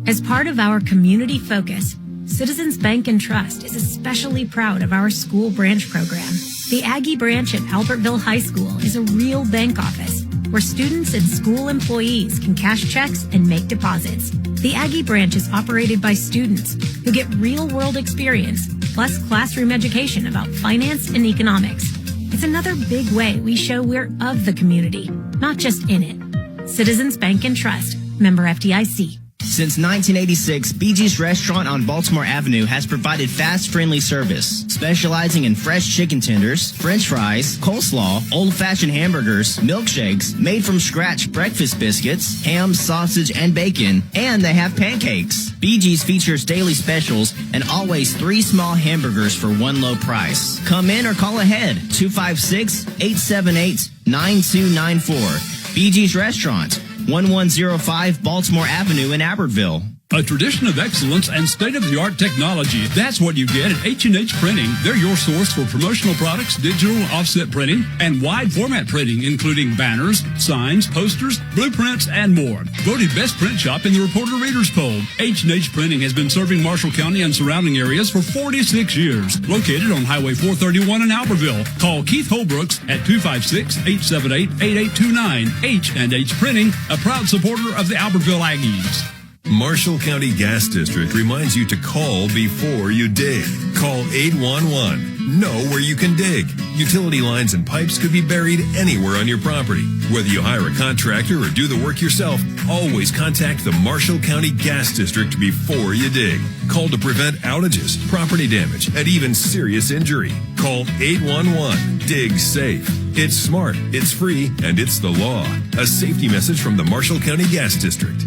I: As part of our community focus, Citizens Bank and Trust is especially proud of our school branch program. The Aggie branch at Albertville High School is a real bank office where students and school employees can cash checks and make deposits. The Aggie branch is operated by students who get real-world experience plus classroom education about finance and economics. It's another big way we show we're of the community, not just in it. Citizens Bank and Trust, member FDIC.
F: Since 1986, BG's Restaurant on Baltimore Avenue has provided fast, friendly service, specializing in fresh chicken tenders, french fries, coleslaw, old-fashioned hamburgers, milkshakes, made-from-scratch breakfast biscuits, ham, sausage, and bacon, and they have pancakes. BG's features daily specials and always 3 small hamburgers for one low price. Come in or call ahead, 256-878-9294. BG's Restaurant, 1105 Baltimore Avenue in Albertville.
C: A tradition of excellence and state-of-the-art technology. That's what you get at H&H Printing. They're your source for promotional products, digital offset printing, and wide format printing, including banners, signs, posters, blueprints, and more. Voted best print shop in the Reporter Readers Poll. H&H Printing has been serving Marshall County and surrounding areas for 46 years. Located on Highway 431 in Albertville. Call Keith Holbrooks at 256-878-8829. H&H Printing, a proud supporter of the Albertville Aggies.
G: Marshall County Gas District reminds you to call before you dig. Call 811. Know where you can dig. Utility lines and pipes could be buried anywhere on your property. Whether you hire a contractor or do the work yourself, always contact the Marshall County Gas District before you dig. Call to prevent outages, property damage, and even serious injury. Call 811. Dig safe. It's smart, it's free, and it's the law. A safety message from the Marshall County Gas District.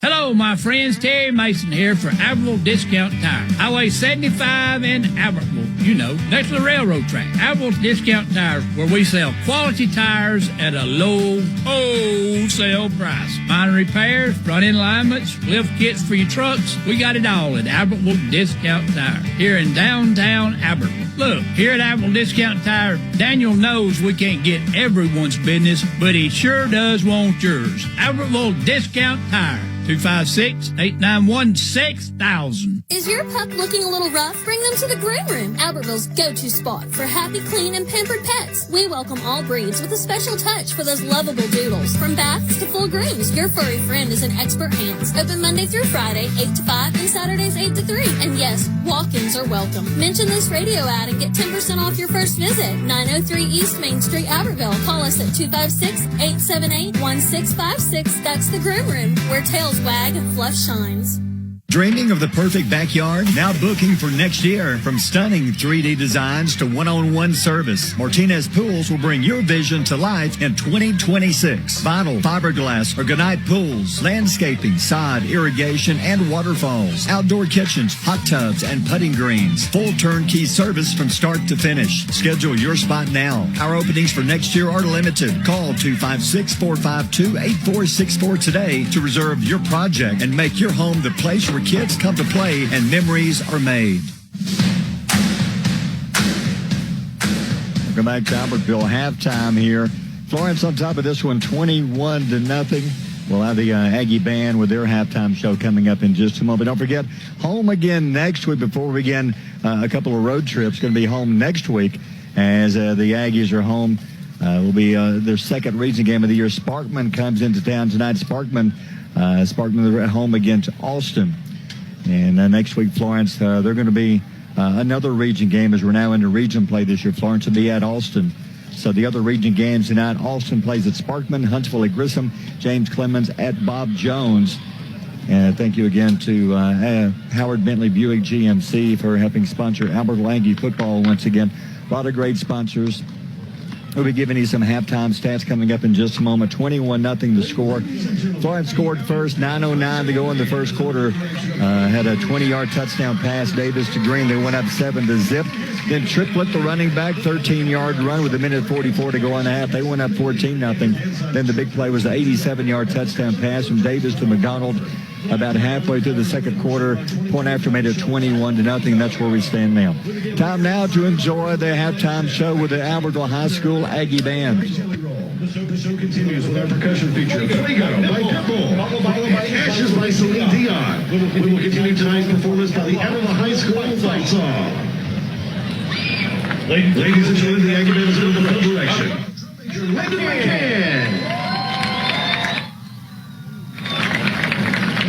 W: Hello, my friends. Terry Mason here for Albertville Discount Tire. Highway 75 in Albertville. You know, next to the railroad track. Albertville Discount Tires, where we sell quality tires at a low wholesale price. Minor repairs, front-end alignments, lift kits for your trucks. We got it all at Albertville Discount Tire here in downtown Albertville. Look, here at Albertville Discount Tire, Daniel knows we can't get everyone's business, but he sure does want yours. Albertville Discount Tire. 256-891-6000.
D: Is your pup looking a little rough? Bring them to the Groom Room, Albertville's go-to spot for happy, clean, and pampered pets. We welcome all breeds with a special touch for those lovable doodles. From baths to full grooms, your furry friend is in expert hands. Open Monday through Friday, 8 to 5, and Saturdays, 8 to 3. And yes, walk-ins are welcome. Mention this radio ad and get 10% off your first visit. 903 East Main Street, Albertville. Call us at 256-878-1656. That's the Groom Room, where tails wag and fluff shines.
B: Dreaming of the perfect backyard? Now booking for next year. From stunning 3D designs to one-on-one service, Martinez Pools will bring your vision to life in 2026. Vinyl, fiberglass, or granite pools, landscaping, sod, irrigation, and waterfalls, outdoor kitchens, hot tubs, and putting greens. Full turnkey service from start to finish. Schedule your spot now. Our openings for next year are limited. Call 256-452-8464 today to reserve your project and make your home the place where kids come to play and memories are made. Welcome back to Albertville halftime here. Florence on top of this one, 21-0. We'll have the Aggie band with their halftime show coming up in just a moment. Don't forget, home again next week before we begin a couple of road trips. Going to be home next week as the Aggies are home. Will be their second region game of the year. Sparkman comes into town tonight. Sparkman are at home against Austin. And next week, Florence, they're going to be another region game as we're now into region play this year. Florence will be at Austin. So the other region games tonight, Austin plays at Sparkman, Huntsville at Grissom, James Clemens at Bob Jones. And thank you again to Howard Bentley Buick GMC for helping sponsor Albertville Aggie Football once again. A lot of great sponsors. We'll be giving you some halftime stats coming up in just a moment. 21-0 the score. Florence scored first, 9:09 to go in the first quarter. Had a 20-yard touchdown pass, Davis to Green. They went up 7-0. Then Triplett, the running back, 13-yard run with 1:44 to go in the half. They went up 14-0. Then the big play was the 87-yard touchdown pass from Davis to McDonald. About halfway through the second quarter, point after made it 21-0. That's where we stand now. Time now to enjoy the halftime show with the Albertville High School Aggie Band.
K: The show continues with our percussion feature, Fuego by Pitbull, followed by Ashes by Celine Dion. We will continue tonight's performance by the Albertville High School Fight Song. Ladies and gentlemen, the Aggie Band is in the middle direction. Lincoln!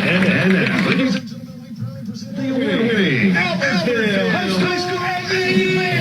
K: And now, ladies and gentlemen, we proudly present the award-winning Albertville High School Aggie Band!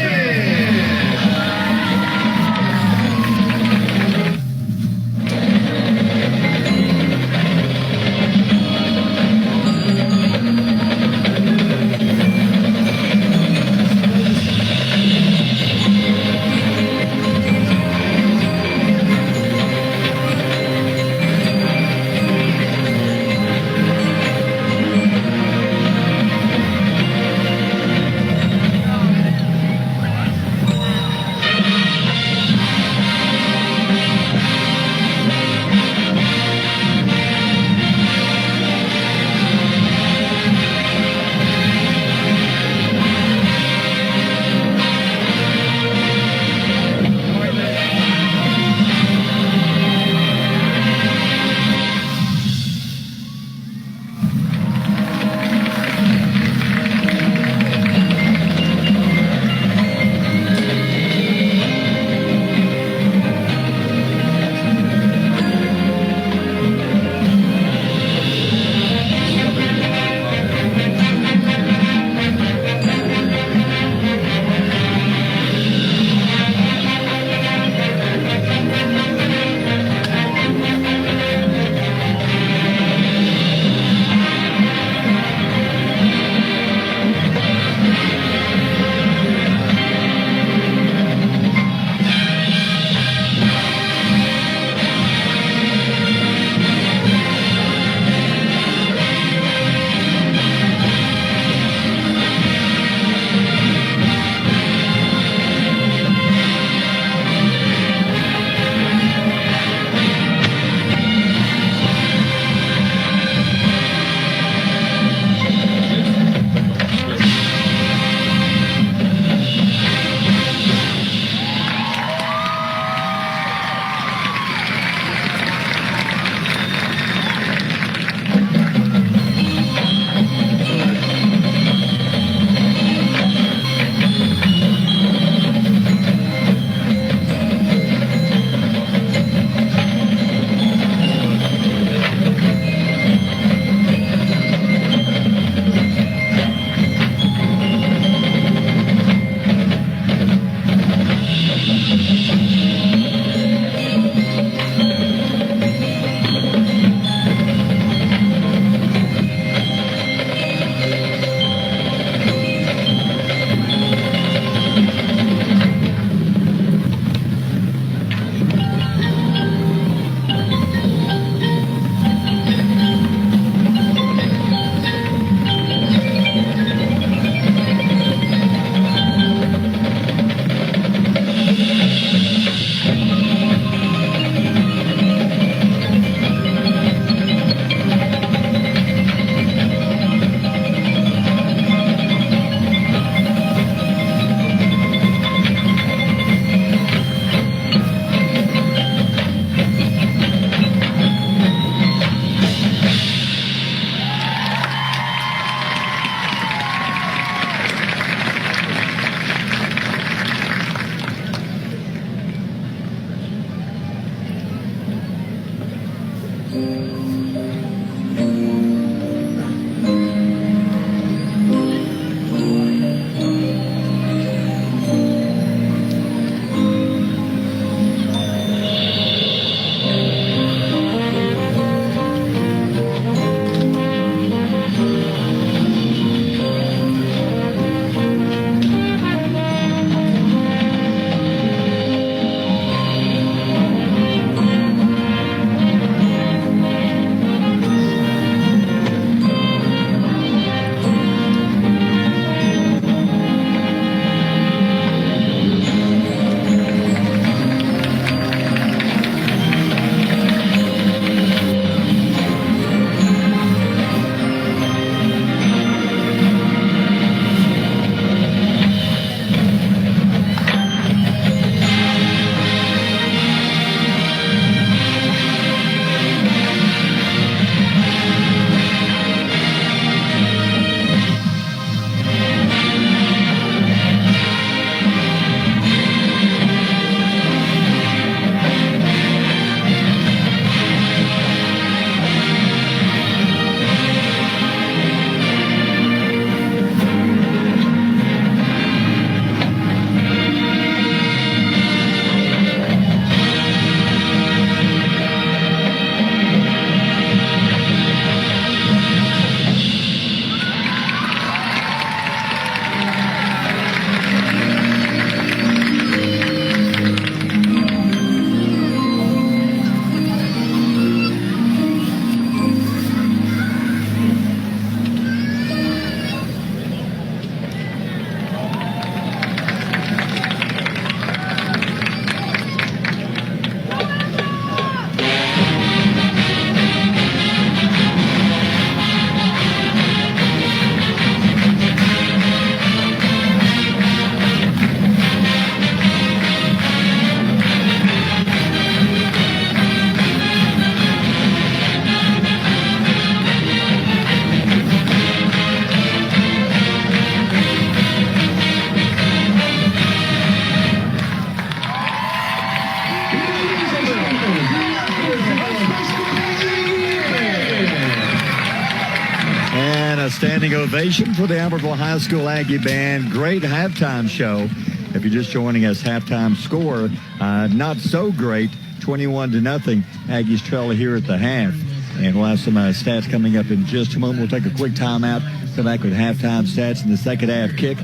B: ovation for the Albertville High School Aggie Band. Great halftime show. If you're just joining us, halftime score, not so great, 21-0. Aggies trail here at the half. And we'll have some stats coming up in just a moment. We'll take a quick timeout, come back with halftime stats in the second half kick.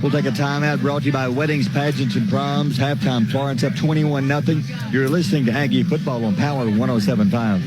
B: We'll take a timeout brought to you by Weddings, Pageants, and Proms. Halftime, Florence up 21-0. You're listening to Aggie Football on Power 107.5.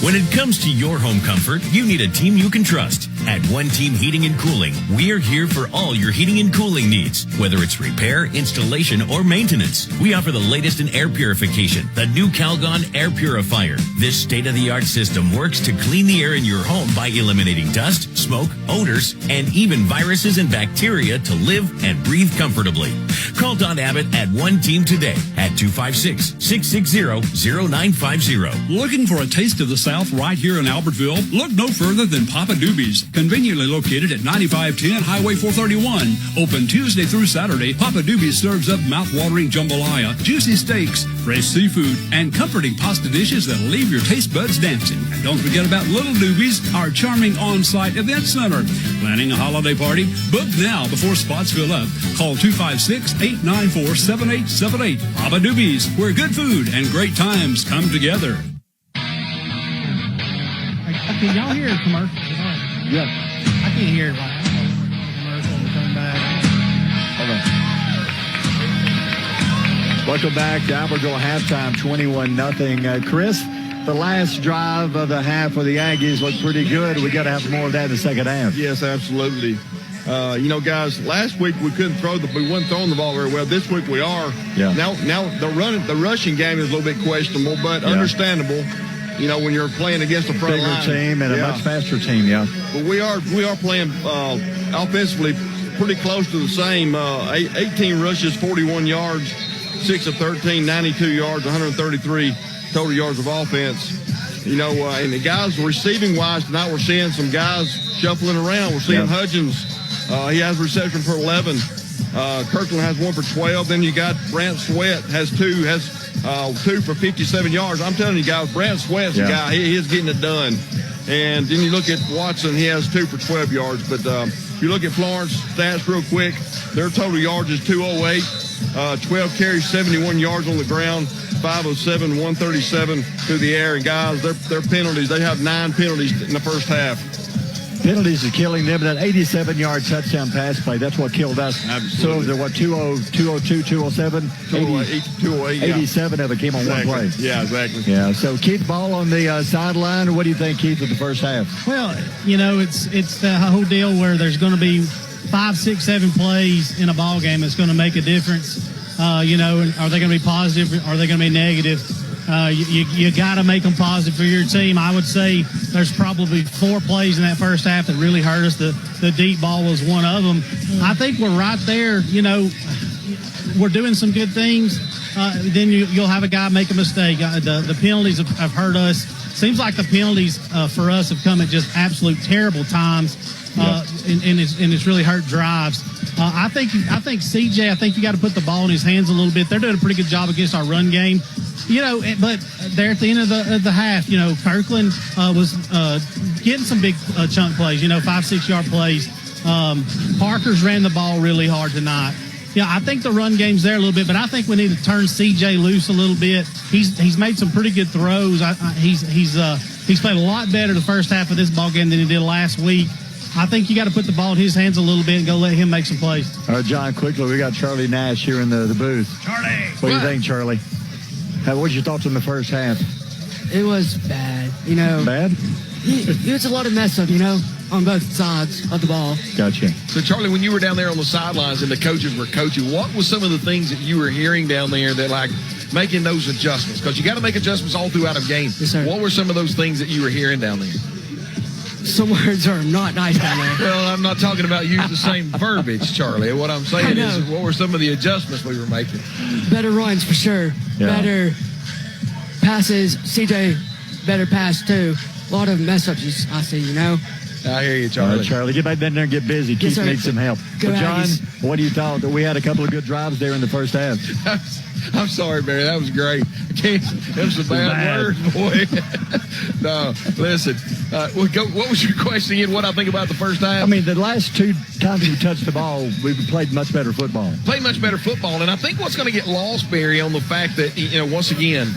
L: When it comes to your home comfort, you need a team you can trust. At One Team Heating and Cooling, we're here for all your heating and cooling needs. Whether it's repair, installation, or maintenance, we offer the latest in air purification, the new Calgon Air Purifier. This state-of-the-art system works to clean the air in your home by eliminating dust, smoke, odors, and even viruses and bacteria to live and breathe comfortably. Call Don Abbott at One Team today at 256-660-0950.
C: Looking for a taste of the South right here in Albertville? Look no further than Papa Doobie's. Conveniently located at 9510 Highway 431. Open Tuesday through Saturday, Papa Doobie's serves up mouth-watering jambalaya, juicy steaks, fresh seafood, and comforting pasta dishes that'll leave your taste buds dancing. And don't forget about Little Doobie's, our charming on-site event center. Planning a holiday party? Book now before spots fill up. Call 256-894-7878. Papa Doobie's, where good food and great times come together.
U: Can y'all hear a commercial?
B: Yeah.
U: I can't hear it. Commercial coming back.
B: Hold on. Welcome back to Albertville halftime, 21-0. Chris, the last drive of the half of the Aggies looked pretty good. We got to have more of that in the second half.
J: Yes, absolutely. Guys, last week we couldn't we weren't throwing the ball very well. This week we are.
B: Yeah.
J: Now the rushing game is a little bit questionable, but understandable. When you're playing against a front line
B: team and a much faster team, yeah.
J: But we are playing offensively pretty close to the same. 18 rushes, 41 yards, 6 of 13, 92 yards, 133 total yards of offense. And the guys receiving wise tonight, we're seeing some guys shuffling around. We're seeing Hudgens. He has reception for 11. Kirkland has 1 for 12. Then you got Brant Sweat has 2 for 57 yards. I'm telling you guys, Brant Sweat's the guy. He is getting it done. And then you look at Watson, he has 2 for 12 yards. But if you look at Florence stats real quick, their total yards is 208, 12 carries, 71 yards on the ground, 507, 137 through the air. And guys, their penalties, they have 9 penalties in the first half.
B: Penalties are killing them. That 87-yard touchdown pass play, that's what killed us.
J: Absolutely.
B: So they're 202, 207?
J: 208,
B: 87 of it came on one play.
J: Yeah, exactly.
B: Yeah, so Keith Ball on the sideline. What do you think, Keith, of the first half?
U: Well, it's the whole deal where there's going to be 5, 6, 7 plays in a ball game that's going to make a difference. Are they going to be positive or are they going to be negative? You got to make them positive for your team. I would say there's probably 4 plays in that first half that really hurt us. The deep ball was one of them. I think we're right there. We're doing some good things. Then you'll have a guy make a mistake. The penalties have hurt us. Seems like the penalties for us have come at just absolute terrible times, and it's really hurt drives. I think CJ. I think you got to put the ball in his hands a little bit. They're doing a pretty good job against our run game. But there at the end of the half, Kirkland was getting some big chunk plays, 5-6 yard plays. Parker's ran the ball really hard tonight. Yeah, I think the run game's there a little bit, but I think we need to turn CJ loose a little bit. He's made some pretty good throws. He's played a lot better the first half of this ball game than he did last week. I think you got to put the ball in his hands a little bit and go let him make some plays.
B: All right, John, quickly, we got Charlie Nash here in the booth.
W: Charlie!
B: What do you think, Charlie? What's your thoughts on the first half?
M: It was bad,
B: Bad?
M: It was a lot of mess up, on both sides of the ball.
B: Gotcha.
S: So, Charlie, when you were down there on the sidelines and the coaches were coaching, what was some of the things that you were hearing down there that, making those adjustments? Because you got to make adjustments all throughout a game.
M: Yes, sir.
S: What were some of those things that you were hearing down there?
M: Some words are not nice down there.
S: Well, I'm not talking about using the same verbiage, Charlie. What I'm saying is, what were some of the adjustments we were making?
M: Better runs, for sure.
B: Yeah.
M: Better passes. CJ, better pass, too. A lot of mess-ups I see,
S: I hear you, Charlie.
B: All right, Charlie, get back down there and get busy. Keith needs some help. But, John, what do you thought? That we had a couple of good drives there in the first half.
S: I'm sorry, Barry. That was great. That was a bad word, boy. No, listen. What was your question again? What I think about the first half?
B: I mean, the last two times we touched the ball, we played much better football.
S: Played much better football, and I think what's going to get lost, Barry, on the fact that, once again,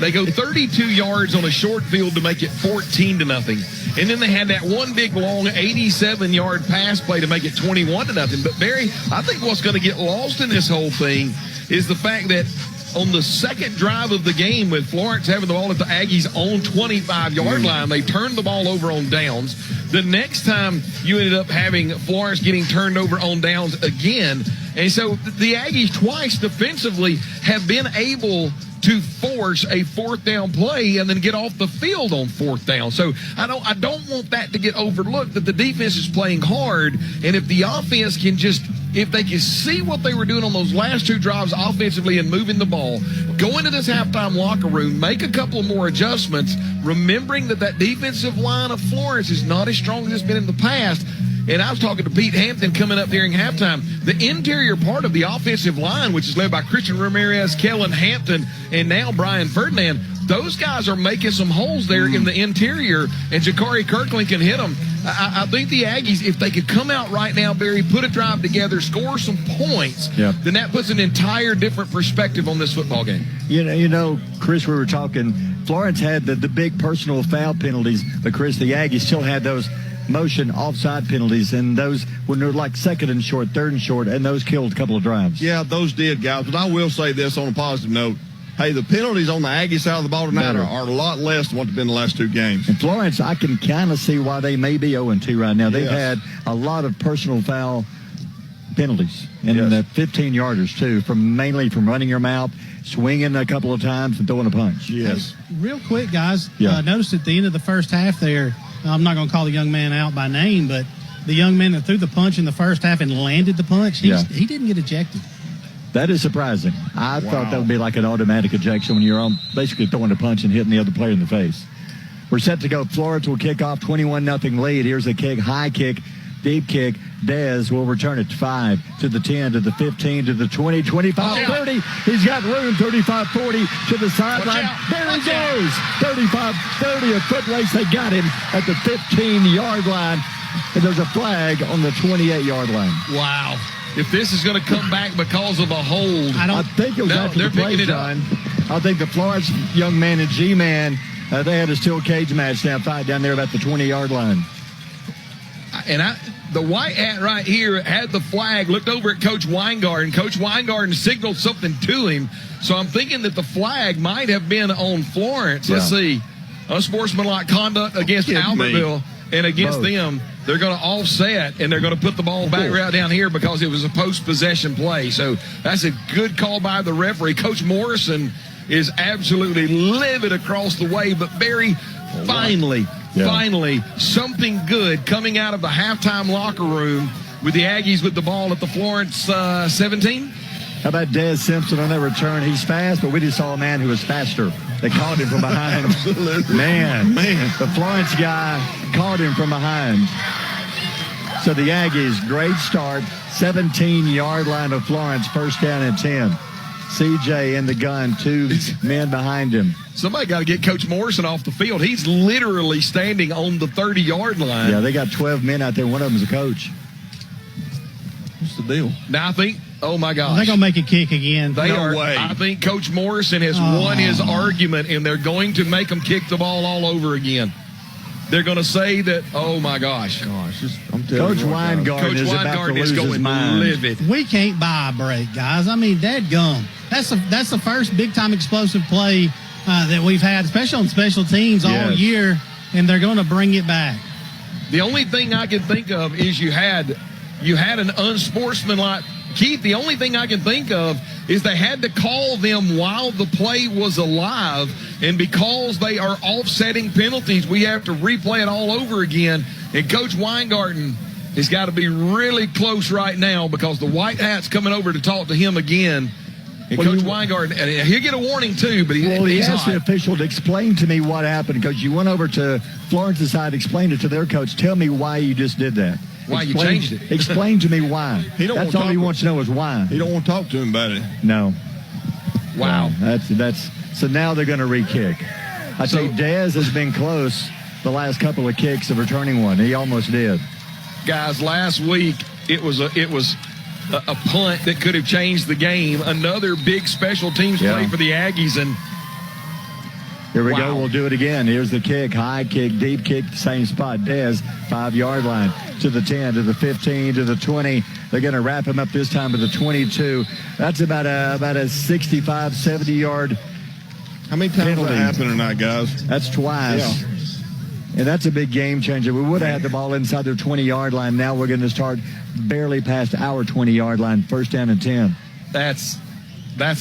S: they go 32 yards on a short field to make it 14-0. And then they had that one big, long 87-yard pass play to make it 21-0. But, Barry, I think what's going to get lost in this whole thing is the fact that on the second drive of the game, with Florence having the ball at the Aggies' own 25-yard line, they turned the ball over on downs. The next time you ended up having Florence getting turned over on downs again. And so the Aggies twice defensively have been able to force a fourth down play and then get off the field on fourth down. So I don't want that to get overlooked, that the defense is playing hard, and if the offense can just, if they can see what they were doing on those last two drives offensively and moving the ball, go into this halftime locker room, make a couple of more adjustments, remembering that defensive line of Florence is not as strong as it's been in the past. And I was talking to Pete Hampton coming up during halftime. The interior part of the offensive line, which is led by Christian Ramirez, Kellen Hampton, and now Brian Ferdinand, those guys are making some holes there in the interior, and Jakari Kirkland can hit them. I think the Aggies, if they could come out right now, Barry, put a drive together, score some points, then that puts an entire different perspective on this football game.
B: You know, Chris, we were talking, Florence had the big personal foul penalties, but, Chris, the Aggies still had those motion offside penalties, and those when they're like second and short, third and short, and those killed a couple of drives.
J: Yeah, those did, guys. But I will say this on a positive note. Hey, the penalties on the Aggie side of the ball tonight are a lot less than what they've been the last two games.
B: And Florence, I can kind of see why they may be 0-2 right now. They've had a lot of personal foul penalties, and the 15-yarders, too, mainly from running your mouth, swinging a couple of times, and throwing a punch.
U: Yes. Hey, real quick, guys, notice at the end of the first half there, I'm not going to call the young man out by name, but the young man that threw the punch in the first half and landed the punch, he didn't get ejected.
B: That is surprising. I thought that would be like an automatic ejection when you're basically throwing a punch and hitting the other player in the face. We're set to go. Florence will kick off 21-0 lead. Here's a kick, high kick, deep kick. Dez will return it 5 to the 10 to the 15 to the 20, 25, 30. He's got room, 35, 40 to the sideline. There he goes. 35, 30, a foot race. They got him at the 15-yard line. And there's a flag on the 28-yard line.
S: Wow. If this is going to come back because of a hold,
B: I think it was after the play, John. I think the Florence young man and G-man, they had a steel cage match fight down there about the 20-yard line.
S: And the white hat right here had the flag, looked over at Coach Weingarten. Coach Weingarten signaled something to him. So I'm thinking that the flag might have been on Florence. Let's see. Unsportsmanlike conduct against Albertville and against them. They're going to offset, and they're going to put the ball back right down here because it was a post-possession play. So that's a good call by the referee. Coach Morrison is absolutely livid across the way. But, Barry, finally, something good coming out of the halftime locker room with the Aggies with the ball at the Florence 17.
B: How about Dez Simpson on that return? He's fast, but we just saw a man who was faster. They caught him from behind. Man. The Florence guy caught him from behind. So the Aggies, great start. 17-yard line of Florence, first down and 10. CJ in the gun, 2 men behind him.
S: Somebody got to get Coach Morrison off the field. He's literally standing on the 30-yard line.
B: Yeah, they got 12 men out there. One of them is a coach.
J: What's the deal?
S: Now I think, oh my gosh,
U: they're going to make a kick again.
S: I think Coach Morrison has won his argument, and they're going to make him kick the ball all over again. They're going to say that, oh my gosh.
B: Coach Weingarten is about to lose his mind.
S: Livid.
U: We can't buy a break, guys. I mean, dadgum. That's the first big-time explosive play that we've had, especially on special teams all year, and they're going to bring it back.
S: The only thing I can think of is you had an unsportsmanlike. Keith, the only thing I can think of is they had to call them while the play was alive, and because they are offsetting penalties, we have to replay it all over again. And Coach Weingarten has got to be really close right now because the white hat's coming over to talk to him again. And Coach Weingart, he'll get a warning too, but
B: he
S: he's
B: asked
S: hot.
B: the official to explain to me what happened, because you went over to Florence's side, explained it to their coach. Tell me why you just did that.
S: Why you changed it.
B: Explain to me why. That's all he wants to know is why.
J: He don't want to talk to him about it.
B: No.
S: Wow.
B: That's so now they're going to re-kick. I say Dez has been close the last couple of kicks of returning one. He almost did.
S: Guys, last week it was a punt that could have changed the game. Another big special teams play for the Aggies, and
B: here we go. We'll do it again. Here's the kick. High kick, deep kick, same spot. Dez, 5-yard line to the 10, to the 15, to the 20. They're going to wrap him up this time to the 22. That's about a 65, 70-yard.
J: How many times has that happened tonight, guys?
B: That's twice.
J: Yeah.
B: And that's a big game changer. We would have had the ball inside their 20-yard line. Now we're going to start barely past our 20-yard line, 1st down and 10.
S: That's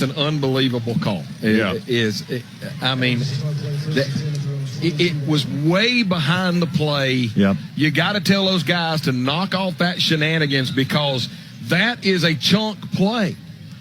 S: an unbelievable call. It was way behind the play.
B: Yep.
S: You got to tell those guys to knock off that shenanigans, because that is a chunk play.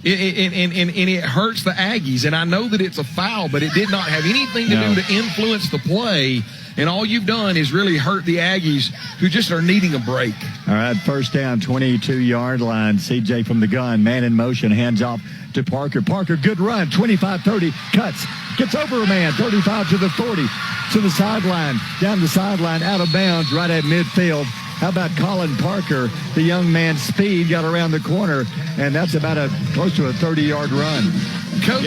S: And it hurts the Aggies. And I know that it's a foul, but it did not have anything to do to influence the play. And all you've done is really hurt the Aggies, who just are needing a break.
B: All right, 1st down, 22-yard line. CJ from the gun, man in motion, hands off to Parker. Parker, good run, 25-30, cuts, gets over a man, 35 to the 40, to the sideline, down the sideline, out of bounds, right at midfield. How about Colin Parker? The young man's speed got around the corner, and that's about close to a 30-yard run.
S: Coach,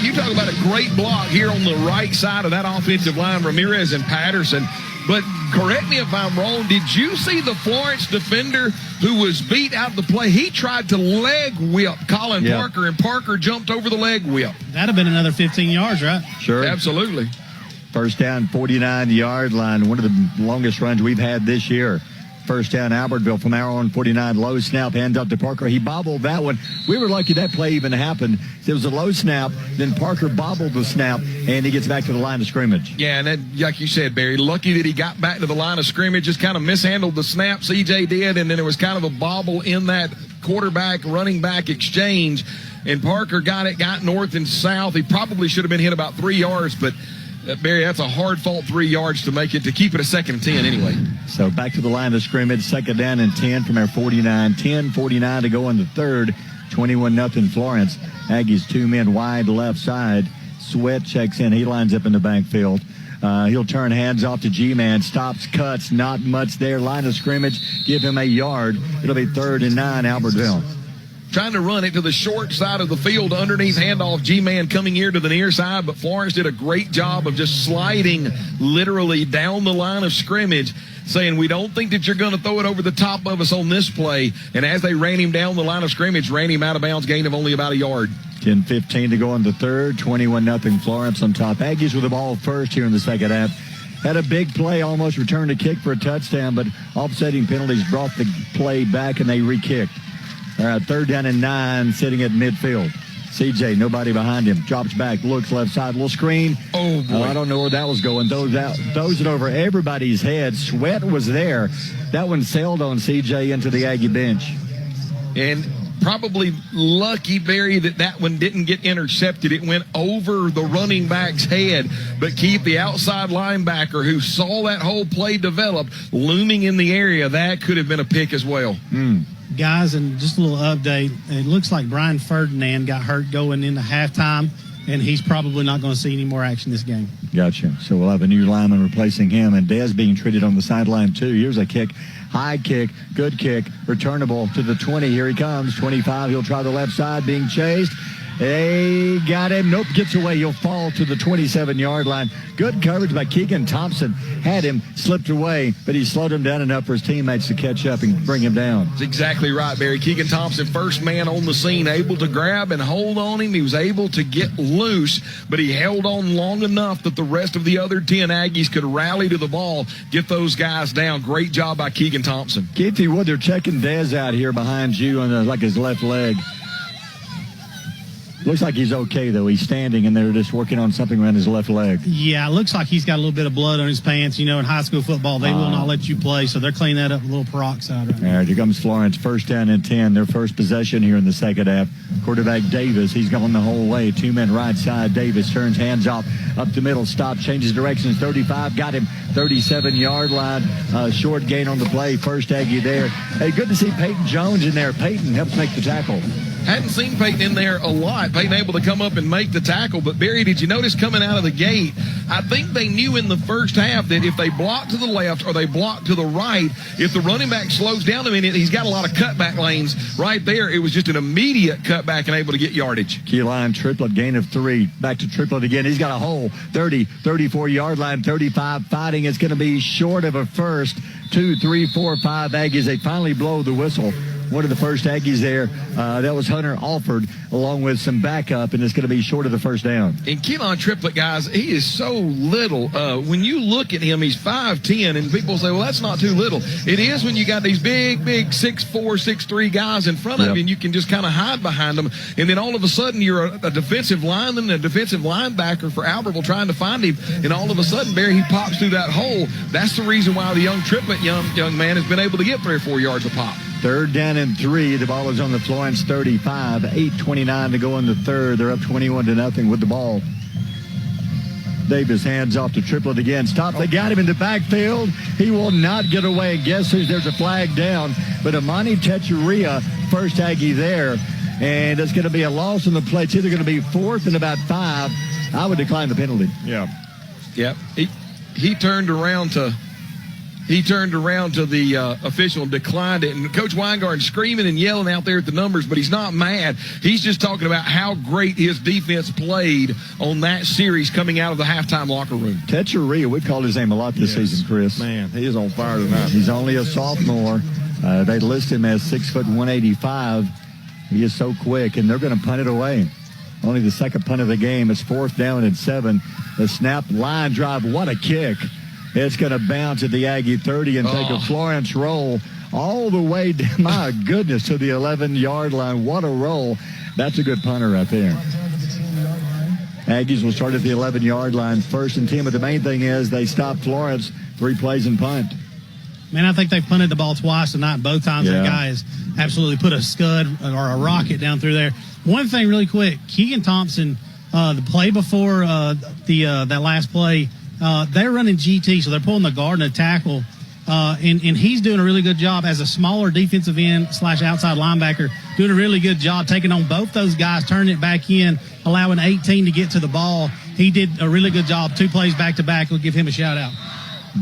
S: you talk about a great block here on the right side of that offensive line, Ramirez and Patterson. But correct me if I'm wrong, did you see the Florence defender who was beat out of the play? He tried to leg whip Colin Parker, and Parker jumped over the leg whip.
U: That'd have been another 15 yards, right?
B: Sure.
S: Absolutely.
B: 1st down, 49-yard line, one of the longest runs we've had this year. 1st down, Albertville from our own 49. Low snap, hands up to Parker. He bobbled that one. We were lucky that play even happened. It was a low snap, then Parker bobbled the snap, and he gets back to the line of scrimmage.
S: Yeah, and then, like you said, Barry, lucky that he got back to the line of scrimmage, just kind of mishandled the snap, CJ did, and then there was kind of a bobble in that quarterback-running back exchange, and Parker got north and south. He probably should have been hit about 3 yards, but Barry, that's a hard-fought 3 yards to make it, to keep it a 2nd and 10 anyway.
B: So back to the line of scrimmage, 2nd down and 10 from our 49. 10:49 to go in the 3rd. 21-0 Florence. Aggies 2 men wide left side. Sweat checks in. He lines up in the backfield. He'll turn, hands off to G-Man. Stops, cuts, not much there. Line of scrimmage, give him a yard. It'll be 3rd and 9, Albertville.
S: Trying to run it to the short side of the field, underneath handoff, G-Man coming here to the near side, but Florence did a great job of just sliding literally down the line of scrimmage, saying, we don't think that you're going to throw it over the top of us on this play. And as they ran him down the line of scrimmage, ran him out of bounds, gain of only about a yard.
B: 10:15 to go in the 3rd. 21-0 Florence on top. Aggies with the ball first here in the 2nd half. Had a big play, almost returned a kick for a touchdown, but offsetting penalties brought the play back, and they re-kicked. All right, 3rd down and 9, sitting at midfield. CJ, nobody behind him. Drops back, looks left side, little screen.
S: Oh, boy.
B: I don't know where that was going. Throws it over everybody's head. Sweat was there. That one sailed on CJ into the Aggie bench.
S: And probably lucky, Barry, that one didn't get intercepted. It went over the running back's head. But Keith, the outside linebacker who saw that whole play develop, looming in the area, that could have been a pick as well.
U: Guys, and just a little update, it looks like Brian Ferdinand got hurt going into halftime, and he's probably not going to see any more action this game.
B: Gotcha. So we'll have a new lineman replacing him, and Dez being treated on the sideline too. Here's a kick, high kick, good kick, returnable to the 20. Here he comes, 25. He'll try the left side, being chased. They got him. Nope, gets away. He'll fall to the 27-yard line. Good coverage by Keegan Thompson. Had him, slipped away, but he slowed him down enough for his teammates to catch up and bring him down.
S: That's exactly right, Barry. Keegan Thompson, first man on the scene, able to grab and hold on him. He was able to get loose, but he held on long enough that the rest of the other 10 Aggies could rally to the ball, get those guys down. Great job by Keegan Thompson.
B: Keithy Wood, they're checking Dez out here behind you on like his left leg. Looks like he's okay, though. He's standing, and they're just working on something around his left leg.
U: Yeah, it looks like he's got a little bit of blood on his pants. You know, in high school football, they will not let you play, so they're cleaning that up with a little peroxide right now.
B: All right, here comes Florence. First down and 10. Their first possession here in the second half. Quarterback Davis, he's gone the whole way. 2 men right side. Davis turns, hands off, up the middle, stop, changes directions. 35, got him. 37-yard line. Short gain on the play. First Aggie there. Hey, good to see Peyton Jones in there. Peyton helps make the tackle.
S: Hadn't seen Peyton in there a lot. Peyton able to come up and make the tackle. But, Barry, did you notice coming out of the gate, I think they knew in the first half that if they block to the left or they block to the right, if the running back slows down a minute, he's got a lot of cutback lanes right there. It was just an immediate cutback and able to get yardage.
B: Key line triplet, gain of 3. Back to triplet again. He's got a hole. 30, 34-yard line, 35 fighting. It's going to be short of a first. 2, 3, 4, 5 Aggies. They finally blow the whistle. One of the first Aggies there, that was Hunter Alford, along with some backup, and it's going to be short of the first down.
S: And Keelan Triplett, guys, he is so little. When you look at him, he's 5'10", and people say, well, that's not too little. It is when you got these big 6'4", 6'3" guys in front of you, and you can just kind of hide behind them. And then all of a sudden, you're a defensive lineman, a defensive linebacker for Albertville trying to find him, and all of a sudden, Barry, he pops through that hole. That's the reason why the young Triplett, young man, has been able to get 3 or 4 yards a pop.
B: Third down and 3. The ball is on the Florence 35. 8:29 to go in the third. They're up 21-0 with the ball. Davis hands off to Triplett again. Stop. They got him in the backfield. He will not get away. Guess who's there's a flag down. But Amani Techeria, first Aggie there. And it's going to be a loss on the play. It's either going to be 4th and about 5. I would decline the penalty.
S: Yeah. Yep. He turned around to the official and declined it. And Coach Weingarten screaming and yelling out there at the numbers, but he's not mad. He's just talking about how great his defense played on that series coming out of the halftime locker room.
B: Techeria, we called his name a lot this season, Chris.
J: Man, he is on fire tonight.
B: He's only a sophomore. They list him as 6', 185. He is so quick, and they're going to punt it away. Only the second punt of the game. It's 4th down and 7. The snap, line drive, what a kick. It's going to bounce at the Aggie 30 and take a Florence roll all the way down, my goodness, to the 11-yard line. What a roll. That's a good punter right there. Aggies will start at the 11-yard line, 1st and 10, but the main thing is they stop Florence 3 plays and punt.
U: Man, I think they've punted the ball twice tonight. Both times that guy has absolutely put a scud or a rocket down through there. One thing really quick, Keegan Thompson, the play before that last play, they're running GT, so they're pulling the guard and a tackle, and he's doing a really good job as a smaller defensive end / outside linebacker, doing a really good job taking on both those guys, turning it back in, allowing 18 to get to the ball. He did a really good job. 2 plays back-to-back. We'll give him a shout-out.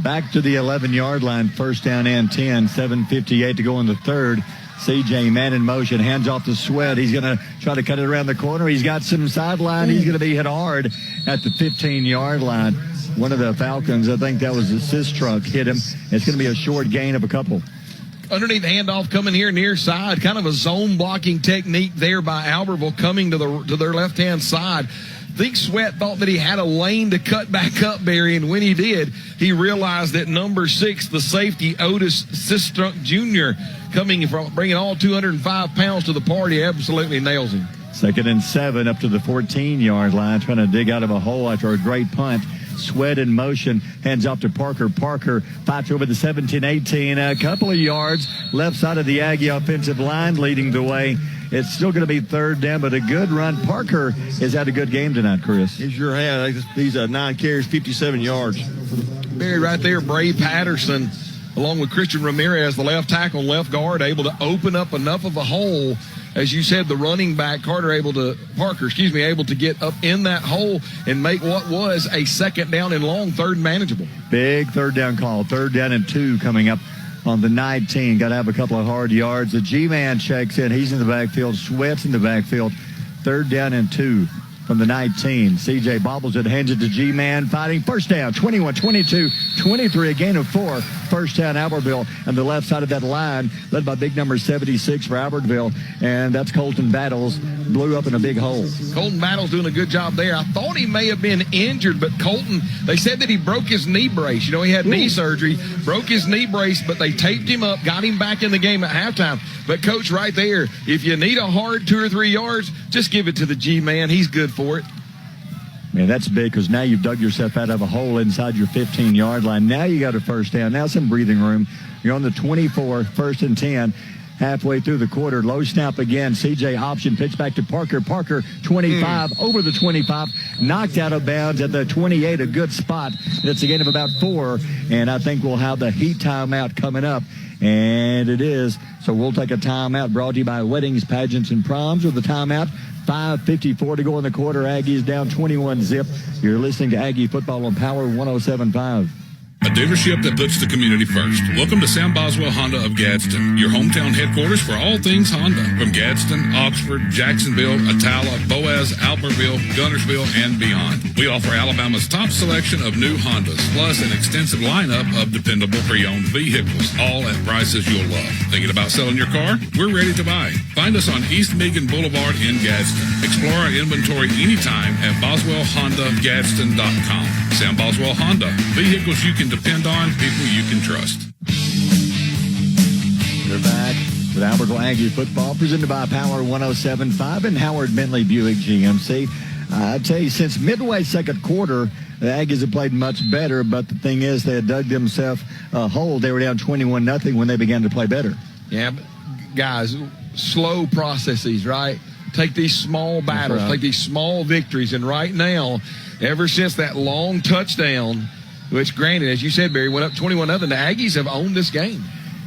B: Back to the 11-yard line, 1st down and 10, 7:58 to go in the third. CJ, man in motion, hands off to Sweat. He's going to try to cut it around the corner. He's got some sideline. He's going to be hit hard at the 15-yard line. One of the Falcons, I think that was the assist truck, hit him. It's going to be a short gain of a couple.
S: Underneath handoff coming here near side, kind of a zone blocking technique there by Albertville coming to their left-hand side. I think Sweat thought that he had a lane to cut back up, Barry, and when he did, he realized that number 6, the safety, Otis Sistrunk Jr., coming from bringing all 205 pounds to the party, absolutely nails him.
B: 2nd and 7 up to the 14-yard line, trying to dig out of a hole after a great punt. Sweat in motion, hands off to Parker. Parker fights over the 17-18, a couple of yards left side of the Aggie offensive line leading the way. It's still going to be 3rd down, but a good run. Parker has had a good game tonight, Chris.
J: He sure has. He's 9 carries, 57 yards.
S: Barry right there, Bray Patterson, along with Christian Ramirez, the left tackle and left guard, able to open up enough of a hole. As you said, the running back, Parker, able to get up in that hole and make what was a 2nd down and long, 3rd and manageable.
B: Big 3rd down call. 3rd down and 2 coming up on the 19. Got to have a couple of hard yards. The G-man checks in. He's in the backfield. Sweat's in the backfield. 3rd down and 2 from the 19. CJ bobbles it, hands it to G-Man, fighting. First down, 21, 22, 23, a gain of 4. First down, Albertville, on the left side of that line, led by big number 76 for Albertville, and that's Colton Battles, blew up in a big hole.
S: Colton Battles doing a good job there. I thought he may have been injured, but Colton, they said that he broke his knee brace. You know, he had knee surgery, broke his knee brace, but they taped him up, got him back in the game at halftime. But, Coach, right there, if you need a hard 2 or 3 yards, just give it to the G-Man. He's good for it.
B: Man, that's big because now you've dug yourself out of a hole inside your 15-yard line. Now you got a first down. Now some breathing room. You're on the 24, 1st and 10. Halfway through the quarter, low snap again. CJ option, pitch back to Parker. Parker, 25, over the 25, knocked out of bounds at the 28, a good spot. It's a gain of about 4, and I think we'll have the heat timeout coming up, and it is. So we'll take a timeout brought to you by Weddings, Pageants, and Proms with the timeout. 5:54 to go in the quarter. Aggies down 21-zip. You're listening to Aggie Football on Power 107.5.
C: A dealership that puts the community first. Welcome to Sam Boswell Honda of Gadsden, your hometown headquarters for all things Honda. From Gadsden, Oxford, Jacksonville, Attala, Boaz, Albertville, Gunnersville, and beyond. We offer Alabama's top selection of new Hondas, plus an extensive lineup of dependable pre-owned vehicles, all at prices you'll love. Thinking about selling your car? We're ready to buy. Find us on East Meagan Boulevard in Gadsden. Explore our inventory anytime at BoswellHondaGadsden.com. Sam Boswell Honda. Vehicles you can depend on, people you can trust.
B: We're back with Albertville Aggie Football, presented by Power 107.5 and Howard Bentley Buick GMC. I tell you, since midway second quarter, the Aggies have played much better, but the thing is they had dug themselves a hole. They were down 21-0 when they began to play better.
S: Yeah, but guys, slow processes, right? Take these small battles, take these small victories, and right now, ever since that long touchdown, which granted, as you said, Barry, went up 21-0, the Aggies have owned this game.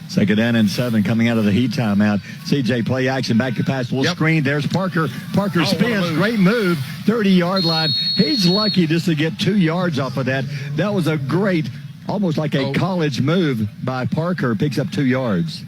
B: Second down and 7 coming out of the heat timeout. CJ play action, back to pass, full screen. There's Parker. Parker spins, great move, 30-yard line. He's lucky just to get 2 yards off of that. That was a great, almost like a college move by Parker, picks up 2 yards.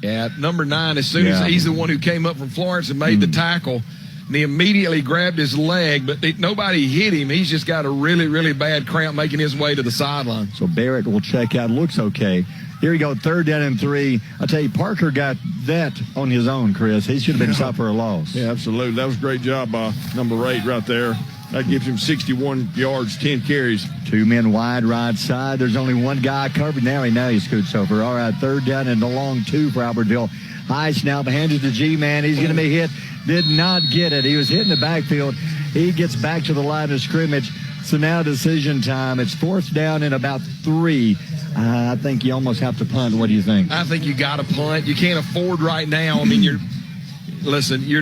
S: Yeah, number 9, as soon as he's the one who came up from Florence and made the tackle, and he immediately grabbed his leg, but nobody hit him. He's just got a really, really bad cramp making his way to the sideline.
B: So Barrett will check out. Looks okay. Here we go, 3rd down and 3. I'll tell you, Parker got that on his own, Chris. He should have been stopped for a loss.
J: Yeah, absolutely. That was a great job by number 8 right there. That gives him 61 yards, 10 carries.
B: 2 men wide right side. There's only one guy covered. Now he scoots over. All right, 3rd down and a long 2 for Albertville. High snap, hands it to G-Man. He's going to be hit. Did not get it. He was hit in the backfield. He gets back to the line of scrimmage. So now decision time. It's 4th down and about 3. I think you almost have to punt. What do you think?
S: I think you got to punt. You can't afford right now. I mean, you're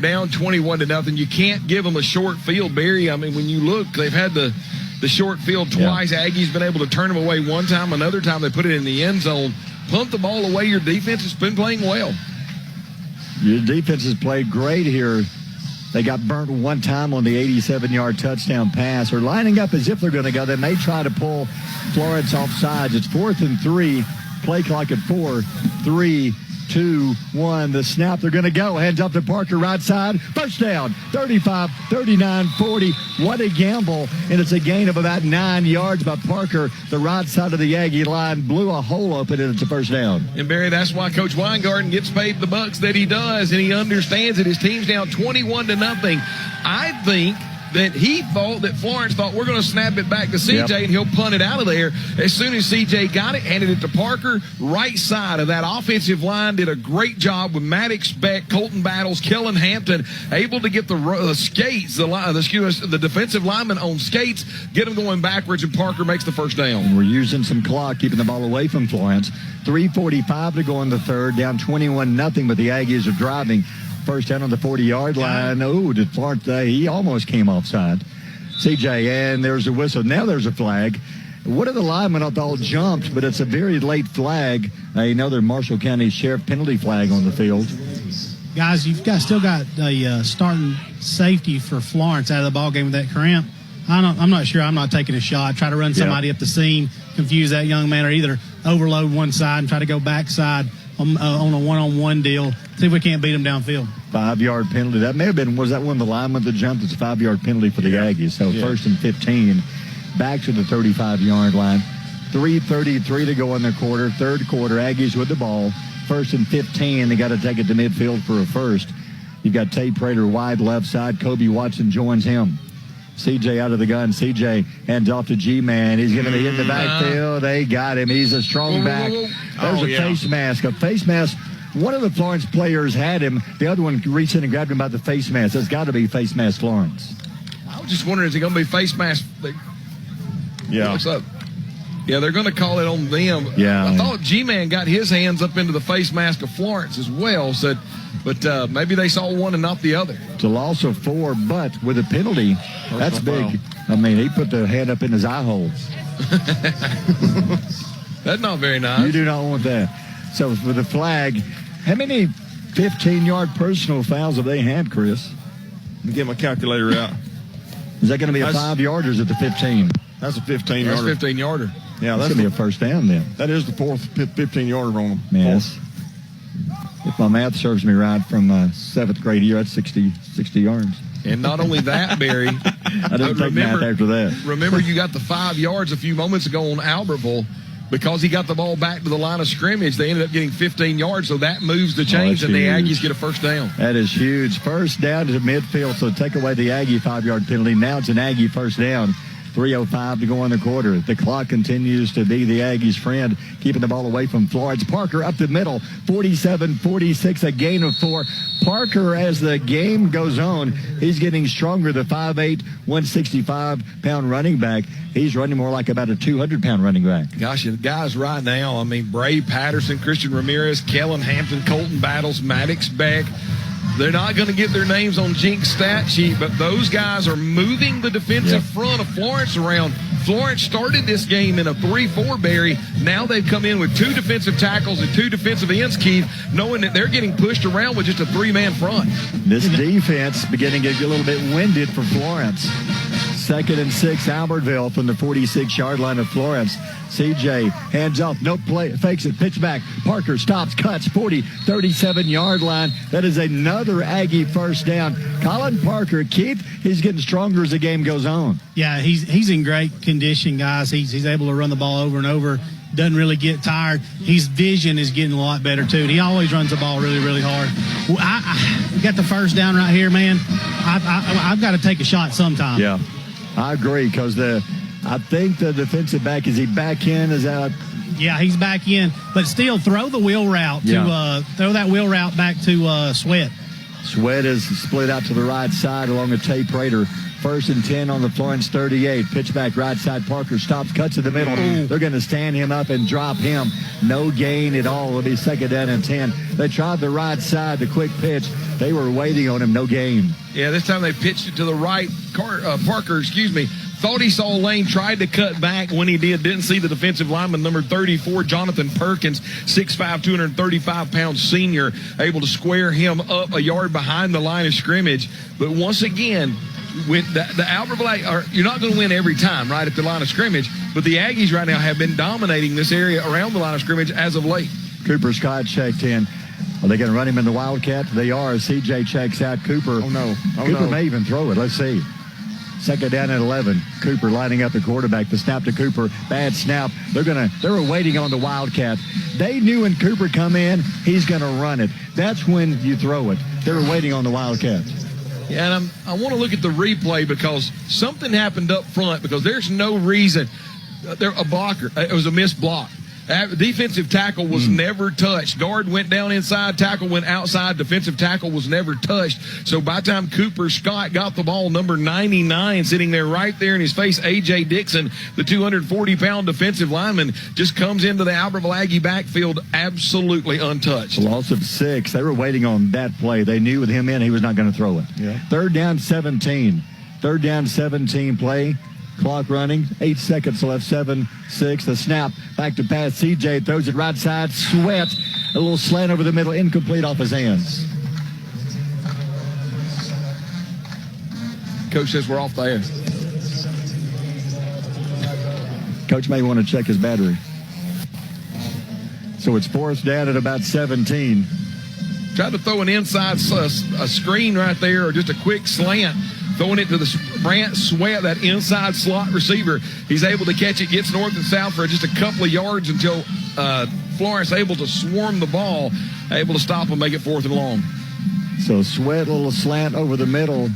S: down 21-0. You can't give them a short field, Barry. I mean, when you look, they've had the short field twice. Aggie's been able to turn them away one time. Another time they put it in the end zone. Punt the ball away. Your defense has been playing well.
B: Your defense has played great here. They got burnt one time on the 87-yard touchdown pass. They're lining up as if they're going to go. They may try to pull Florence off sides. It's 4th and 3. Play clock at 4, 3, 2, 1. The snap, they're going to go. Hands up to Parker, right side. First down, 35, 39, 40. What a gamble. And it's a gain of about 9 yards by Parker. The right side of the Aggie line blew a hole open, and it's a first down.
S: And, Barry, that's why Coach Weingarten gets paid the bucks that he does, and he understands that his team's down 21-0. I think that Florence thought, we're going to snap it back to CJ and he'll punt it out of there. As soon as CJ got it, handed it to Parker, right side of that offensive line, did a great job with Maddox Beck, Colton Battles, Kellen Hampton, able to get the skates, the defensive lineman on skates, get them going backwards, and Parker makes the first down.
B: And we're using some clock, keeping the ball away from Florence. 3:45 to go in the 3rd, down 21-0, but the Aggies are driving. First down on the 40-yard line. Oh, did Florence? He almost came offside. CJ, and there's a whistle. Now there's a flag. One of the linemen I thought jumped, but it's a very late flag. Another Marshall County Sheriff penalty flag on the field.
U: Guys, you've still got a starting safety for Florence out of the ball game with that cramp. I'm not sure. I'm not taking a shot. Try to run somebody up the seam, confuse that young man, or either overload one side and try to go backside on a one-on-one deal. See if we can't beat them downfield.
B: 5-yard penalty. That may have been, was that one of the linemen that jumped? It's a 5-yard penalty for the Aggies. So first and 15, back to the 35-yard line. 3:33 to go in the quarter. Third quarter, Aggies with the ball. First and 15. They got to take it to midfield for a first. You've got Tate Prater wide left side. Kobe Watson joins him. CJ out of the gun. CJ hands off to G-Man. He's going to be in the backfield. They got him. He's a strong back. There's a face mask. A face mask. One of the Florence players had him. The other one reached in and grabbed him by the face mask. That's got to be face mask Florence.
S: I was just wondering, is it going to be face mask?
B: Yeah.
S: What's up? Yeah, they're going to call it on them.
B: Yeah.
S: I thought G-Man got his hands up into the face mask of Florence as well, but maybe they saw one and not the other.
B: It's a loss of 4, but with a penalty, that's big. I mean, he put the hand up in his eye holes.
S: That's not very nice.
B: You do not want that. So with the flag, how many 15-yard personal fouls have they had, Chris?
J: Let me get my calculator out.
B: Is that going to be a 5-yarder at the 15?
J: That's a 15-yarder.
S: That's a 15-yarder.
J: Yeah,
B: that's going to be a first down then.
J: That is the fourth 15-yarder on them.
B: Yes. If my math serves me right, from 7th grade year, that's 60 yards.
S: And not only that, Barry.
B: I didn't take math after that.
S: Remember, you got the 5 yards a few moments ago on Albertville. Because he got the ball back to the line of scrimmage, they ended up getting 15 yards, so that moves the chains, and the Aggies get a first down.
B: That is huge. First down to midfield, so take away the Aggie 5-yard penalty. Now it's an Aggie first down. 3:05 to go in the quarter. The clock continues to be the Aggies' friend, keeping the ball away from Florence. Parker up the middle, 47-46, a gain of 4. Parker, as the game goes on, he's getting stronger. The 5'8", 165-pound running back, he's running more like about a 200-pound running back.
S: Gosh, the guys right now, I mean, Bray Patterson, Christian Ramirez, Kellen Hampton, Colton Battles, Maddox Beck. They're not going to get their names on Jink's stat sheet, but those guys are moving the defensive front of Florence around. Florence started this game in a 3-4, Barry. Now they've come in with 2 defensive tackles and 2 defensive ends, Keith, knowing that they're getting pushed around with just a 3-man front.
B: This defense beginning to get a little bit winded for Florence. 2nd and 6, Albertville from the 46-yard line of Florence. CJ hands off, no play, fakes it, pitch back. Parker stops, cuts, 40, 37-yard line. That is another Aggie first down. Colin Parker, Keith, he's getting stronger as the game goes on.
U: Yeah, he's in great condition, guys. He's able to run the ball over and over. Doesn't really get tired. His vision is getting a lot better, too. And he always runs the ball really, really hard. Well, I got the first down right here, man. I've got to take a shot sometime.
B: Yeah, I agree, because I think the defensive back, is he back in? Is that?
U: Yeah, he's back in. But still, throw the wheel route throw that wheel route back to Sweat.
B: Sweat is split out to the right side along with Tate Prater. 1st and 10 on the Florence 38. Pitch back right side. Parker stops, cuts in the middle. They're going to stand him up and drop him. No gain at all. It'll be 2nd down and 10. They tried the right side, the quick pitch. They were waiting on him. No gain.
S: Yeah, this time they pitched it to the right. Parker, thought he saw a lane, tried to cut back. When he didn't see the defensive lineman, number 34, Jonathan Perkins, 6'5", 235-pound senior, able to square him up a yard behind the line of scrimmage. But once again, with the Albertville, you're not going to win every time, right, at the line of scrimmage, but the Aggies right now have been dominating this area around the line of scrimmage as of late.
B: Cooper Scott checked in. Are they going to run him in the Wildcat? They are. CJ checks out. Cooper. Cooper may even throw it. Let's see. 2nd down and 11. Cooper lining up the quarterback. The snap to Cooper. Bad snap. They were waiting on the Wildcat. They knew when Cooper come in, he's going to run it. That's when you throw it. They were waiting on the Wildcat.
S: Yeah, and I want to look at the replay because something happened up front, because there's no reason. A blocker. It was a missed block. Defensive tackle was never touched. Guard went down inside, tackle went outside, defensive tackle was never touched. So by the time Cooper Scott got the ball, number 99 sitting there right there in his face, A.J. Dixon, the 240-pound defensive lineman, just comes into the Albertville Aggie backfield absolutely untouched.
B: A loss of 6. They were waiting on that play. They knew with him in, he was not going to throw it.
J: Yeah.
B: 3rd down, 17. 3rd down, 17 play. Clock running, 8 seconds left, 7-6. The snap, back to pass. CJ throws it right side. Sweat, a little slant over the middle, incomplete off his hands.
S: Coach says we're off the air.
B: Coach may want to check his battery. So it's 4th down at about 17.
S: tried to throw an inside a screen right there or just a quick slant, throwing it to the Brant Sweat, that inside slot receiver. He's able to catch it, gets north and south for just a couple of yards until Florence able to swarm the ball, able to stop and make it 4th and long.
B: So Sweat, a little slant over the middle,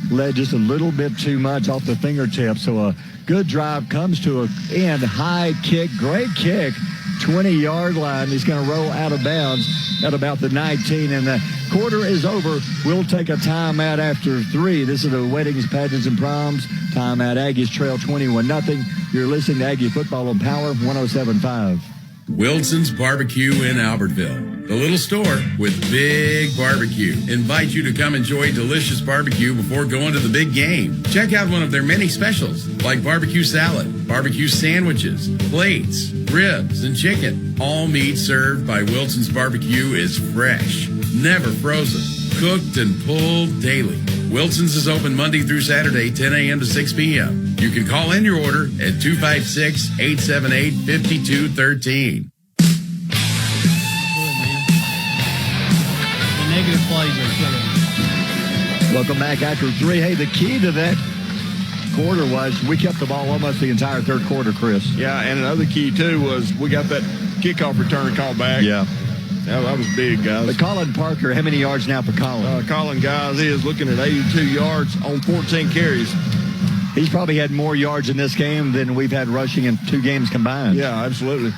B: led just a little bit too much off the fingertips. So a good drive comes to an end, high kick, great kick, 20-yard line. He's going to roll out of bounds at about the 19, and the quarter is over. We'll take a timeout after 3. This is the Weddings, Pageants, and Proms. Timeout. Aggies trail 21-0. You're listening to Aggie Football on Power 107.5.
P: Wilson's Barbecue in Albertville. The little store with big barbecue. Invite you to come enjoy delicious barbecue before going to the big game. Check out one of their many specials like barbecue salad, barbecue sandwiches, plates, ribs, and chicken. All meat served by Wilson's Barbecue is fresh, never frozen, cooked and pulled daily. Wilson's is open Monday through Saturday, 10 a.m. to 6 p.m. You can call in your order at 256-878-5213.
U: Negative plays are killing.
B: Welcome back after 3. Hey, the key to that quarter was we kept the ball almost the entire third quarter, Chris.
J: Yeah, and another key, too, was we got that kickoff return call back.
B: Yeah.
J: That was big, guys.
B: But Colin Parker, how many yards now for Colin?
J: Colin, guys, he is looking at 82 yards on 14 carries.
B: He's probably had more yards in this game than we've had rushing in 2 games combined.
J: Yeah, absolutely.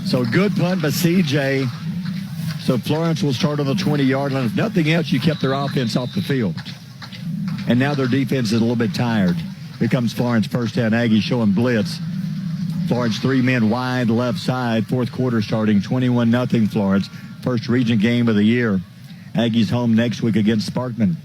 B: So good punt by CJ. So Florence will start on the 20-yard line. If nothing else, you kept their offense off the field. And now their defense is a little bit tired. Here comes Florence first down. Aggie showing blitz. Florence 3 men wide left side. 4th quarter starting 21-0 Florence. First region game of the year. Aggies home next week against Sparkman.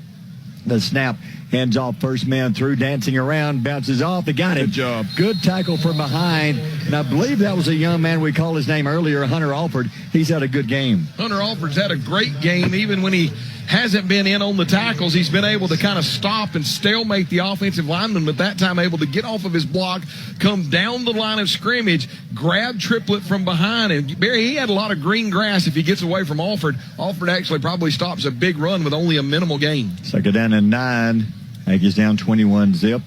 B: The snap, hands off, first man through, dancing around, bounces off. They got it.
J: Good job.
B: Good tackle from behind. And I believe that was a young man we called his name earlier, Hunter Alford. He's had a good game.
S: Hunter Alford's had a great game. Even when he hasn't been in on the tackles, he's been able to kind of stop and stalemate the offensive lineman, but that time able to get off of his block, come down the line of scrimmage, grab Triplett from behind. And Barry, he had a lot of green grass if he gets away from Alford. Alford actually probably stops a big run with only a minimal gain.
B: Second down and 9. Aggies down 21-0.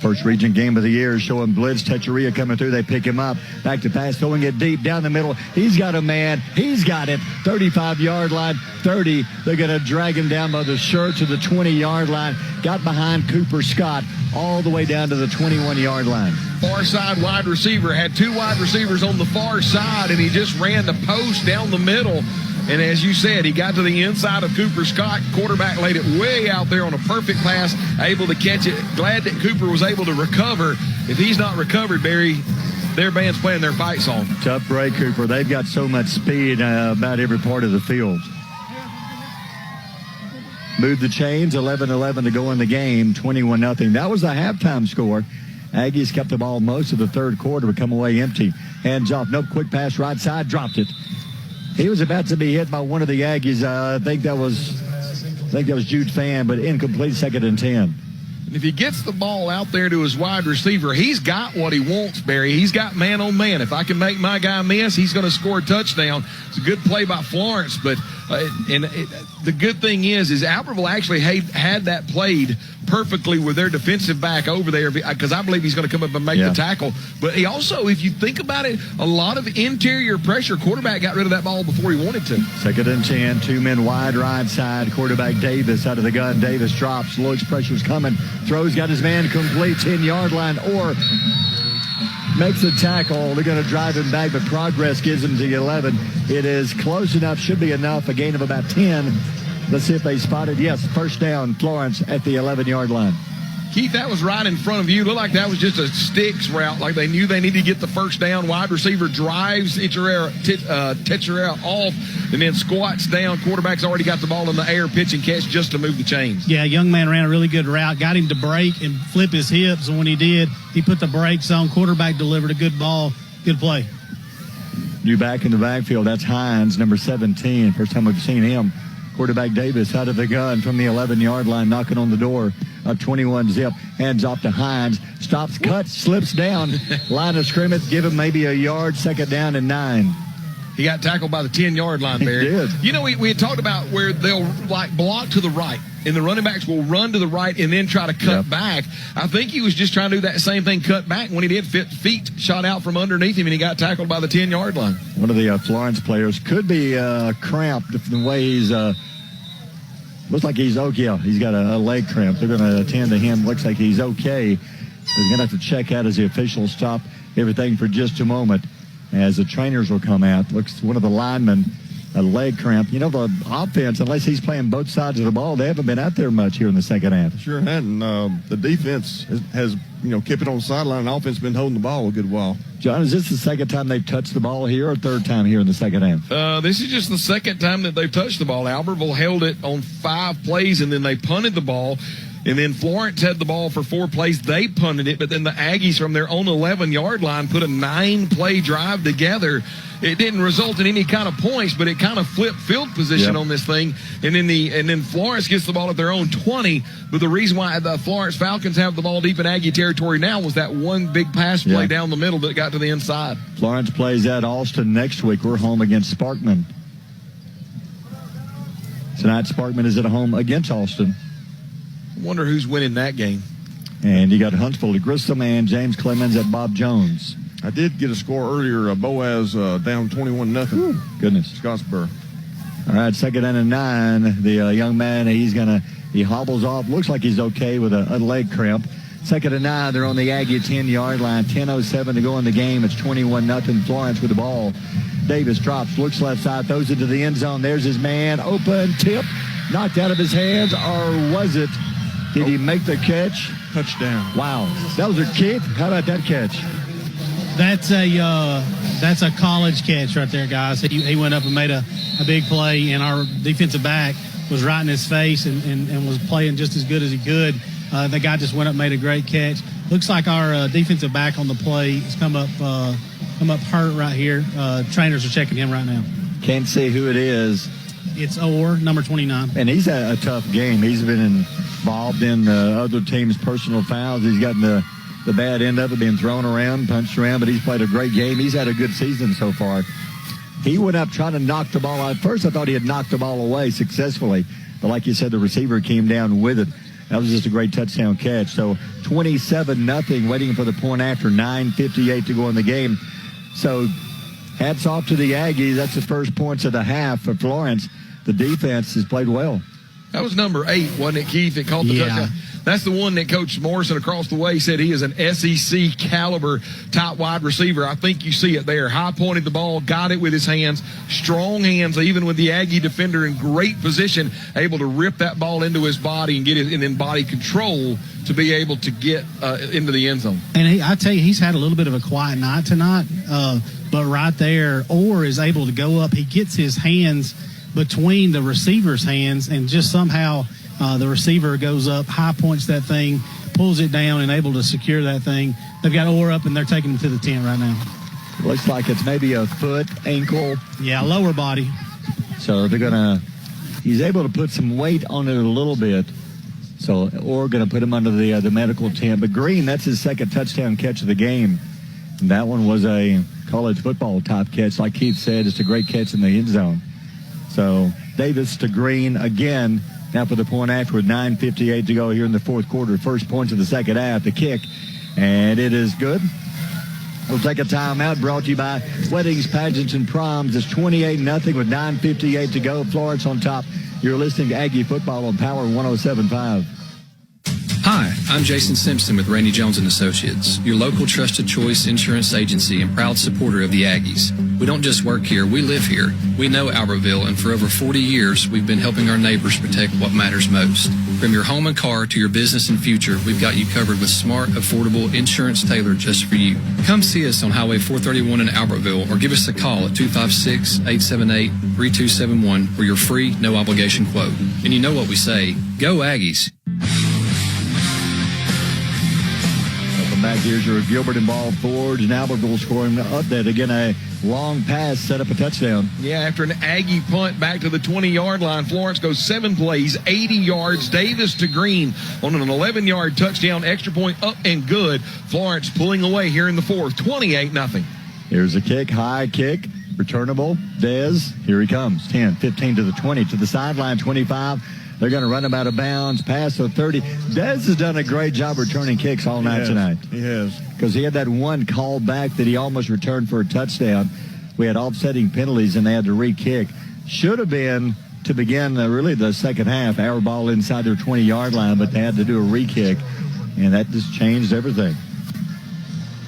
B: First region game of the year, showing blitz. Techeria coming through. They pick him up. Back to pass, throwing it deep down the middle. He's got a man. He's got it. 35-yard line, 30. They're going to drag him down by the shirt to the 20-yard line. Got behind Cooper Scott all the way down to the 21-yard line.
S: Far side wide receiver. Had 2 wide receivers on the far side, and he just ran the post down the middle. And as you said, he got to the inside of Cooper Scott. Quarterback laid it way out there on a perfect pass, able to catch it. Glad that Cooper was able to recover. If he's not recovered, Barry, their band's playing their fight song.
B: Tough break, Cooper. They've got so much speed about every part of the field. Move the chains, 11-11 to go in the game, 21-0. That was the halftime score. Aggies kept the ball most of the third quarter, but come away empty. Hands off, no quick pass right side, dropped it. He was about to be hit by one of the Aggies. I think that was Jude Fan, but incomplete, 2nd and 10.
S: And if he gets the ball out there to his wide receiver, he's got what he wants, Barry. He's got man on man. If I can make my guy miss, he's going to score a touchdown. It's a good play by Florence, but the good thing is Albertville actually had that played perfectly with their defensive back over there, because I believe he's going to come up and make the tackle. But he also, if you think about it, a lot of interior pressure. Quarterback got rid of that ball before he wanted to.
B: 2nd and 10, 2 men wide right side. Quarterback Davis out of the gun. Davis drops, looks, pressure's coming, throws, got his man complete, 10-yard line, or makes a tackle. They're going to drive him back, but progress gives him the 11. It is close enough, should be enough, a gain of about 10. Let's see if they spot it. Yes, first down, Florence at the 11-yard line.
S: Keith, that was right in front of you. Looked like that was just a sticks route, like they knew they needed to get the first down. Wide receiver drives Techeria off and then squats down. Quarterback's already got the ball in the air, pitch and catch just to move the chains.
U: Yeah, young man ran a really good route, got him to break and flip his hips, and when he did, he put the brakes on. Quarterback delivered a good ball. Good play.
B: New back in the backfield, that's Hines, number 17. First time we've seen him. Quarterback Davis out of the gun from the 11-yard line, knocking on the door of 21-0. Hands off to Hines. Stops, cuts, slips down. Line of scrimmage, give him maybe a yard. 2nd down and 9.
S: He got tackled by the 10-yard line, Barry.
B: He did.
S: You know, we had talked about where they'll, like, block to the right, and the running backs will run to the right and then try to cut back. I think he was just trying to do that same thing, cut back. When he did, feet shot out from underneath him, and he got tackled by the 10-yard line.
B: One of the Florence players could be cramped the way he's looks like he's okay. Yeah, he's got a leg cramp. They're going to attend to him. Looks like he's okay. They're going to have to check out as the officials stop everything for just a moment as the trainers will come out. Looks one of the linemen, a leg cramp. You know, the offense, unless he's playing both sides of the ball, they haven't been out there much here in the second half.
J: Sure hadn't. The defense has kept it on the sideline, and offense been holding the ball a good while.
B: John, is this the second time they've touched the ball here or third time here in the second half?
S: This is just the second time that they've touched the ball. Albertville held it on 5 plays, and then they punted the ball. And then Florence had the ball for 4 plays. They punted it, but then the Aggies from their own 11-yard line put a 9-play drive together. It didn't result in any kind of points, but it kind of flipped field position on this thing. And then Florence gets the ball at their own 20. But the reason why the Florence Falcons have the ball deep in Aggie territory now was that one big pass play down the middle that got to the inside.
B: Florence plays at Austin next week. We're home against Sparkman. Tonight, Sparkman is at home against Austin.
S: I wonder who's winning that game.
B: And you got Huntsville to Grissom and James Clemens at Bob Jones.
J: I did get a score earlier. Boaz down 21-0.
B: Goodness.
J: Scottsboro.
B: All right, 2nd and 9. The young man, he hobbles off. Looks like he's okay with a leg cramp. 2nd and 9. They're on the Aggie 10-yard line. 10:07 to go in the game. It's 21-0 Florence with the ball. Davis drops, looks left side, throws it to the end zone. There's his man. Open tip. Knocked out of his hands, or was it? Did he make the catch?
J: Touchdown.
B: Wow. That was a kick? How about that catch?
U: That's a college catch right there, guys. He went up and made a big play, and our defensive back was right in his face and was playing just as good as he could. The guy just went up and made a great catch. Looks like our defensive back on the play has come up hurt right here. Trainers are checking him right now.
B: Can't see who it is.
U: It's Orr, number 29.
B: And he's had a tough game. He's been involved in other teams' personal fouls. He's gotten the bad end of it, being thrown around, punched around, but he's played a great game. He's had a good season so far. He went up trying to knock the ball out. At first, I thought he had knocked the ball away successfully. But like you said, the receiver came down with it. That was just a great touchdown catch. So 27-0, waiting for the point after, 9:58 to go in the game. So hats off to the Aggies. That's the first points of the half for Florence. The defense has played well.
S: That was number 8, wasn't it, Keith, that caught the touchdown? That's the one that Coach Morrison across the way said he is an SEC caliber top wide receiver. I think you see it there. High pointed the ball, got it with his hands, strong hands, even with the Aggie defender in great position, able to rip that ball into his body and get it, and then body control to be able to get into the end zone.
U: And I tell you, he's had a little bit of a quiet night tonight, but right there, Orr is able to go up. He gets his hands between the receiver's hands, and just somehow the receiver goes up, high points that thing, pulls it down, and able to secure that thing. They've got Orr up, and they're taking him to the tent right now.
B: Looks like it's maybe a foot, ankle.
U: Yeah, lower body.
B: So he's able to put some weight on it a little bit. So Orr going to put him under the medical tent. But Green, that's his second touchdown catch of the game. And that one was a college football type catch. Like Keith said, it's a great catch in the end zone. So Davis to Green again. Now for the point after with 9:58 to go here in the fourth quarter. First points of the second half, the kick. And it is good. We'll take a timeout, brought to you by Weddings, Pageants, and Proms. It's 28-0 with 9:58 to go. Florence on top. You're listening to Aggie Football on Power 107.5.
E: Hi, I'm Jason Simpson with Randy Jones & Associates, your local trusted choice insurance agency and proud supporter of the Aggies. We don't just work here, we live here. We know Albertville, and for over 40 years, we've been helping our neighbors protect what matters most. From your home and car to your business and future, we've got you covered with smart, affordable insurance tailored just for you. Come see us on Highway 431 in Albertville, or give us a call at 256-878-3271 for your free, no-obligation quote. And you know what we say, go Aggies.
B: Back here's your Gilbert and Ball Forge, and Albertville scoring update. Again, a long pass set up a touchdown.
S: Yeah, after an Aggie punt back to the 20-yard line, Florence goes 7 plays, 80 yards. Davis to Green on an 11-yard touchdown, extra point up and good. Florence pulling away here in the fourth, 28-0.
B: Here's a kick, high kick. Returnable, Dez, here he comes. 10, 15 to the 20, to the sideline, 25. They're going to run him out of bounds, pass the 30. Dez has done a great job returning kicks all night tonight.
J: He has.
B: Because he had that one call back that he almost returned for a touchdown. We had offsetting penalties, and they had to re-kick. Should have been, to begin really the second half, our ball inside their 20-yard line, but they had to do a re-kick, and that just changed everything.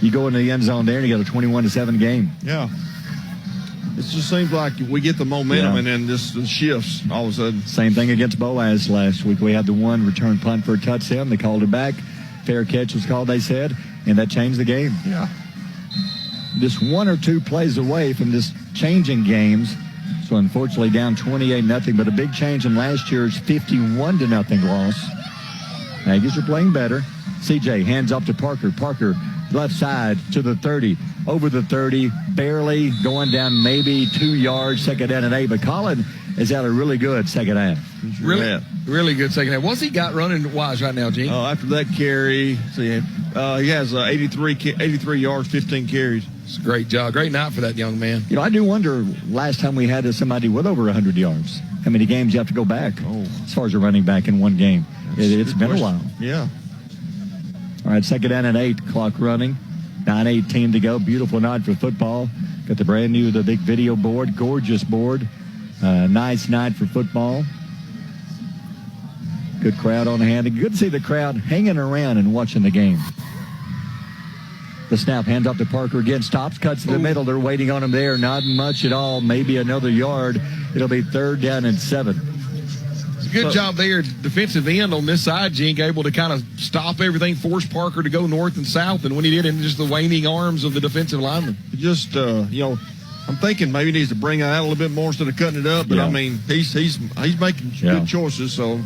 B: You go into the end zone there, and you got a 21-7 game.
J: Yeah. It just seems like we get the momentum and then this shifts all of a sudden.
B: Same thing against Boaz last week. We had the one return punt for a touchdown. They called it back. Fair catch was called, they said, and that changed the game.
J: Yeah.
B: Just one or two plays away from just changing games. So unfortunately down 28-0, but a big change in last year's 51-0 loss. Aggies are playing better. CJ hands off to Parker. Parker left side to the 30. Over the 30, barely going down maybe 2 yards, second down and 8. But Colin has had a really good second half.
S: Really good second half. What's he got running wise right now, Gene?
J: After that carry, he has 83 yards, 15 carries.
S: It's a great job. Great night for that young man.
B: I do wonder, last time we had somebody with over 100 yards, how many games you have to go back as far as a running back in one game. It's been a while.
J: Yeah.
B: All right, second down and 8, clock running. 9:18 to go. Beautiful night for football. Got the brand new, the big video board, gorgeous board. Nice night for football. Good crowd on hand. And good to see the crowd hanging around and watching the game. The snap, hands off to Parker again. Stops, cuts to the middle. They're waiting on him there. Not much at all. Maybe another yard. It'll be third down and 7.
S: Good job there, defensive end on this side, Gene, able to kind of stop everything, force Parker to go north and south, and when he did, in just the waning arms of the defensive lineman.
J: Just, I'm thinking maybe he needs to bring it out a little bit more instead of cutting it up, but I mean, he's making good choices, so.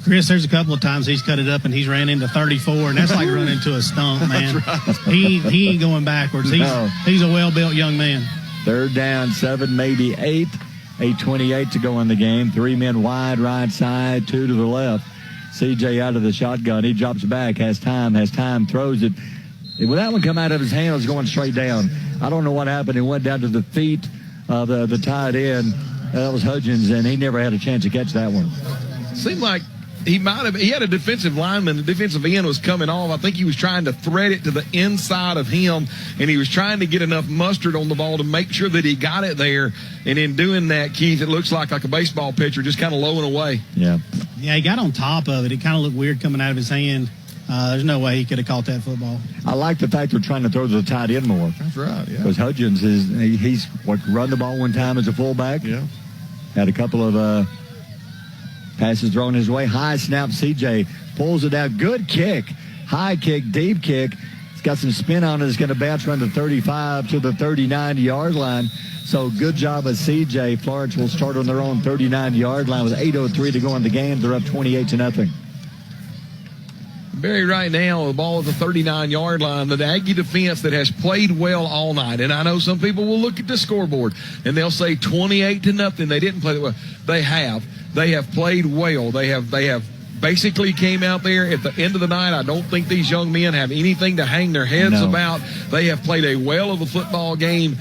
U: Chris, there's a couple of times he's cut it up and he's ran into 34, and that's like running into a stump, man. Right. He ain't going backwards. He's a well-built young man.
B: Third down, 7, maybe 8. 8:28 to go in the game. 3 men wide, right side, 2 to the left. CJ out of the shotgun. He drops back, has time, throws it. When that one come out of his hand, it was going straight down. I don't know what happened. It went down to the feet of the tight end. That was Hudgens, and he never had a chance to catch that one.
S: Seemed like he had a defensive lineman. The defensive end was coming off. I think he was trying to thread it to the inside of him, and he was trying to get enough mustard on the ball to make sure that he got it there. And in doing that, Keith, it looks like a baseball pitcher just kind of lowing away.
B: Yeah.
U: Yeah, he got on top of it. It kind of looked weird coming out of his hand. There's no way he could have caught that football.
B: I like the fact they're trying to throw to the tight end more.
J: That's right, yeah.
B: Because Hudgens he's run the ball one time as a fullback.
J: Yeah.
B: Had a couple of passes thrown his way. High snap. CJ pulls it out. Good kick. High kick, deep kick. It's got some spin on it. It's going to bounce around the 35 to the 39-yard line. So good job of CJ. Florence will start on their own 39-yard line with 8:03 to go in the game. They're up 28-0.
S: Barry, right now, the ball at the 39-yard line, the Aggie defense that has played well all night. And I know some people will look at the scoreboard and they'll say 28-0. They didn't play that well. They have. They have played well. They have basically came out there at the end of the night. I don't think these young men have anything to hang their heads about. They have played a well of a football game.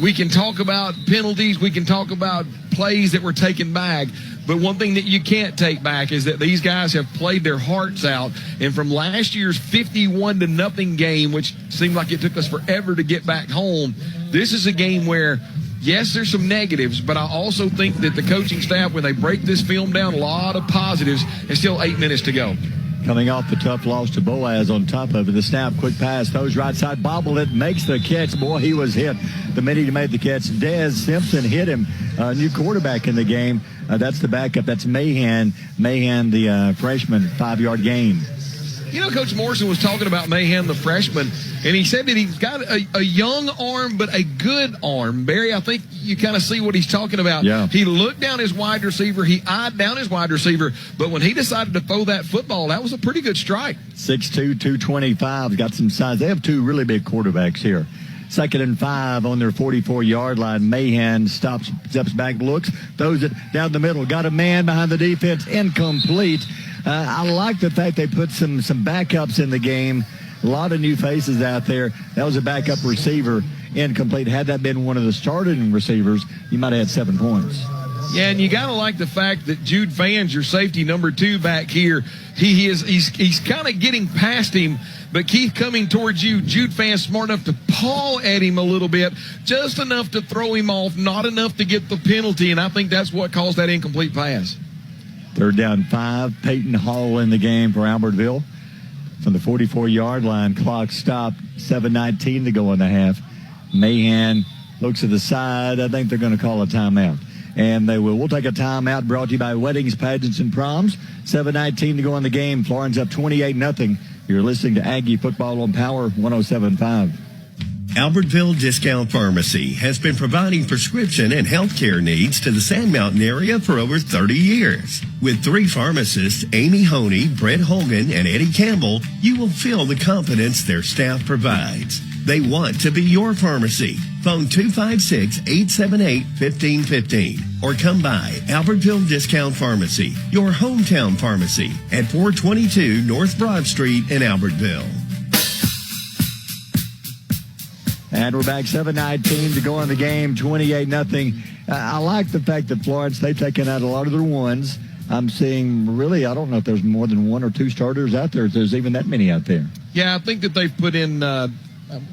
S: We can talk about penalties. We can talk about plays that were taken back. But one thing that you can't take back is that these guys have played their hearts out. And from last year's 51-0 game, which seemed like it took us forever to get back home, this is a game where, yes, there's some negatives, but I also think that the coaching staff, when they break this film down, a lot of positives, and still 8 minutes to go.
B: Coming off the tough loss to Boaz on top of it. The snap, quick pass, throws right side, bobbled it, makes the catch. Boy, he was hit the minute he made the catch. Dez Simpson hit him. New quarterback in the game. That's the backup. That's Mahan. Mahan, the freshman, 5-yard gain.
S: You know, Coach Morrison was talking about Mahan, the freshman, and he said that he's got a young arm, but a good arm. Barry, I think you kind of see what he's talking about.
B: Yeah.
S: He looked down his wide receiver. He eyed down his wide receiver, but when he decided to throw that football, that was a pretty good strike.
B: 6'2", 225. Got some size. They have two really big quarterbacks here. 2nd and 5 on their 44-yard line. Mahan steps back, looks, throws it down the middle. Got a man behind the defense. Incomplete. I like the fact they put some backups in the game. A lot of new faces out there. That was a backup receiver. incomplete. Had that been one of the starting receivers, you might have had 7 points.
S: Yeah, and you got to like the fact that Jude Fans, your safety number 2 back here, he's kind of getting past him, but Keith coming towards you. Jude Fans smart enough to paw at him a little bit, just enough to throw him off, not enough to get the penalty, and I think that's what caused that incomplete pass.
B: 3rd down 5. Peyton Hall in the game for Albertville. From the 44-yard line, clock stopped, 7:19 to go in the half. Mahan looks to the side. I think they're going to call a timeout. And they will. We'll take a timeout brought to you by Weddings, Pageants, and Proms. 7:19 to go in the game. Florence up 28-0. You're listening to Aggie Football on Power 107.5.
N: Albertville Discount Pharmacy has been providing prescription and healthcare needs to the Sand Mountain area for over 30 years. With 3 pharmacists, Amy Honey, Brett Hogan, and Eddie Campbell, you will feel the confidence their staff provides. They want to be your pharmacy. Phone 256-878-1515 or come by Albertville Discount Pharmacy, your hometown pharmacy at 422 North Broad Street in Albertville.
B: And we're back 7:19 to go in the game, 28-0. I like the fact that Florence, they've taken out a lot of their ones. I'm seeing really, I don't know if there's more than 1 or 2 starters out there, if there's even that many out there.
S: Yeah, I think that they've put in, I'm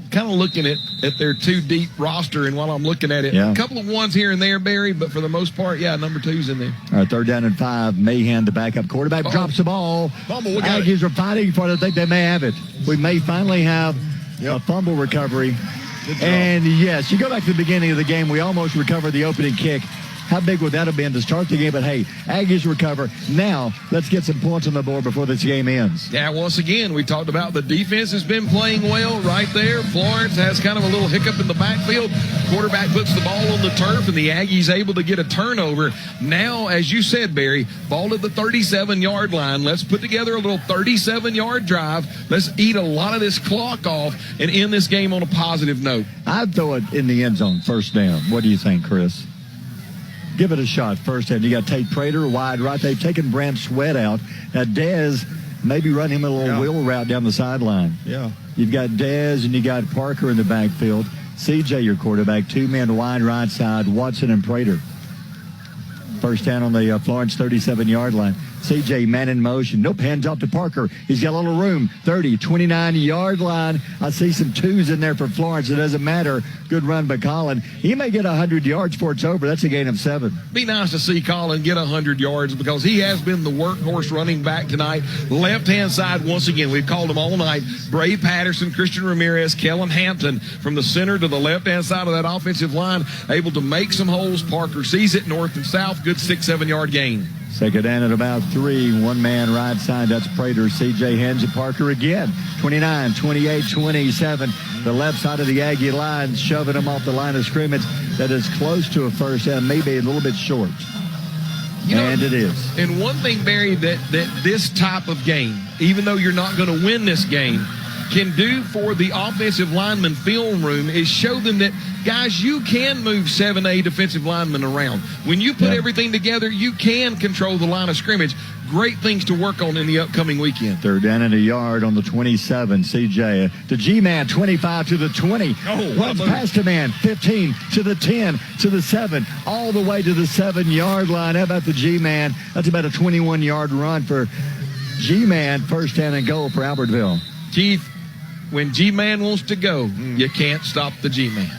S: kind of looking at their 2-deep roster, and while I'm looking at it, a couple of ones here and there, Barry, but for the most part, number 2's in there.
B: All right, 3rd down and 5. Mahan, the backup quarterback, drops the ball. Aggies are fighting for it. I think they may have it. We may finally have a fumble recovery. And, yes, you go back to the beginning of the game, we almost recovered the opening kick. How big would that have been to start the game? But, hey, Aggies recover. Now, let's get some points on the board before this game ends.
S: Yeah, once again, we talked about the defense has been playing well right there. Florence has kind of a little hiccup in the backfield. Quarterback puts the ball on the turf, and the Aggies able to get a turnover. Now, as you said, Barry, ball at the 37-yard line. Let's put together a little 37-yard drive. Let's eat a lot of this clock off and end this game on a positive note.
B: I'd throw it in the end zone, 1st down. What do you think, Chris? Give it a shot, 1st down. You got Tate Prater wide right. They've taken Brant Sweat out. Now, Dez, maybe run him a little wheel route down the sideline.
J: Yeah.
B: You've got Dez and you got Parker in the backfield. CJ, your quarterback, 2 men wide right side, Watson and Prater. 1st down on the Florence 37-yard line. CJ, man in motion. Nope, hands off to Parker. He's got a little room. 30, 29-yard line. I see some 2s in there for Florence. It doesn't matter. Good run by Colin. He may get 100 yards before it's over. That's a gain of 7.
S: Be nice to see Colin get 100 yards because he has been the workhorse running back tonight. Left-hand side, once again, we've called him all night. Bray Patterson, Christian Ramirez, Kellen Hampton from the center to the left-hand side of that offensive line, able to make some holes. Parker sees it north and south. Good 6-7 yard gain.
B: 2nd down at about 3. 1 man right side. That's Prater. CJ hands it Parker again. 29, 28, 27. The left side of the Aggie line, shoving them off the line of scrimmage. That is close to a 1st down, maybe a little bit short. And it is.
S: And one thing, Barry, that this type of game, even though you're not going to win this game, can do for the offensive lineman film room is show them that, guys, you can move 7A defensive linemen around. When you put everything together, you can control the line of scrimmage. Great things to work on in the upcoming weekend.
B: 3rd down and a yard on the 27. CJ to G-Man, 25 to the 20. Runs past a man, 15 to the 10 to the 7, all the way to the 7-yard line. How about the G-Man? That's about a 21-yard run for G-Man. 1st down and goal for Albertville.
S: Keith, when G-Man wants to go, you can't stop the G-Man.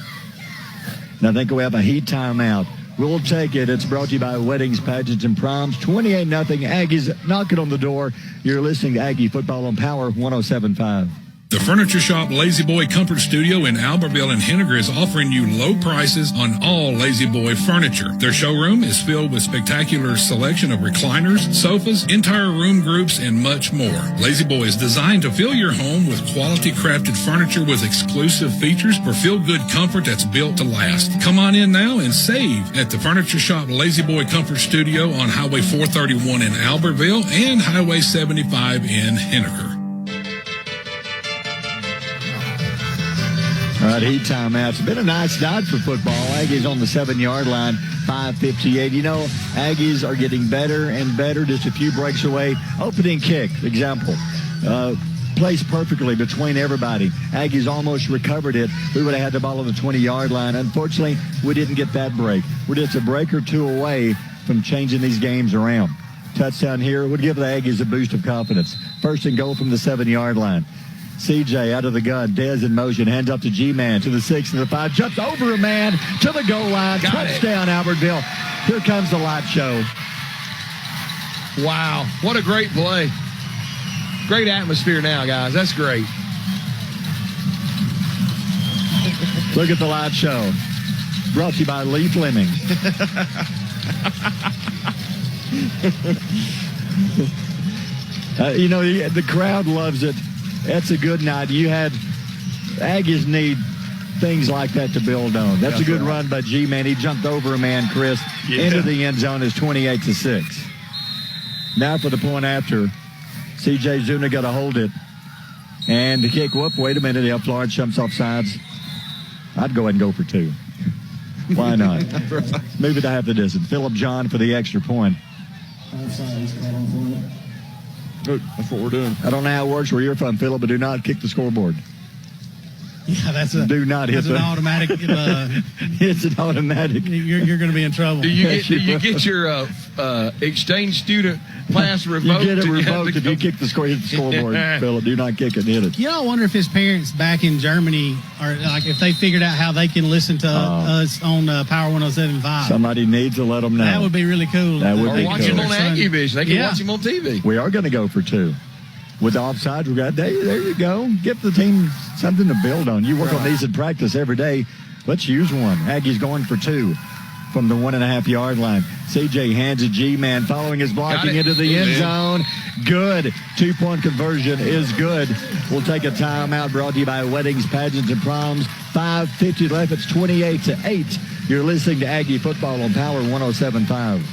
B: And I think we have a heat timeout. We'll take it. It's brought to you by Weddings, Pageants, and Proms. 28-0. Aggies knocking on the door. You're listening to Aggie Football on Power 107.5.
C: The Furniture Shop Lazy Boy Comfort Studio in Albertville and Henniger is offering you low prices on all Lazy Boy furniture. Their showroom is filled with spectacular selection of recliners, sofas, entire room groups, and much more. Lazy Boy is designed to fill your home with quality crafted furniture with exclusive features for feel-good comfort that's built to last. Come on in now and save at the Furniture Shop Lazy Boy Comfort Studio on Highway 431 in Albertville and Highway 75 in Henniger.
B: All right, heat timeout. It's been a nice night for football. Aggies on the 7-yard line, 5:58. You know, Aggies are getting better and better, just a few breaks away. Opening kick, example. placed perfectly between everybody. Aggies almost recovered it. We would have had the ball on the 20-yard line. Unfortunately, we didn't get that break. We're just a break or two away from changing these games around. Touchdown here would give the Aggies a boost of confidence. First and goal from the 7-yard line. CJ out of the gun. Dez in motion. Hands up to G-Man to the 6 and the 5. Jumps over a man to the goal line. Touchdown, Albertville. Here comes the light show.
S: Wow. What a great play. Great atmosphere now, guys. That's great.
B: Look at the light show. Brought to you by Lee Fleming. The crowd loves it. That's a good night. Aggies need things like that to build on. That's a good run by G-Man. He jumped over a man, Chris, into the end zone. Is 28-6. Now for the point after. C.J. Zuna got to hold it. And the kick, wait a minute. Florence jumps off sides. I'd go ahead and go for 2. Why not? Move it to half the distance. Phillip John for the extra point.
J: That's what we're doing.
B: I don't know how it works where you're from, Phillip, but do not kick the scoreboard.
U: Yeah, that's an automatic.
B: It's an automatic.
U: You're going to be in trouble.
S: Do you get your exchange student pass revoked?
B: You get it revoked if you kick the scoreboard, Phillip. Do not kick it. Hit it.
U: I wonder if his parents back in Germany are like if they figured out how they can listen to us on Power 107.5.
B: Somebody needs to let them know.
U: That would be really cool.
B: That would be
S: cool. Or watch him on Aggie Vision. They can watch him on TV.
B: We are going to go for 2. With the offside, we got there you go. Give the team something to build on. You work on these in practice every day. Let's use one. Aggie's going for 2 from the 1.5-yard line. CJ hands a G-Man following his blocking into the end zone. Good. 2-point conversion is good. We'll take a timeout brought to you by Weddings, Pageants, and Proms. 5:50 left. It's 28-8. You're listening to Aggie Football on Power 107.5.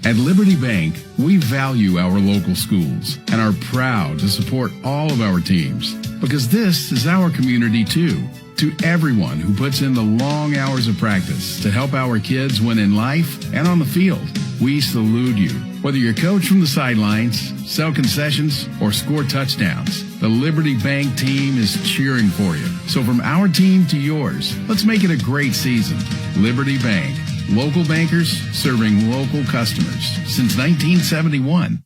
P: At Liberty Bank, we value our local schools and are proud to support all of our teams because this is our community too. To everyone who puts in the long hours of practice to help our kids win in life and on the field, we salute you. Whether you're coach from the sidelines, sell concessions, or score touchdowns, the Liberty Bank team is cheering for you. So from our team to yours, let's make it a great season. Liberty Bank. Local bankers serving local customers since 1971.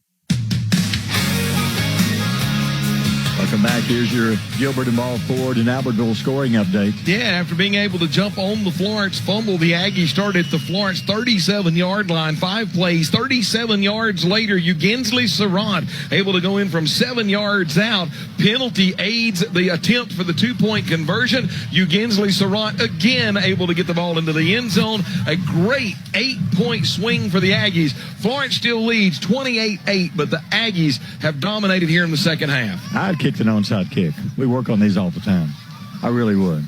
B: Welcome back. Here's your Gilbert and Ball Ford and Albertville scoring update.
S: Yeah, after being able to jump on the Florence fumble, the Aggies started at the Florence 37-yard line. 5 plays, 37 yards later, Ugensley Surratt able to go in from 7 yards out. Penalty aids the attempt for the 2-point conversion. Ugensley Surratt again able to get the ball into the end zone. A great 8-point swing for the Aggies. Florence still leads 28-8, but the Aggies have dominated here in the second half.
B: I'd kick an onside kick. We work on these all the time. I really would.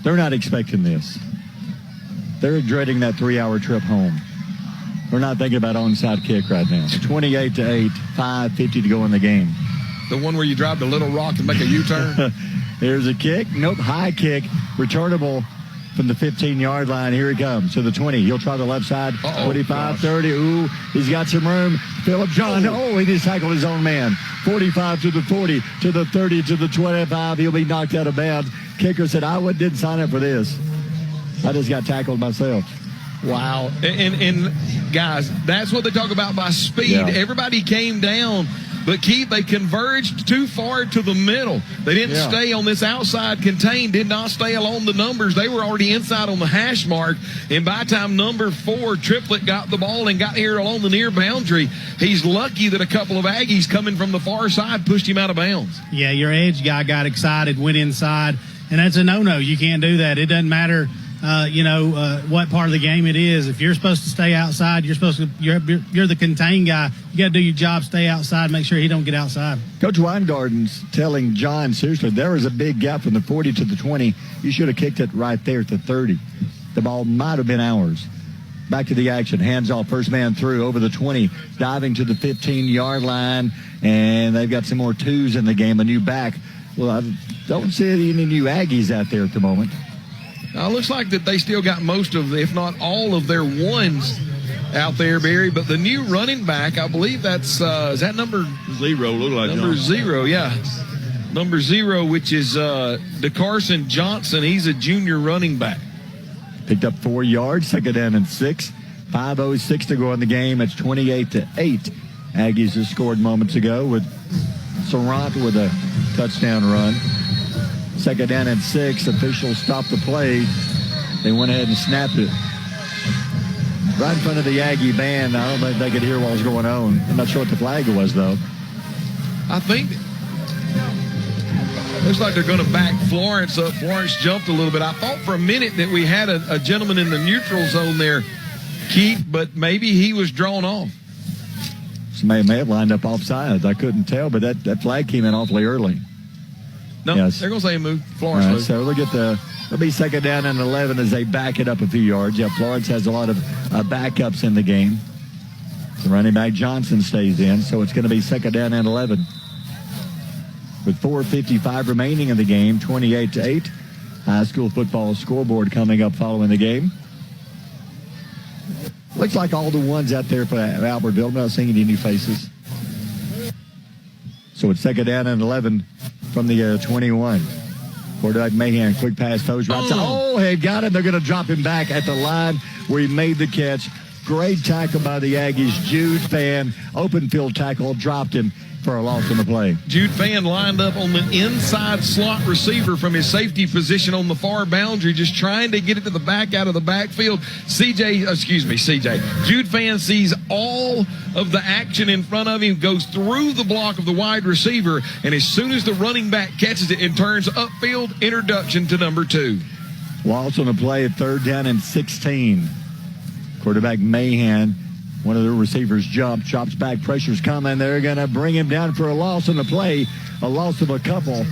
B: They're not expecting this. They're dreading that 3-hour trip home. We're not thinking about onside kick right now. 28-8, 5:50 to go in the game.
S: The one where you drive the Little Rock and make a U-turn?
B: Here's a kick. Nope, high kick. Returnable from the 15-yard line. Here he comes to the 20. He'll try the left side. 25, 30. Ooh, he's got some room. Phillip John. Oh, he just tackled his own man. 45 to the 40, to the 30, to the 25. He'll be knocked out of bounds. Kicker said, I didn't sign up for this. I just got tackled myself.
S: Wow. And guys, that's what they talk about by speed. Yeah. Everybody came down. But, Keith, they converged too far to the middle. They didn't stay on this outside contain, did not stay along the numbers. They were already inside on the hash mark. And by the time number 4, Triplett, got the ball and got here along the near boundary, he's lucky that a couple of Aggies coming from the far side pushed him out of bounds.
U: Yeah, your edge guy got excited, went inside, and that's a no-no. You can't do that. It doesn't matter. What part of the game it is. If you're supposed to stay outside, you're the contain guy. You got to do your job, stay outside, make sure he don't get outside.
B: Coach Weingarten's telling John, seriously, there was a big gap from the 40 to the 20. You should have kicked it right there at the 30. The ball might have been ours. Back to the action. Hands off. First man through over the 20. Diving to the 15-yard line. And they've got some more 2s in the game. A new back. Well, I don't see any new Aggies out there at the moment.
S: It looks like that they still got most of, if not all of their 1s out there, Barry. But the new running back, I believe that's, is that number
J: 0? Look like
S: number 0, yeah. number 0, which is DeCarson Johnson. He's a junior running back.
B: Picked up 4 yards, second down and 6. 5:06 to go in the game. It's 28-8. Aggies just scored moments ago with Sarant with a touchdown run. Second down and 6. Officials stopped the play. They went ahead and snapped it. Right in front of the Aggie band. I don't think they could hear what was going on. I'm not sure what the flag was, though.
S: I think looks like they're going to back Florence up. Florence jumped a little bit. I thought for a minute that we had a gentleman in the neutral zone there, Keith, but maybe he was drawn off.
B: Somebody may have lined up offsides. I couldn't tell, but that flag came in awfully early.
S: No, yes. They're going to say move. Florence move.
B: So it'll be second down and 11 as they back it up a few yards. Yeah, Florence has a lot of backups in the game. The running back Johnson stays in, so it's going to be second down and 11. With 4:55 remaining in the game, 28-8. High school football scoreboard coming up following the game. Looks like all the ones out there for Albertville. I'm not seeing any new faces. So it's second down and 11 from the 21. Quarterback Mahan, quick pass, toes right side. Oh, they've got him. They're going to drop him back at the line where he made the catch. Great tackle by the Aggies. Jude Fan, open field tackle, dropped him for a loss in the play.
S: Jude Fan lined up on the inside slot receiver from his safety position on the far boundary, just trying to get it to the back out of the backfield. CJ. Jude Fan sees all of the action in front of him, goes through the block of the wide receiver, and as soon as the running back catches it and turns upfield, introduction to number 2.
B: Loss on the play at third down and 16. Quarterback Mahan, one of the receivers chops back, pressure's coming. They're going to bring him down for a loss on the play, a loss of a couple.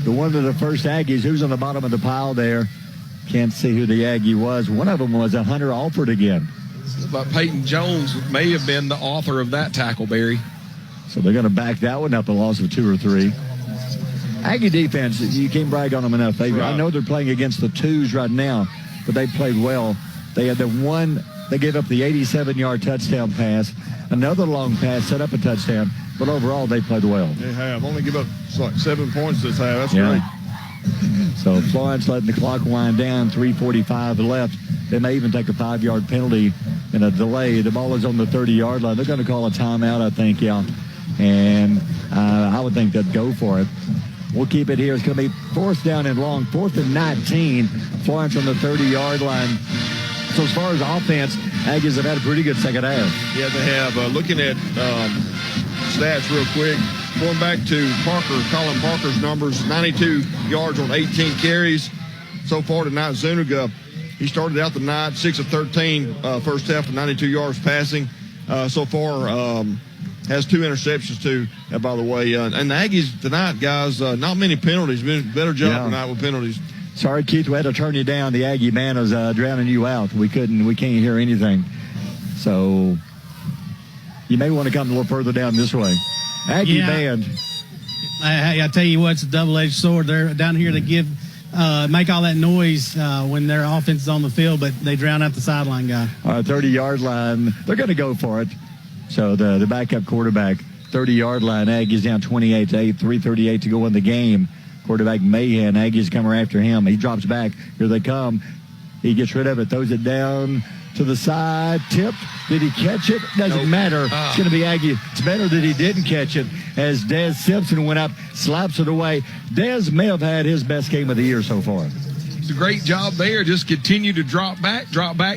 B: The one of the first Aggies, who's on the bottom of the pile there, can't see who the Aggie was. One of them was a Hunter Alford again.
S: But Peyton Jones may have been the author of that tackle, Barry.
B: So they're going to back that one up, a loss of 2 or 3. Aggie defense, you can't brag on them enough. I know they're playing against the 2s right now, but they played well. They had they gave up the 87-yard touchdown pass. Another long pass set up a touchdown, but overall they played well.
J: They have only give up like 7 points this half. That's great.
B: So Florence letting the clock wind down, 3:45 left. They may even take a 5-yard penalty and a delay. The ball is on the 30-yard line. They're going to call a timeout, I think, and I would think they'd go for it. We'll keep it here. It's going to be 4th down and long, 4th and 19. Florence on the 30-yard line. So as far as offense, Aggies have had a pretty good second half.
J: Yeah, they have. Looking at stats real quick, going back to Colin Parker's numbers, 92 yards on 18 carries. So far tonight, Zuniga, he started out the night 6 of 13, first half of 92 yards passing. So far, has 2 interceptions too, by the way. And the Aggies tonight, guys, not many penalties. Better job tonight with penalties.
B: Sorry, Keith, we had to turn you down. The Aggie band was drowning you out. We can't hear anything. So you may want to come a little further down this way. Aggie band.
U: I tell you what, it's a double-edged sword. They're down here to make all that noise when their offense is on the field, but they drown out the sideline guy.
B: 30-yard line. They're going to go for it. So the backup quarterback, 30-yard line. Aggies down 28-8, 3:38 to go in the game. Quarterback Mahan, Aggies coming after him. He drops back. Here they come. He gets rid of it, throws it down to the side. Tipped. Did he catch it? Doesn't matter. It's going to be Aggie. It's better that he didn't catch it as Dez Simpson went up, slaps it away. Dez may have had his best game of the year so far.
S: It's a great job there. Just continue to drop back.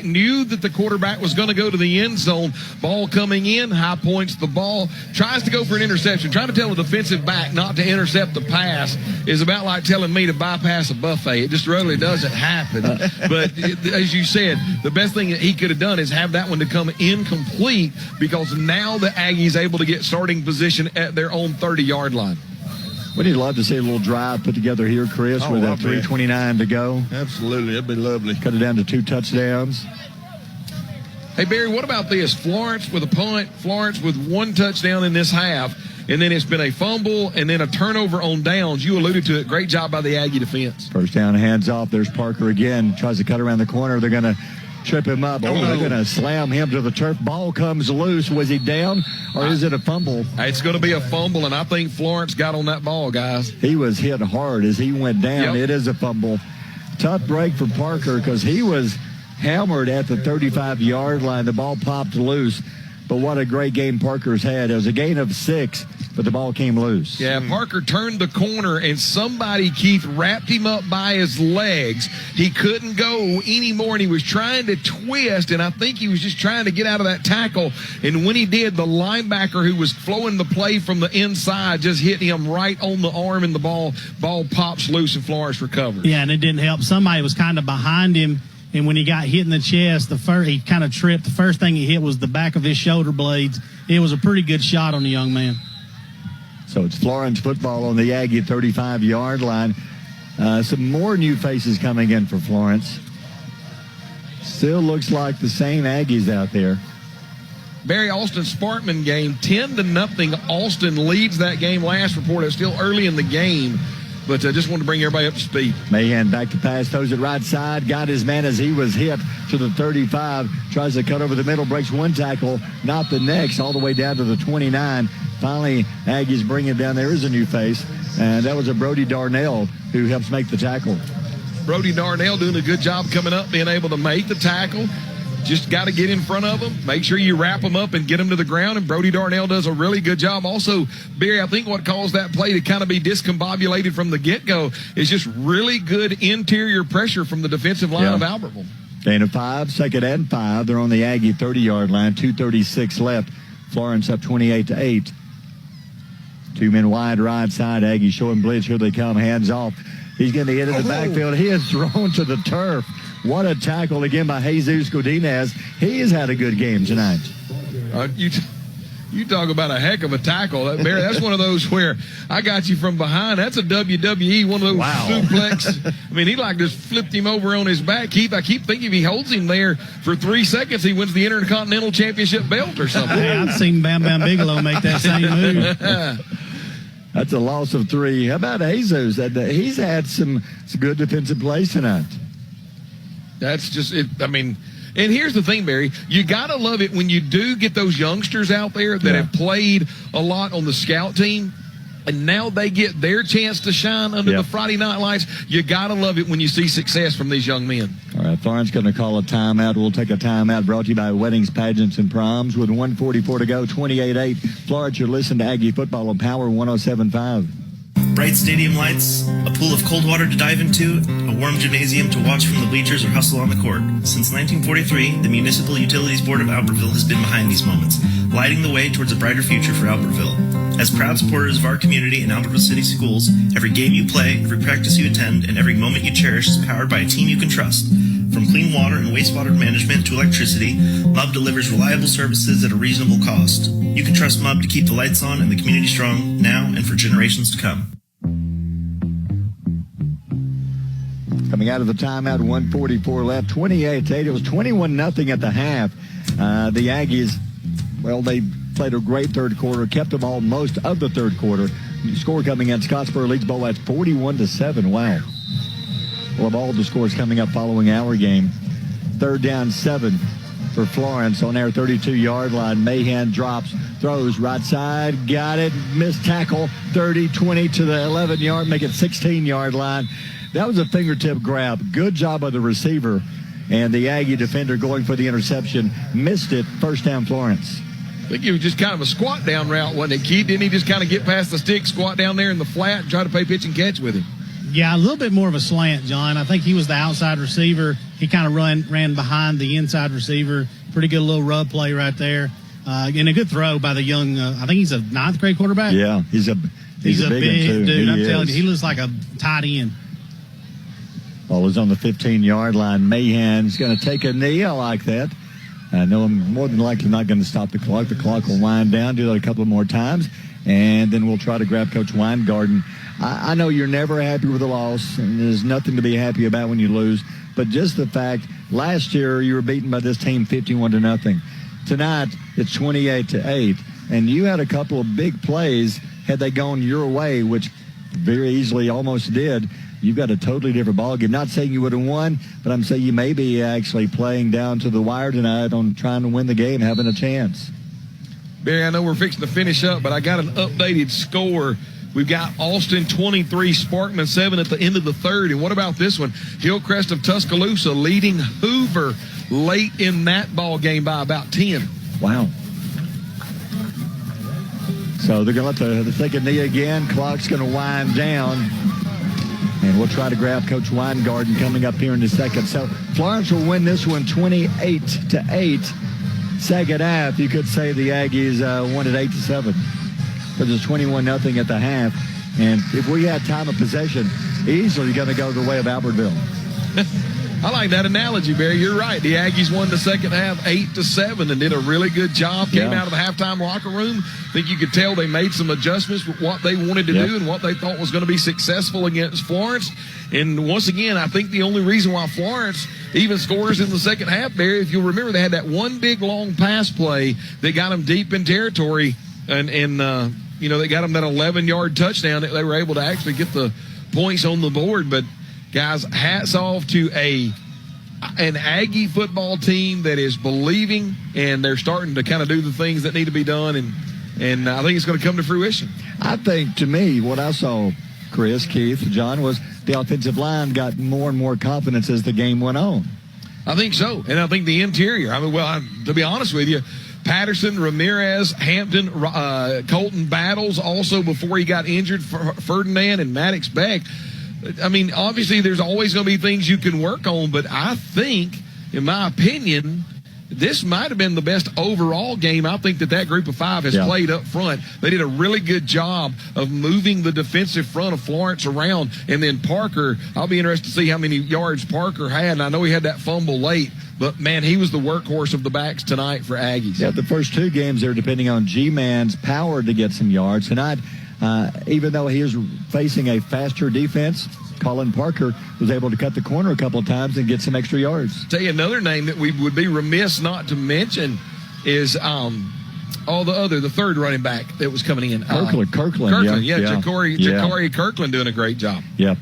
S: Knew that the quarterback was going to go to the end zone. Ball coming in, high points the ball. Tries to go for an interception. Trying to tell a defensive back not to intercept the pass is about like telling me to bypass a buffet. It just really doesn't happen. But as you said, the best thing that he could have done is have that one to come incomplete, because now the Aggies able to get starting position at their own 30-yard line.
B: Wouldn't you love to see a little drive put together here, Chris, with 3:29 to go?
J: Absolutely. That'd be lovely.
B: Cut it down to 2 touchdowns.
S: Hey, Barry, what about this? Florence with a punt, Florence with 1 touchdown in this half, and then it's been a fumble and then a turnover on downs. You alluded to it. Great job by the Aggie defense.
B: First down, hands off. There's Parker again. Tries to cut around the corner. They're going to trip him up. Oh, they're going to slam him to the turf. Ball comes loose. Was he down, or is it a fumble?
S: It's going to be a fumble, and I think Florence got on that ball, guys.
B: He was hit hard as he went down. It is a fumble. Tough break for Parker because he was hammered at the 35-yard line. The ball popped loose, but what a great game Parker's had. It was a gain of 6, but the ball came loose.
S: Yeah, Parker turned the corner, and somebody, Keith, wrapped him up by his legs. He couldn't go anymore, and he was trying to twist, and I think he was just trying to get out of that tackle. And when he did, the linebacker who was flowing the play from the inside just hit him right on the arm, and the ball pops loose, and Florence recovers.
U: Yeah, and it didn't help. Somebody was kind of behind him, and when he got hit in the chest, he kind of tripped. The first thing he hit was the back of his shoulder blades. It was a pretty good shot on the young man.
B: So it's Florence football on the Aggie 35-yard line. Some more new faces coming in for Florence. Still looks like the same Aggies out there.
S: Barry Austin Sparkman game, 10-0. Austin leads that game. Last report, it's still early in the game, but I just wanted to bring everybody up to speed.
B: Mahan back to pass, throws it right side, got his man as he was hit to the 35, tries to cut over the middle, breaks one tackle, not the next, all the way down to the 29. Finally, Aggies bring it down. There is a new face, and that was a Brody Darnell who helps make the tackle.
S: Brody Darnell doing a good job coming up, being able to make the tackle. Just got to get in front of them. Make sure you wrap them up and get them to the ground, and Brody Darnell does a really good job. Also, Barry, I think what caused that play to kind of be discombobulated from the get-go is just really good interior pressure from the defensive line of Albertville.
B: Gain of 5, 2nd and 5. They're on the Aggie 30-yard line, 2:36 left. Florence up 28-8. 2 men wide right side. Aggie showing blitz. Here they come. Hands off. He's going to get in the backfield. He is thrown to the turf. What a tackle again by Jesus Godinez. He has had a good game tonight.
S: You talk about a heck of a tackle. Barry, that's one of those where I got you from behind. That's a WWE, one of those suplex. I mean, he just flipped him over on his back. I keep thinking if he holds him there for 3 seconds, he wins the Intercontinental Championship belt or something.
U: Hey, I've seen Bam Bam Bigelow make that same move.
B: That's a loss of 3. How about Jesus? He's had some good defensive plays tonight.
S: That's just it. I mean, and here's the thing, Barry. You got to love it when you do get those youngsters out there that have played a lot on the scout team, and now they get their chance to shine under the Friday night lights. You got to love it when you see success from these young men.
B: All right, Florence going to call a timeout. We'll take a timeout brought to you by Weddings, Pageants, and Proms with 1:44 to go, 28-8. Florence, you're listening to Aggie Football on Power 107.5.
O: Bright stadium lights, a pool of cold water to dive into, a warm gymnasium to watch from the bleachers or hustle on the court. Since 1943, the Municipal Utilities Board of Albertville has been behind these moments, lighting the way towards a brighter future for Albertville. As proud supporters of our community and Albertville City Schools, every game you play, every practice you attend, and every moment you cherish is powered by a team you can trust. From clean water and wastewater management to electricity, MUB delivers reliable services at a reasonable cost. You can trust MUB to keep the lights on and the community strong now and for generations to come.
B: Coming out of the timeout, 1:44 left, 28-8. It was 21-0 at the half. The Aggies, they played a great third quarter, kept them all most of the third quarter. The score coming in, Scottsboro leads Boaz 41-7. Wow. We'll have all the scores coming up following our game. 3rd down, 7 for Florence on their 32-yard line. Mahan drops, throws right side, got it, missed tackle, 30-20 to the 11-yard, make it 16-yard line. That was a fingertip grab. Good job by the receiver. And the Aggie defender going for the interception. Missed it. 1st down, Florence.
S: I think it was just kind of a squat down route, wasn't it, Keith? Didn't he just kind of get past the stick, squat down there in the flat, and try to play pitch and catch with him?
U: Yeah, a little bit more of a slant, John. I think he was the outside receiver. He kind of ran behind the inside receiver. Pretty good little rub play right there. And a good throw by the young, I think he's a 9th grade quarterback.
B: Yeah, he's a
U: big
B: one too.
U: Dude. I'm telling you, he looks like a tight end.
B: Ball is on the 15-yard line. Mahan's going to take a knee. I like that. I know I'm more than likely not going to stop the clock. The clock will wind down, do that a couple more times, and then we'll try to grab Coach Weingarten. I know you're never happy with a loss, and there's nothing to be happy about when you lose, but just the fact, last year you were beaten by this team 51-0. Tonight, it's 28-8, and you had a couple of big plays had they gone your way, which very easily almost did. you've got a totally different ball game. Not saying you would have won, but I'm saying you may be actually playing down to the wire tonight on trying to win the game, having a chance.
S: Barry, I know we're fixing to finish up, but I got an updated score. We've got Austin 23, Sparkman 7 at the end of the third. And what about this one? Hillcrest of Tuscaloosa leading Hoover late in that ball game by about 10.
B: Wow. So they're going to let the take a knee again. Clock's going to wind down. And we'll try to grab Coach Weingarten coming up here in a second. So Florence will win this one 28-8. Second half, you could say the Aggies won it 8-7. But it's 21-0 at the half. And if we had time of possession, easily going to go the way of Albertville.
S: I like that analogy, Barry. You're right. The Aggies won the second half 8-7 and did a really good job. Came out of the halftime locker room. I think you could tell they made some adjustments with what they wanted to do and what they thought was going to be successful against Florence. And once again, I think the only reason why Florence even scores in the second half, Barry, if you'll remember, they had that one big long pass play that got them deep in territory. And they got them that 11-yard touchdown that they were able to actually get the points on the board. But guys, hats off to an Aggie football team that is believing, and they're starting to kind of do the things that need to be done, and I think it's going to come to fruition.
B: I think, to me, what I saw, Chris, Keith, John, was the offensive line got more and more confidence as the game went on.
S: I think so, and I think the interior. To be honest with you, Patterson, Ramirez, Hampton, Colton Battles, also before he got injured, Ferdinand and Maddox Beck. I mean, obviously there's always going to be things you can work on, but I think, in my opinion, this might have been the best overall game. I think that group of five has played up front. They did a really good job of moving the defensive front of Florence around. And then Parker, I'll be interested to see how many yards Parker had. And I know he had that fumble late, but, man, he was the workhorse of the backs tonight for Aggies.
B: Yeah, the first two games, they were depending on G-Man's power to get some yards. Tonight, even though he is facing a faster defense, Colin Parker was able to cut the corner a couple of times and get some extra yards.
S: Tell you another name that we would be remiss not to mention is the third running back that was coming in.
B: Kirkland.
S: Ja'Cory Kirkland doing a great job.
B: Yeah.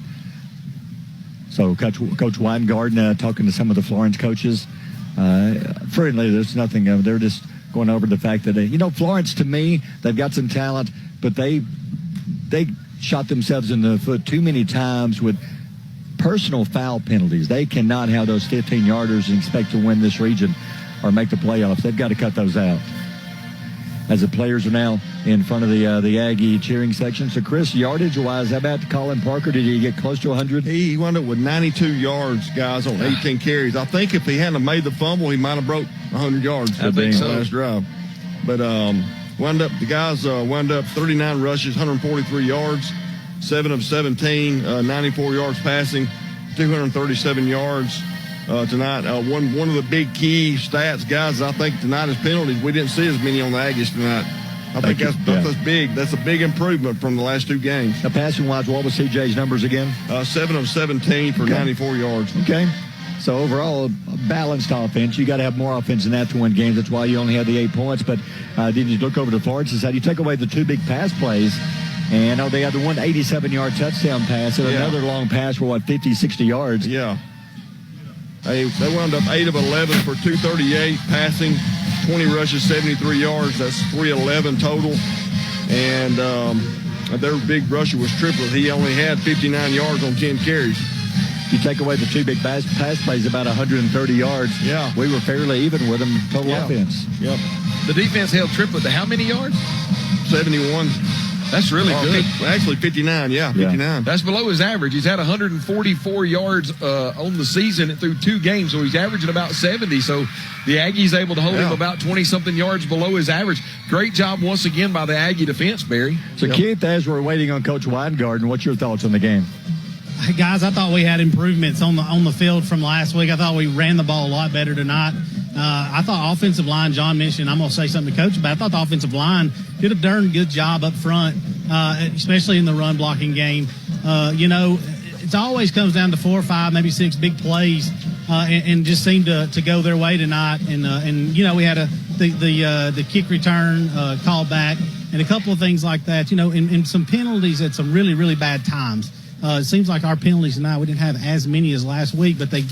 B: So Coach Weingarten talking to some of the Florence coaches. Friendly, there's nothing. They're just going over the fact that, Florence, to me, they've got some talent, but they shot themselves in the foot too many times with personal foul penalties. They cannot have those 15-yarders and expect to win this region or make the playoffs. They've got to cut those out. As the players are now in front of the Aggie cheering section. So, Chris, yardage-wise, how about Colin Parker? Did he get close to 100?
J: He wound up with 92 yards, guys, on 18 carries. I think if he hadn't made the fumble, he might have broke 100 yards.
S: I think so.
J: Last drive. But the guys wound up 39 rushes, 143 yards, 7 of 17, 94 yards passing, 237 yards tonight. One of the big key stats, guys, I think tonight is penalties. We didn't see as many on the Aggies tonight. I think that's big. That's a big improvement from the last two games.
B: Now, passing-wise, what was CJ's numbers again?
J: 7 of 17 for 94 yards.
B: Okay. So, overall, a balanced offense. You got to have more offense than that to win games. That's why you only had the 8 points. But did you look over to Florence and said, you take away the two big pass plays, and they had the one 87-yard touchdown pass and another long pass for, 50, 60 yards.
J: Yeah. They wound up 8 of 11 for 238 passing, 20 rushes, 73 yards. That's 311 total. And their big rusher was Triplett. He only had 59 yards on 10 carries.
B: You take away the two big pass plays, about 130 yards.
J: Yeah.
B: We were fairly even with them total offense.
J: Yep.
S: The defense held Triplett to how many yards?
J: 71.
S: That's really good.
J: Actually, 59. Yeah, 59.
S: That's below his average. He's had 144 yards on the season through 2 games, so he's averaging about 70. So the Aggie's able to hold him about 20-something yards below his average. Great job once again by the Aggie defense, Barry.
B: So, Keith, as we're waiting on Coach Weingarten, what's your thoughts on the game?
U: Guys, I thought we had improvements on the field from last week. I thought we ran the ball a lot better tonight. I thought offensive line, John mentioned, I'm going to say something to Coach about. I thought the offensive line did a darn good job up front, especially in the run blocking game. It always comes down to 4 or 5, maybe 6 big plays, and just seemed to go their way tonight. And we had the kick return call back and a couple of things like that. And some penalties at some really, really bad times. It seems like our penalties tonight, we didn't have as many as last week, but they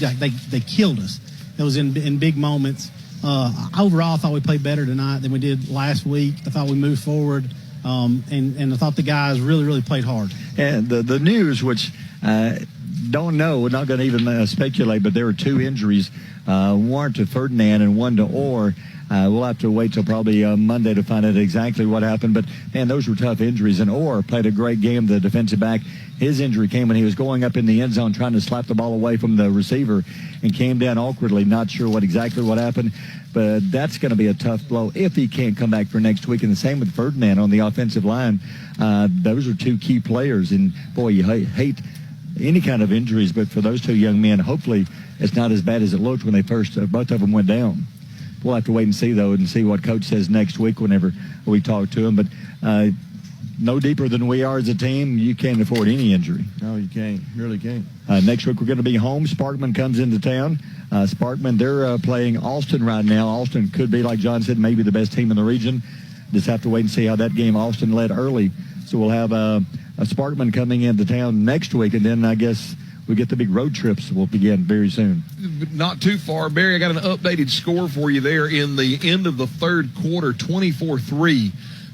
U: killed us. It was in big moments. Overall, I thought we played better tonight than we did last week. I thought we moved forward, and I thought the guys really, really played hard.
B: And the news, which don't know, we're not going to even speculate, but there were 2 injuries, one to Ferdinand and one to Orr. We'll have to wait till probably Monday to find out exactly what happened. But, man, those were tough injuries. And Orr played a great game, the defensive back. His injury came when he was going up in the end zone trying to slap the ball away from the receiver and came down awkwardly. Not sure exactly what happened. But that's going to be a tough blow if he can't come back for next week. And the same with Ferdinand on the offensive line. Those are 2 key players. And, boy, you hate any kind of injuries. But for those 2 young men, hopefully it's not as bad as it looked when they first, both of them went down. We'll have to wait and see, though, and see what Coach says next week whenever we talk to him. But no deeper than we are as a team, you can't afford any injury.
J: No, you can't. You really can't.
B: Next week we're going to be home. Sparkman comes into town. Sparkman, they're playing Austin right now. Austin could be, like John said, maybe the best team in the region. Just have to wait and see how that game. Austin led early. So we'll have a Sparkman coming into town next week, and then I guess we get the big road trips will begin very soon.
S: Not too far. Barry, I got an updated score for you there in the end of the third quarter, 24-3.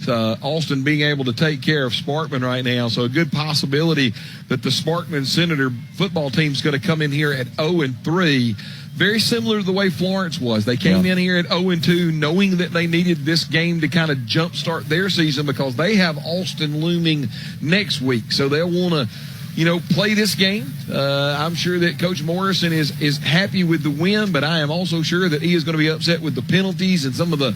S: Austin being able to take care of Sparkman right now. So a good possibility that the Sparkman Senator football team is going to come in here at 0-3. Very similar to the way Florence was. They came in here at 0-2 knowing that they needed this game to kind of jumpstart their season because they have Austin looming next week. So they'll want to play this game. I'm sure that Coach Morrison is happy with the win, but I am also sure that he is going to be upset with the penalties and some of the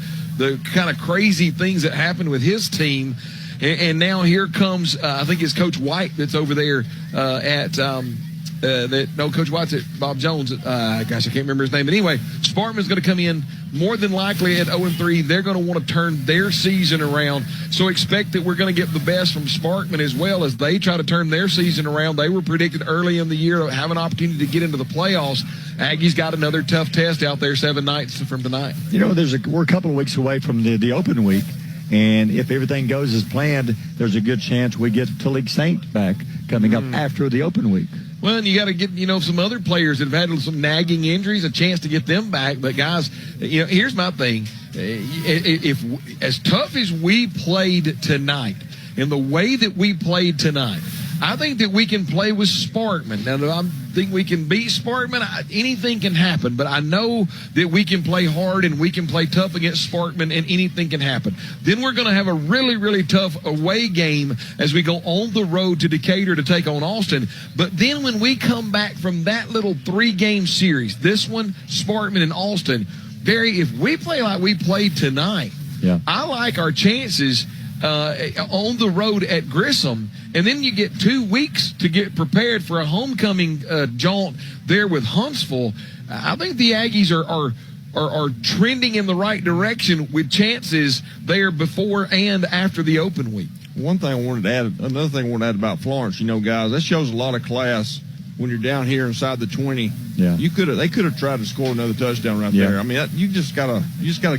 S: kind of crazy things that happened with his team. And now here comes, I think it's Coach White that's over there Coach White's at Bob Jones. I can't remember his name. But anyway, Sparkman's going to come in more than likely at 0-3. They're going to want to turn their season around. So expect that we're going to get the best from Sparkman as well as they try to turn their season around. They were predicted early in the year to have an opportunity to get into the playoffs. Aggies got another tough test out there 7 nights from tonight.
B: We're a couple of weeks away from the open week. And if everything goes as planned, there's a good chance we get Talik Saint back coming up after the open week.
S: Well, and you got to get, some other players that have had some nagging injuries, a chance to get them back. But, guys, here's my thing. If as tough as we played tonight and the way that we played tonight, I think that we can play with Sparkman. Now, I think we can beat Sparkman. Anything can happen, but I know that we can play hard and we can play tough against Sparkman, and anything can happen. Then we're going to have a really, really tough away game as we go on the road to Decatur to take on Austin. But then when we come back from that little 3-game series, this one, Sparkman and Austin, Barry, if we play like we played tonight, I like our chances on the road at Grissom, and then you get 2 weeks to get prepared for a homecoming jaunt there with Huntsville. I think the Aggies are trending in the right direction with chances there before and after the open week.
J: Another thing I wanted to add about Florence, guys, that shows a lot of class. When you're down here inside the 20, they could have tried to score another touchdown right there. I mean, you just gotta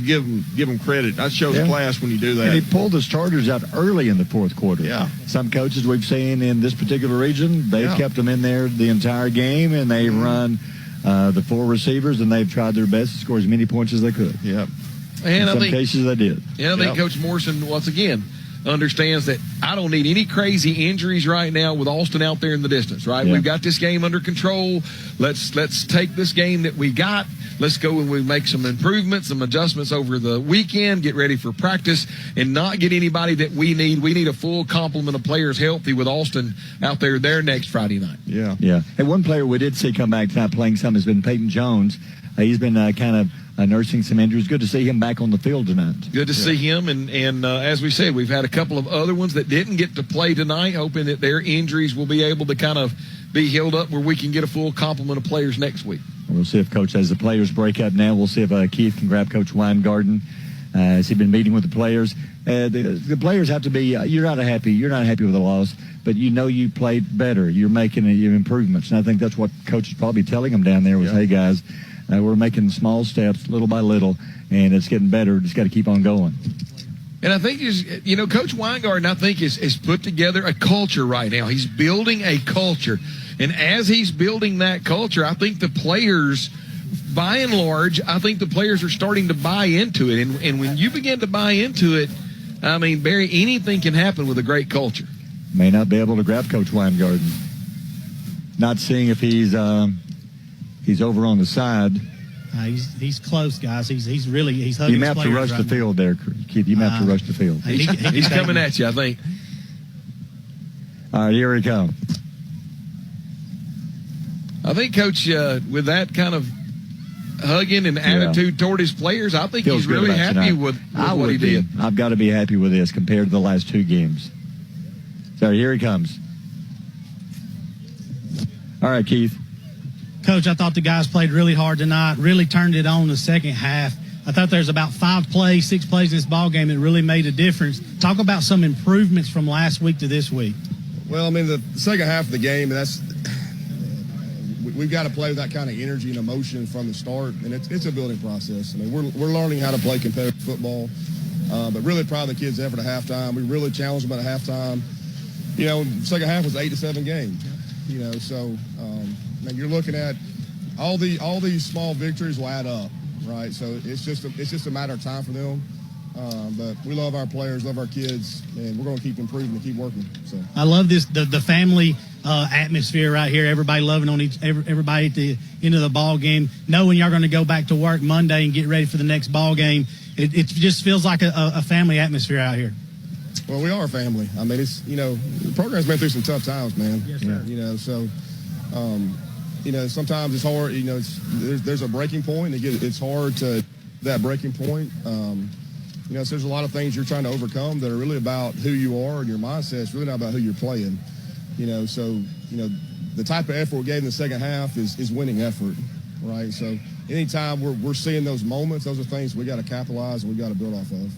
J: give them credit. That shows class when you do that.
B: And he pulled the starters out early in the fourth quarter.
J: Yeah.
B: Some coaches we've seen in this particular region, they've kept them in there the entire game, and they run the 4 receivers, and they've tried their best to score as many points as they could.
J: Yep.
S: And
B: in some cases they did.
S: Yeah, I think Coach Morrison once again understands that I don't need any crazy injuries right now with Austin out there in the distance, right? We've got this game under control. Let's take this game that we got. Let's go and we make some improvements, some adjustments over the weekend, get ready for practice, and not get anybody that we need. We need a full complement of players healthy with Austin out there next Friday night.
B: Yeah. And one player we did see come back tonight playing some has been Peyton Jones. He's been kind of nursing some injuries. Good to see him back on the field tonight.
S: Good to see him. And as we said, we've had a couple of other ones that didn't get to play tonight, hoping that their injuries will be able to kind of be healed up where we can get a full complement of players next week.
B: We'll see if Coach, as the players break up now, we'll see if Keith can grab Coach Weingarten. Has he been meeting with the players? The players have to be, you're not happy with the loss, but you played better. You're making improvements. And I think that's what Coach is probably telling them down there was, hey, guys, we're making small steps little by little, and it's getting better. Just got to keep on going.
S: And I think, Coach Weingarten, I think, is put together a culture right now. He's building a culture. And as he's building that culture, I think the players, by and large, are starting to buy into it. And when you begin to buy into it, I mean, Barry, anything can happen with a great culture.
B: May not be able to grab Coach Weingarten. Not seeing if he's over on the side.
U: He's close, guys. He's hugging his players.
B: You may have to rush the field there, Keith. You may have to rush the field.
S: He's coming at you, I think.
B: All right, here he comes.
S: I think, Coach, with that kind of hugging and attitude toward his players, I think he's really happy with what he did.
B: I've got to be happy with this compared to the last 2 games. So here he comes. All right, Keith.
U: Coach, I thought the guys played really hard tonight, really turned it on the second half. I thought there's about 6 plays in this ball game that really made a difference. Talk about some improvements from last week to this week.
Q: Well, I mean, the second half of the game, we've got to play with that kind of energy and emotion from the start, and it's a building process. I mean, we're learning how to play competitive football, but really proud of the kids' effort at halftime. We really challenged them at halftime. Second half was 8-7 game. So you're looking at all these small victories will add up, right? So it's just a matter of time for them. But we love our players, love our kids, and we're going to keep improving and keep working. So
U: I love this the family atmosphere right here. Everybody loving on everybody at the end of the ball game, knowing you're going to go back to work Monday and get ready for the next ball game. It just feels like a family atmosphere out here.
Q: Well, we are a family. I mean, the program's been through some tough times, man.
U: Yes, sir.
Q: Sometimes it's hard. There's a breaking point. It's hard to that breaking point. So there's a lot of things you're trying to overcome that are really about who you are and your mindset. It's really not about who you're playing. The type of effort we gave in the second half is winning effort, right? So anytime we're seeing those moments, those are things we got to capitalize and we got to build off of.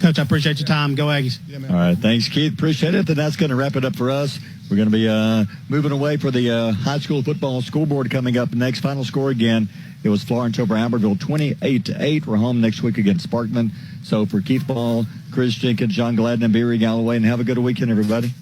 U: Coach, I appreciate your time. Go Aggies.
Q: Yeah, man.
B: All right, thanks, Keith. Appreciate it. And that's going to wrap it up for us. We're going to be moving away for the high school football school board coming up next. Final score again, it was Florence over Albertville, 28-8. We're home next week against Sparkman. So for Keith Ball, Chris Jenkins, John Gladden, and Barry Galloway, and have a good weekend, everybody.